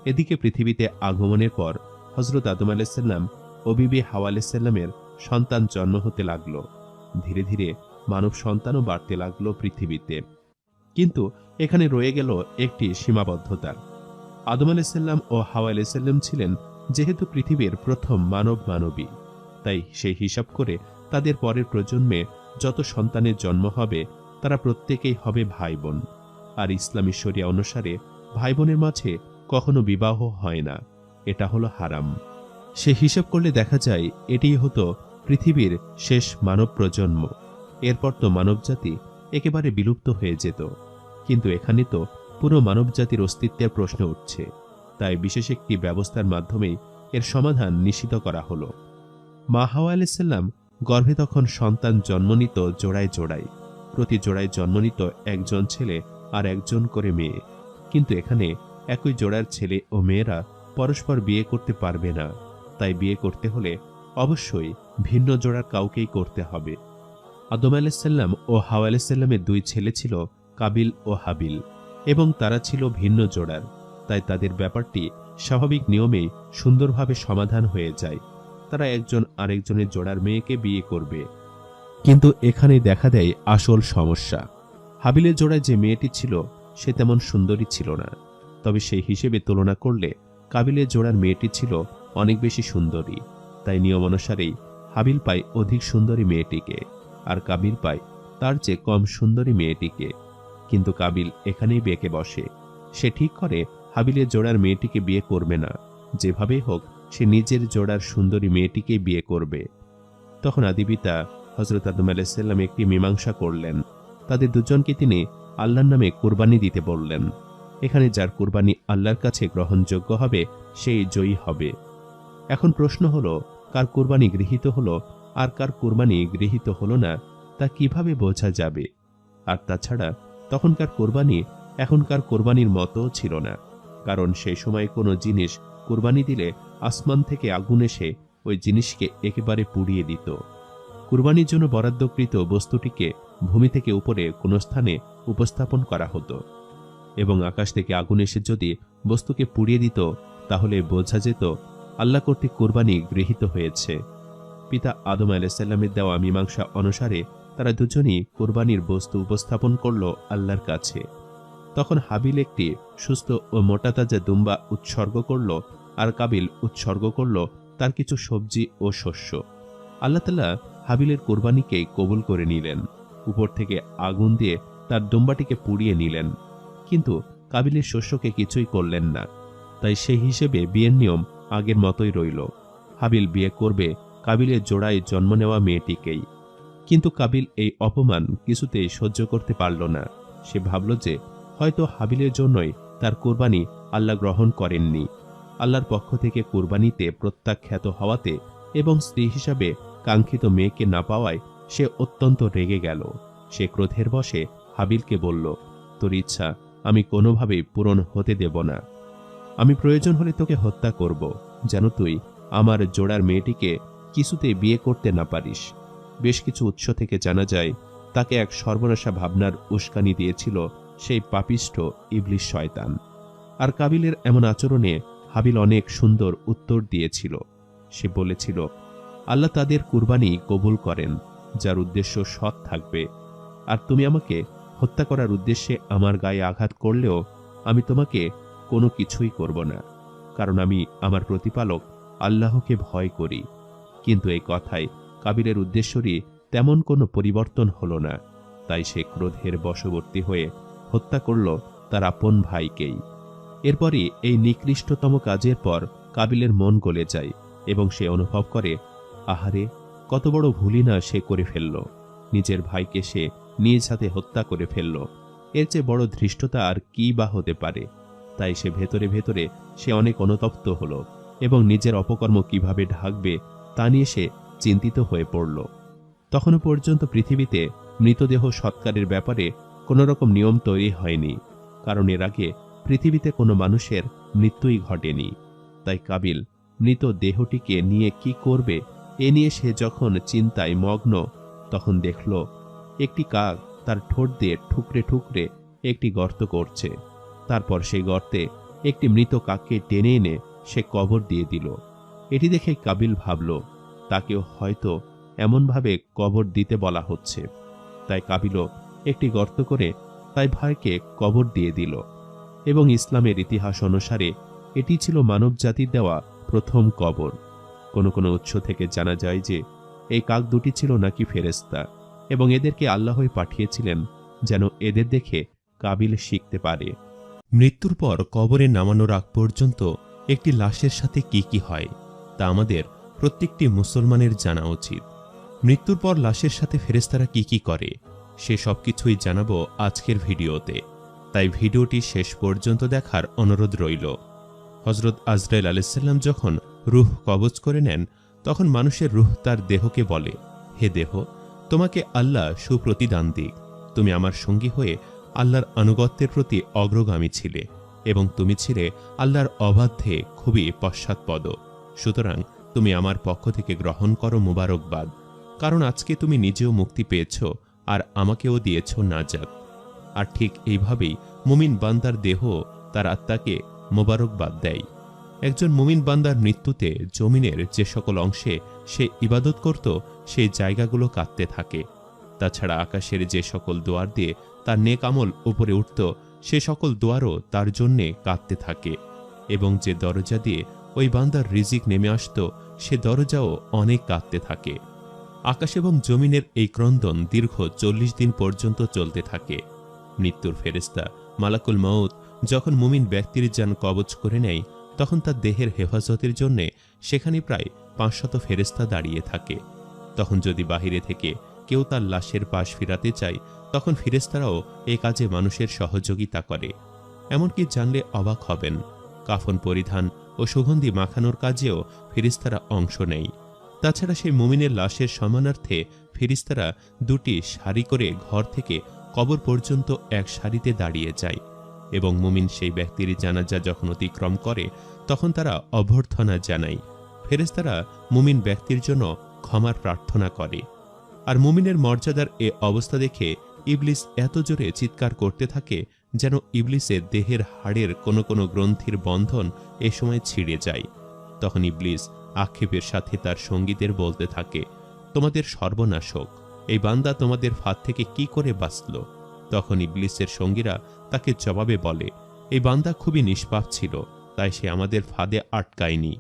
এদিকে পৃথিবীতে আগমনের পর হযরত আদম আলাইহিসসালাম ও বিবি হাওয়া আলাইহিসসালামের সন্তান জন্ম হতে লাগল ধীরে ধীরে মানব সন্তানও বাড়তে লাগলো পৃথিবীতে। কিন্তু এখানে রয়ে গেল একটি সীমাবদ্ধতা। আদম আলাইসাল্লাম ও হাওয়া আলাইসাল্লাম ছিলেন যেহেতু পৃথিবীর প্রথম মানবী, তাই সেই হিসাব করে তাদের পরের প্রজন্মে যত সন্তানের জন্ম হবে তারা প্রত্যেকেই হবে ভাই বোন। আর ইসলামী শরিয়া অনুসারে ভাই বোনের মাঝে কখনো বিবাহ হয় না, এটা হলো হারাম। সে হিসাব করলে দেখা যায় এটিই হতো পৃথিবীর শেষ মানব প্রজন্ম। এরপর তো মানবজাতি একেবারে বিলুপ্ত হয়ে যেত। কিন্তু এখানে তো পুরো মানবজাতির অস্তিত্বের প্রশ্ন উঠছে, তাই বিশেষ একটি ব্যবস্থার মাধ্যমেই এর সমাধান নিশ্চিত করা হল। মা হাওয়া আলাইসাল্লাম গর্ভে তখন সন্তান জন্ম নিত জোড়ায় জোড়ায়, প্রতি জোড়ায় জন্ম নিত একজন ছেলে আর একজন করে মেয়ে। কিন্তু এখানে একই জোড়ার ছেলে ও মেয়েরা পরস্পর বিয়ে করতে পারবে না, তাই বিয়ে করতে হলে অবশ্যই ভিন্ন জোড়ার কাউকেই করতে হবে। আদম আলাইসাল্লাম ও হাওয়া আলাইসাল্লামের দুই ছেলে ছিল কাবিল ও হাবিল, এবং তারা ছিল ভিন্ন জোড়ার, তাই তাদের ব্যাপারটি স্বাভাবিক নিয়মেই সুন্দরভাবে সমাধান হয়ে যায়। তারা একজন আরেকজনের জোড়ার মেয়েকে বিয়ে করবে। কিন্তু এখানে দেখা দেয় আসল সমস্যা। হাবিলের জোড়ায় যে মেয়েটি ছিল সে তেমন সুন্দরী ছিল না, তবে সেই হিসেবে তুলনা করলে কাবিলের জোড়ার মেয়েটি ছিল অনেক বেশি সুন্দরী। তাই নিয়ম অনুসারেই হাবিল পায় অধিক সুন্দরী মেয়েটিকে, আর কাবিল পায় তার চেয়ে কম সুন্দরী মেয়েটিকে। কিন্তু কাবিল এখানেই বেঁকে বসে। সে ঠিক করে হাবিলের জোড়ার মেয়েটিকে বিয়ে করবে না, যেভাবেই হোক সে নিজের জোড়ার সুন্দরী মেয়েটিকে বিয়ে করবে। তখন আদিপিতা হযরত আদম আলাইহিসসালাম একটি মীমাংসা করলেন। তাদের দুজনকে তিনি আল্লাহর নামে কুরবানি দিতে বললেন। এখানে যার কুরবানি আল্লাহর কাছে গ্রহণযোগ্য হবে সেই জয়ী হবে। এখন প্রশ্ন হলো, কার কুরবানি গৃহীত হলো আর কার কুরবানি গৃহীত হলো না তা কিভাবে বোঝা যাবে? আর তাছাড়া তখনকার কুরবানি এখনকার কুরবানির মতো ছিল না, কারণ সেই সময় কোনো জিনিস কুরবানি দিলে আসমান থেকে আগুন এসে ওই জিনিসকে একেবারে পুড়িয়ে দিত। কুরবানির জন্য বরাদ্দকৃত বস্তুটিকে ভূমি থেকে উপরে কোনো স্থানে উপস্থাপন করা হতো, এবং আকাশ থেকে আগুন এসে যদি বস্তুকে পুড়িয়ে দিত তাহলে বোঝা যেত আল্লাহ কর্তৃক কুরবানি গৃহীত হয়েছে। পিতা আদম আলাইহিসসালামের দেওয়া মীমাংসা অনুসারে তারা দুজনই কুরবানির বস্তু উপস্থাপন করল আল্লাহর কাছে। তখন হাবিল একটি সুস্থ ও মোটাতাজা দুম্বা উৎসর্গ করল, আর কাবিল উৎসর্গ করল তার কিছু সবজি ও শস্য। আল্লাহ তাআলা হাবিলের কুরবানিকে কবুল করে নিলেন, উপর থেকে আগুন দিয়ে তার দুম্বাটিকে পুড়িয়ে নিলেন, কিন্তু কাবিলের শস্যকে কিছুই করলেন না। তাই সেই হিসেবে বিয়ের নিয়ম আগের মতোই রইল। হাবিল বিয়ে করবে কাবিলের জোড়ায় জন্ম নেওয়া মেয়েটিকেই। কিন্তু কাবিল এই অপমান কিছুতেই সহ্য করতে পারল না। সে ভাবল যে হয়তো হাবিলের জন্যই তার কুরবানি আল্লাহ গ্রহণ করেননি। আল্লাহর পক্ষ থেকে কুরবানিতে প্রত্যাখ্যাত হওয়াতে এবং স্ত্রী হিসাবে কাঙ্ক্ষিত মেয়েকে না পাওয়ায় সে অত্যন্ত রেগে গেল। সে ক্রোধের বশে হাবিলকে বলল, তোর ইচ্ছা আমি কোনোভাবেই পূরণ হতে দেব না। আমি প্রয়োজন হলে তোকে হত্যা করব, যেন তুই আমার জোড়ার মেয়েটিকে কিছুতেই বিয়ে করতে না পারিস। বেশ কিছু উৎস থেকে জানা যায় তাকে এক সর্বনাশা ভাবনার উস্কানি দিয়েছিল সেই পাপিষ্ঠ ইবলিস শয়তান। আর কাবিলের এমন আচরণে হাবিল অনেক সুন্দর উত্তর দিয়েছিল। সে বলেছিল, আল্লাহ তাদের কুরবানি কবুল করেন যার উদ্দেশ্য সৎ থাকবে, আর তুমি আমাকে হত্যা করার উদ্দেশ্যে আমার গায়ে আঘাত করলেও আমি তোমাকে কোনো কিছুই করব না, কারণ আমি আমার প্রতিপালক আল্লাহকে ভয় করি। কিন্তু এই কথায় কাবিলের উদ্দেশ্যরই তেমন কোনো পরিবর্তন হলো না। তাই সে ক্রোধের বশবর্তী হয়ে হত্যা করল তার আপন ভাইকেই। এরপরই এই নিকৃষ্টতম কাজের পর কাবিলের মন গলে যায় এবং সে অনুভব করে, আহারে, কত বড় ভুলই না সে করে ফেলল। নিজের ভাইকে সে নিজ হাতে হত্যা করে ফেলল। এর চেয়ে বড় ধৃষ্টতা আর কি বা হতে পারে? তাই সে ভেতরে ভেতরে সে অনেক অনুতপ্ত হল এবং নিজের অপকর্ম কিভাবে ঢাকবে তা নিয়ে সে চিন্তিত হয়ে পড়ল। তখনও পর্যন্ত পৃথিবীতে মৃতদেহ সৎকারের ব্যাপারে কোনো রকম নিয়ম তৈরি হয়নি, কারণ এর আগে পৃথিবীতে কোনো মানুষের মৃত্যুই ঘটেনি। তাই কাবিল মৃত দেহটিকে নিয়ে কি করবে এ নিয়ে সে যখন চিন্তায় মগ্ন, তখন দেখল একটি কাক তার ঠোঁট দিয়ে ঠুকরে ঠুকরে একটি গর্ত করছে। তারপর সেই গর্তে একটি মৃত কাককে টেনে এনে সে কবর দিয়ে দিল। এটি দেখে কাবিল ভাবল, তাকেও হয়তো এমনভাবে কবর দিতে বলা হচ্ছে। তাই কাবিলও একটি গর্ত করে তাই ভাইকে কবর দিয়ে দিল, এবং ইসলামের ইতিহাস অনুসারে এটি ছিল মানব জাতির দেওয়া প্রথম কবর। কোনো কোনো উৎস থেকে জানা যায় যে এই কাক দুটি ছিল নাকি ফেরেশতা, এবং এদেরকে আল্লাহই পাঠিয়েছিলেন যেন এদের দেখে কাবিল শিখতে পারে। মৃত্যুর পর কবরে নামানোর আগ পর্যন্ত একটি লাশের সাথে কি কি হয় তা আমাদের প্রত্যেকটি মুসলমানের জানা উচিত। মৃত্যুর পর লাশের সাথে ফেরেশতারা কি কি করে সে সব কিছুই জানাবো আজকের ভিডিওতে, তাই ভিডিওটি শেষ পর্যন্ত দেখার অনুরোধ রইল। হযরত আজরাইল আলাইহিসসালাম যখন রূহ কবজ করে নেন, তখন মানুষের রূহ তার দেহকে বলে, হে দেহ, তোমাকে আল্লাহ সুপ্রতিদান দিক। তুমি আমার সঙ্গী হয়ে আল্লাহর আনুগত্যের প্রতি অগ্রগামী ছিলে, এবং তুমি ছিলে আল্লাহর অবাধ্যে খুবই পশ্চাৎপদ। সুতরাং তুমি আমার পক্ষ থেকে গ্রহণ করো মুবারকবাদ, কারণ আজকে তুমি নিজেও মুক্তি পেয়েছ আর আমাকেও দিয়েছ নাজাত। আর ঠিক এইভাবেই মুমিন বান্দার দেহ তার আত্মাকে মোবারকবাদ দেয়। একজন মুমিন বান্দার মৃত্যুতে জমিনের যে সকল অংশে সে ইবাদত করত সেই জায়গাগুলো কাঁপতে থাকে। তাছাড়া আকাশের যে সকল দোয়ার দিয়ে তার নেক আমল উপরে উঠত সে সকল দোয়ারও তার জন্যে কাঁপতে থাকে, এবং যে দরজা দিয়ে ওই বান্দার রিজিক নেমে আসত সে দরজাও অনেক কাঁপতে থাকে। আকাশ এবং জমিনের এই ক্রন্দন দীর্ঘ 40 দিন পর্যন্ত চলতে থাকে। মৃত্যুর ফেরেশতা মালাকুল মউত যখন মুমিন ব্যক্তির জান কবজ করে নেয়, তখন তার দেহের হেফাজতের জন্যে সেখানে প্রায় 500 ফেরেশতা দাঁড়িয়ে থাকে। তখন যদি বাহিরে থেকে কেউ তার লাশের পাশ ফিরাতে চায়, তখন ফেরেশতারাও এ কাজে মানুষের সহযোগিতা করে। এমনকি জানলে অবাক হবেন, কাফন পরিধান ও সুগন্ধি মাখানোর কাজেও ফেরেশতারা অংশ নেয়। তাছাড়া সেই মুমিনের লাশের সম্মানার্থে ফেরেশতারা 2টি সারি করে ঘর থেকে কবর পর্যন্ত এক সারিতে দাঁড়িয়ে যায়, এবং মুমিন সেই ব্যক্তির জানাজা যখন অতিক্রম করে তখন তারা অভ্যর্থনা জানায়। ফেরেশতারা মুমিন ব্যক্তির জন্য ক্ষমার প্রার্থনা করে। আর মুমিনের মর্যাদার এ অবস্থা দেখে ইবলিস এত জোরে চিৎকার করতে থাকে যেন ইবলিসের দেহের হাড়ের কোনো কোনো গ্রন্থির বন্ধন এ সময় ছিঁড়ে যায়। তখন ইবলিস আক্ষেপের সাথে তার সঙ্গীদের বলতে থাকে, তোমাদের সর্বনাশ হোক, এই বান্দা তোমাদের ফাঁদ থেকে কি করে বাঁচল? তখন ইবলিসের সঙ্গীরা তাকে জবাবে বলে, এই বান্দা খুবই নিষ্পাপ ছিল, তাই সে আমাদের ফাঁদে আটকায়নি।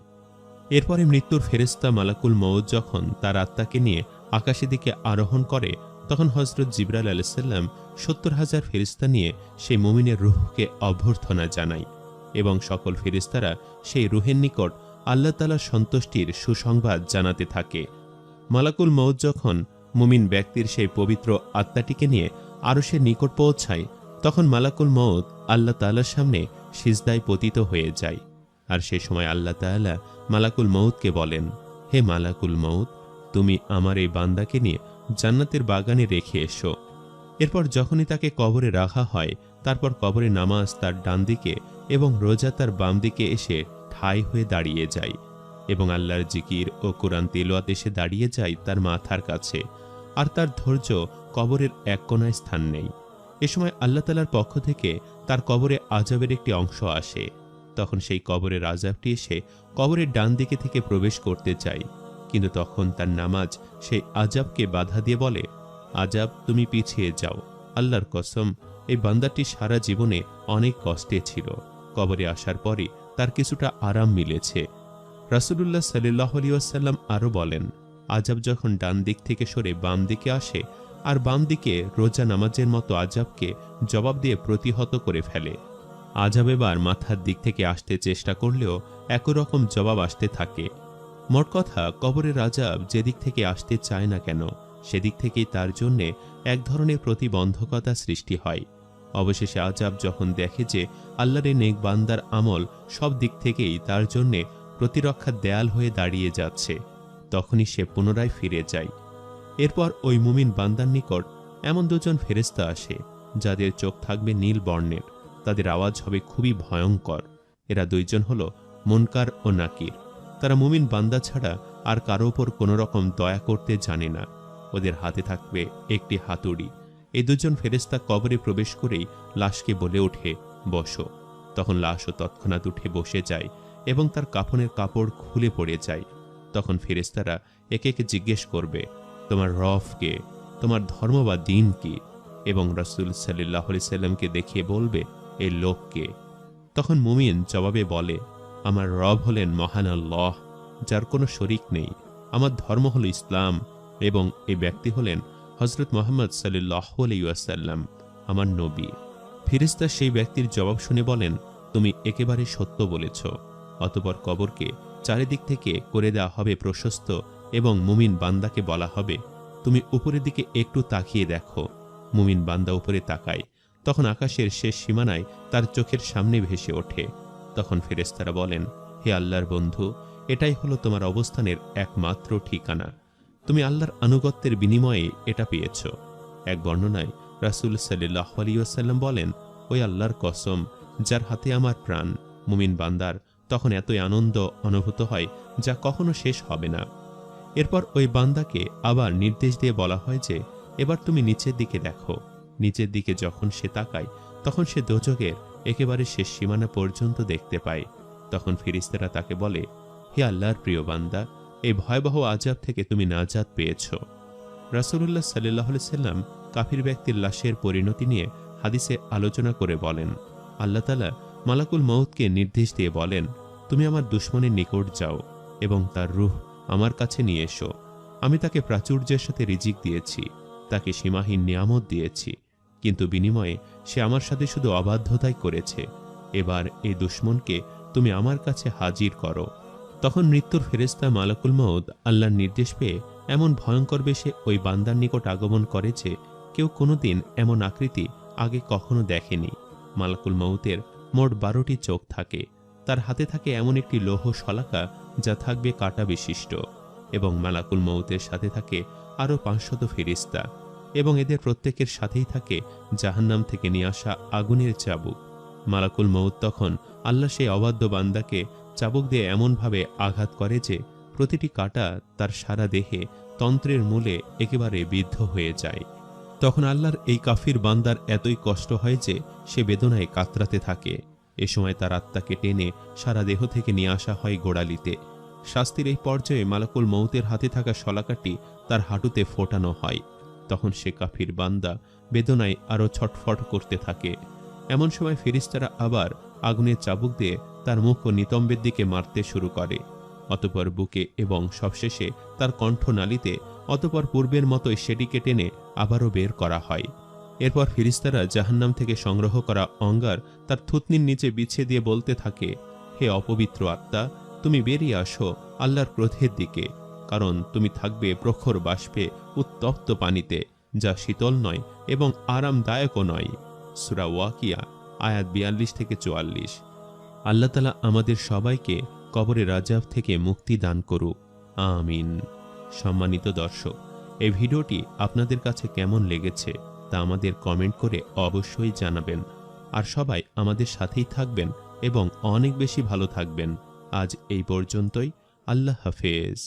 এরপরে মৃত্যুর ফেরেশতা মালাকুল মউত যখন তার আত্মাকে নিয়ে আকাশের দিকে আরোহণ করে, তখন হযরত জিবরাইল আলাইহিস সালাম 70,000 ফেরেশতা নিয়ে সেই মুমিনের রূহকে অভ্যর্থনা জানায়, এবং সকল ফেরেশতারা সেই রূহের নিকট আল্লাহ তাআলার সন্তুষ্টির সুসংবাদ জানাতে থাকে। মালাকুল মউত যখন মুমিন ব্যক্তির সেই পবিত্র আত্মাটিকে নিয়ে আরশের নিকট পৌঁছায়, তখন মালাকুল মউত আল্লাহ তাআলার সামনে সিজদায় পতিত হয়ে যায়। আর সে সময় আল্লাহ তাআলা মালাকুল মউতকে বলেন, হে মালাকুল মউত, তুমি আমার এই বান্দাকে নিয়ে জান্নাতের বাগানে রেখে এসো। এরপর যখনই তাকে কবরে রাখা হয়, তারপর কবরে নামাজ তার ডান দিকে এবং রোজা তার বাম দিকে এসে ঠাঁই হয়ে দাঁড়িয়ে যায়, এবং আল্লাহর জিকির ও কোরআন তিলাওয়াত এসে দাঁড়িয়ে যায় তার মাথার কাছে। আর তার ধৈর্য কবরের এক কোণায় স্থান নেই। এ সময় আল্লাহ তাআলার পক্ষ থেকে তার কবরে আযাবের একটি অংশ আসে। তখন সেই কবরের আযাবটি এসে কবরের ডান দিকে থেকে প্রবেশ করতে চায়, কিন্তু তখন তার নামাজ সেই আযাবকে বাধা দিয়ে বলে, আযাব, তুমি পিছিয়ে যাও। আল্লাহর কসম, এই বান্দাটি সারা জীবনে অনেক কষ্টে ছিল, কবরে আসার পরে তার কিছুটা আরাম মিলেছে। রাসূলুল্লাহ সাল্লাল্লাহু আলাইহি ওয়াসাল্লাম আরও বলেন, আযাব যখন ডান দিক থেকে সরে বাম দিকে আসে, আর বাম দিকে রোজা নামাজের মতো আযাবকে জবাব দিয়ে প্রতিহত করে ফেলে। আযাব এবার মাথার দিক থেকে আসতে চেষ্টা করলেও একই রকম জবাব আসতে থাকে। মোট কথা, কবরের আযাব যেদিক থেকে আসতে চায় না কেন, সেদিক থেকেই তার জন্যে এক ধরনের প্রতিবন্ধকতা সৃষ্টি হয়। অবশেষে আযাব যখন দেখে যে আল্লাহর নেক বান্দার আমল সব দিক থেকেই তার জন্যে প্রতিরক্ষার দেয়াল হয়ে দাঁড়িয়ে যাচ্ছে, তখনই সে পুনরায় ফিরে যায়। এরপর ওই মুমিন বান্দার নিকট এমন 2 জন ফেরেশতা আসে, যাদের চোখ থাকবে নীল বর্ণের, তাদের আওয়াজ হবে খুবই ভয়ঙ্কর। এরা 2 জন হল মুনকার ও নাকির। তারা মুমিন বান্দা ছাড়া আর কারো ওপর কোনো রকম দয়া করতে জানে না। ওদের হাতে থাকবে একটি হাতুড়ি। এই 2 জন ফেরেশতা কবরে প্রবেশ করেই লাশকে বলে ওঠে, বসো। তখন লাশও তৎক্ষণাৎ উঠে বসে যায় এবং তার কাফনের কাপড় খুলে পড়ে যায়। তখন ফেরেশতারা একে একে জিজ্ঞেস করবে, তোমার রব কে, তোমার ধর্ম বা দিন কি, এবং রাসূল সাল্লাল্লাহু আলাইহি সাল্লামকে দেখিয়ে বলবে এই লোককে। তখন মুমিন জবাবে বলে, আমার রব হলেন মহান আল্লাহ, যার কোনো শরিক নেই, আমার ধর্ম হলো ইসলাম, এবং এই ব্যক্তি হলেন হযরত মুহাম্মদ সাল্লাল্লাহু আলাইহি ওয়াসাল্লাম, আমার নবী। ফেরেশতা সেই ব্যক্তির জবাব শুনে বলেন, তুমি একেবারে সত্য বলেছ। অতঃপর কবরকে চারিদিক থেকে করে দেওয়া হবে প্রশস্ত, এবং মুমিন বান্দাকে বলা হবে, তুমি উপরের দিকে একটু তাকিয়ে দেখো। মুমিন বান্দা উপরে তাকায়, তখন আকাশের শেষ সীমানায় তার চোখের সামনে ভেসে ওঠে। তখন ফেরেশতারা বলেন, হে আল্লাহর বন্ধু, এটাই হলো তোমার অবস্থানের একমাত্র ঠিকানা। তুমি আল্লাহর আনুগত্যের বিনিময়ে এটা পেয়েছ। এক বর্ণনায় রাসূল সাল্লাল্লাহু আলাইহি ওয়াসাল্লাম বলেন, ওই আল্লাহর কসম, যার হাতে আমার প্রাণ। মুমিন বান্দার তখন এতই আনন্দ অনুভূত হয় যা কখনো শেষ হবে না। এরপর ওই বান্দাকে আবার নির্দেশ দিয়ে বলা হয় যে, এবার তুমি নিচের দিকে দেখো। নিচের দিকে যখন সে তাকায়, তখন সে দোজখের একেবারে শেষ সীমানা পর্যন্ত দেখতে পায়। তখন ফেরেশতারা তাকে বলে, হে আল্লাহর প্রিয় বান্দা, এই ভয়াবহ আযাব থেকে তুমি নাজাত পেয়েছ। রাসূলুল্লাহ সাল্লাল্লাহু আলাইহি সাল্লাম কাফির ব্যক্তির লাশের পরিণতি নিয়ে হাদিসে আলোচনা করে বলেন, আল্লাহ তাআলা মালাকুল মউতকে নির্দেশ দিয়ে বলেন, তুমি আমার দুশমনের নিকট যাও এবং তার রূহ আমার কাছে নিয়ে এসো। আমি তাকে প্রাচুর্যের সাথে রিজিক দিয়েছি, তাকে সীমাহীন নিয়ামত দিয়েছি, কিন্তু বিনিময়ে সে আমার সাথে শুধু অবাধ্যতাই করেছে। এবার এই দুশমনকে তুমি আমার কাছে হাজির করো। তখন মৃত্যুর ফেরেশতা মালাকুল মউত আল্লাহর নির্দেশ পেয়ে এমন ভয়ঙ্কর বেশে ওই বান্দার নিকট আগমন করে যে কেউ কোনোদিন এমন আকৃতি আগে কখনো দেখেনি। মালাকুল মউতের মোট 12টি চোখ থাকে। তার হাতে থাকে এমন একটি লৌহ শলাকা যা থাকবে কাঁটা বিশিষ্ট, এবং মালাকুল মউতের সাথে থাকে আরও 500 ফেরেশতা, এবং এদের প্রত্যেকের সাথেই থাকে জাহান্নাম থেকে নিয়ে আসা আগুনের চাবুক। মালাকুল মউত তখন আল্লাহ সেই অবাধ্য বান্দাকে চাবুক দিয়ে এমনভাবে আঘাত করে যে প্রতিটি কাঁটা তার সারা দেহে তন্ত্রের মূলে একেবারে বিদ্ধ হয়ে যায়। তখন আল্লাহর এই কাফির বান্দার এতই কষ্ট হয় যে সে বেদনায় কাতরাতে থাকে। এ সময় তার আত্মাকে টেনে সারা দেহ থেকে নিয়ে আসা হয় গোড়ালিতে। শাস্তির এই পর্যায়ে মালাকুল মউতের হাতে থাকা শলাকাটি তার হাঁটুতে ফোটানো হয়। তখন সে কাফির বান্দা বেদনায় আরও ছটফট করতে থাকে। এমন সময় ফেরেশতারা আবার আগুনের চাবুক দিয়ে তার মুখ ও নিতম্বের দিকে মারতে শুরু করে, অতঃপর বুকে এবং সবশেষে তার কণ্ঠনালীতে, অতঃপর পূর্বের মতোই সেটিকে টেনে আবারও বের করা হয়। এরপর ফেরেশতারা জাহান্নাম থেকে সংগ্রহ করা অঙ্গার তার থুতনির নিচে বিছিয়ে দিয়ে বলতে থাকে, হে অপবিত্র আত্মা, তুমি বেরিয়ে আসো আল্লাহর ক্রোধের দিকে, কারণ তুমি থাকবে প্রখর বাষ্পে উত্তপ্ত পানিতে, যা শীতল নয় এবং আরামদায়কও নয়। সূরা ওয়াকিয়া আয়াত 42 থেকে 44। আল্লাহ তাআলা আমাদের সবাইকে কবরের আযাব থেকে মুক্তি দান করুক, আমিন। সম্মানিত দর্শক, এই ভিডিওটি আপনাদের কাছে কেমন লেগেছে তা আমাদের কমেন্ট করে অবশ্যই জানাবেন। আর সবাই আমাদের সাথেই থাকবেন এবং অনেক বেশি ভালো থাকবেন। আজ এই পর্যন্তই। আল্লাহ হাফেজ।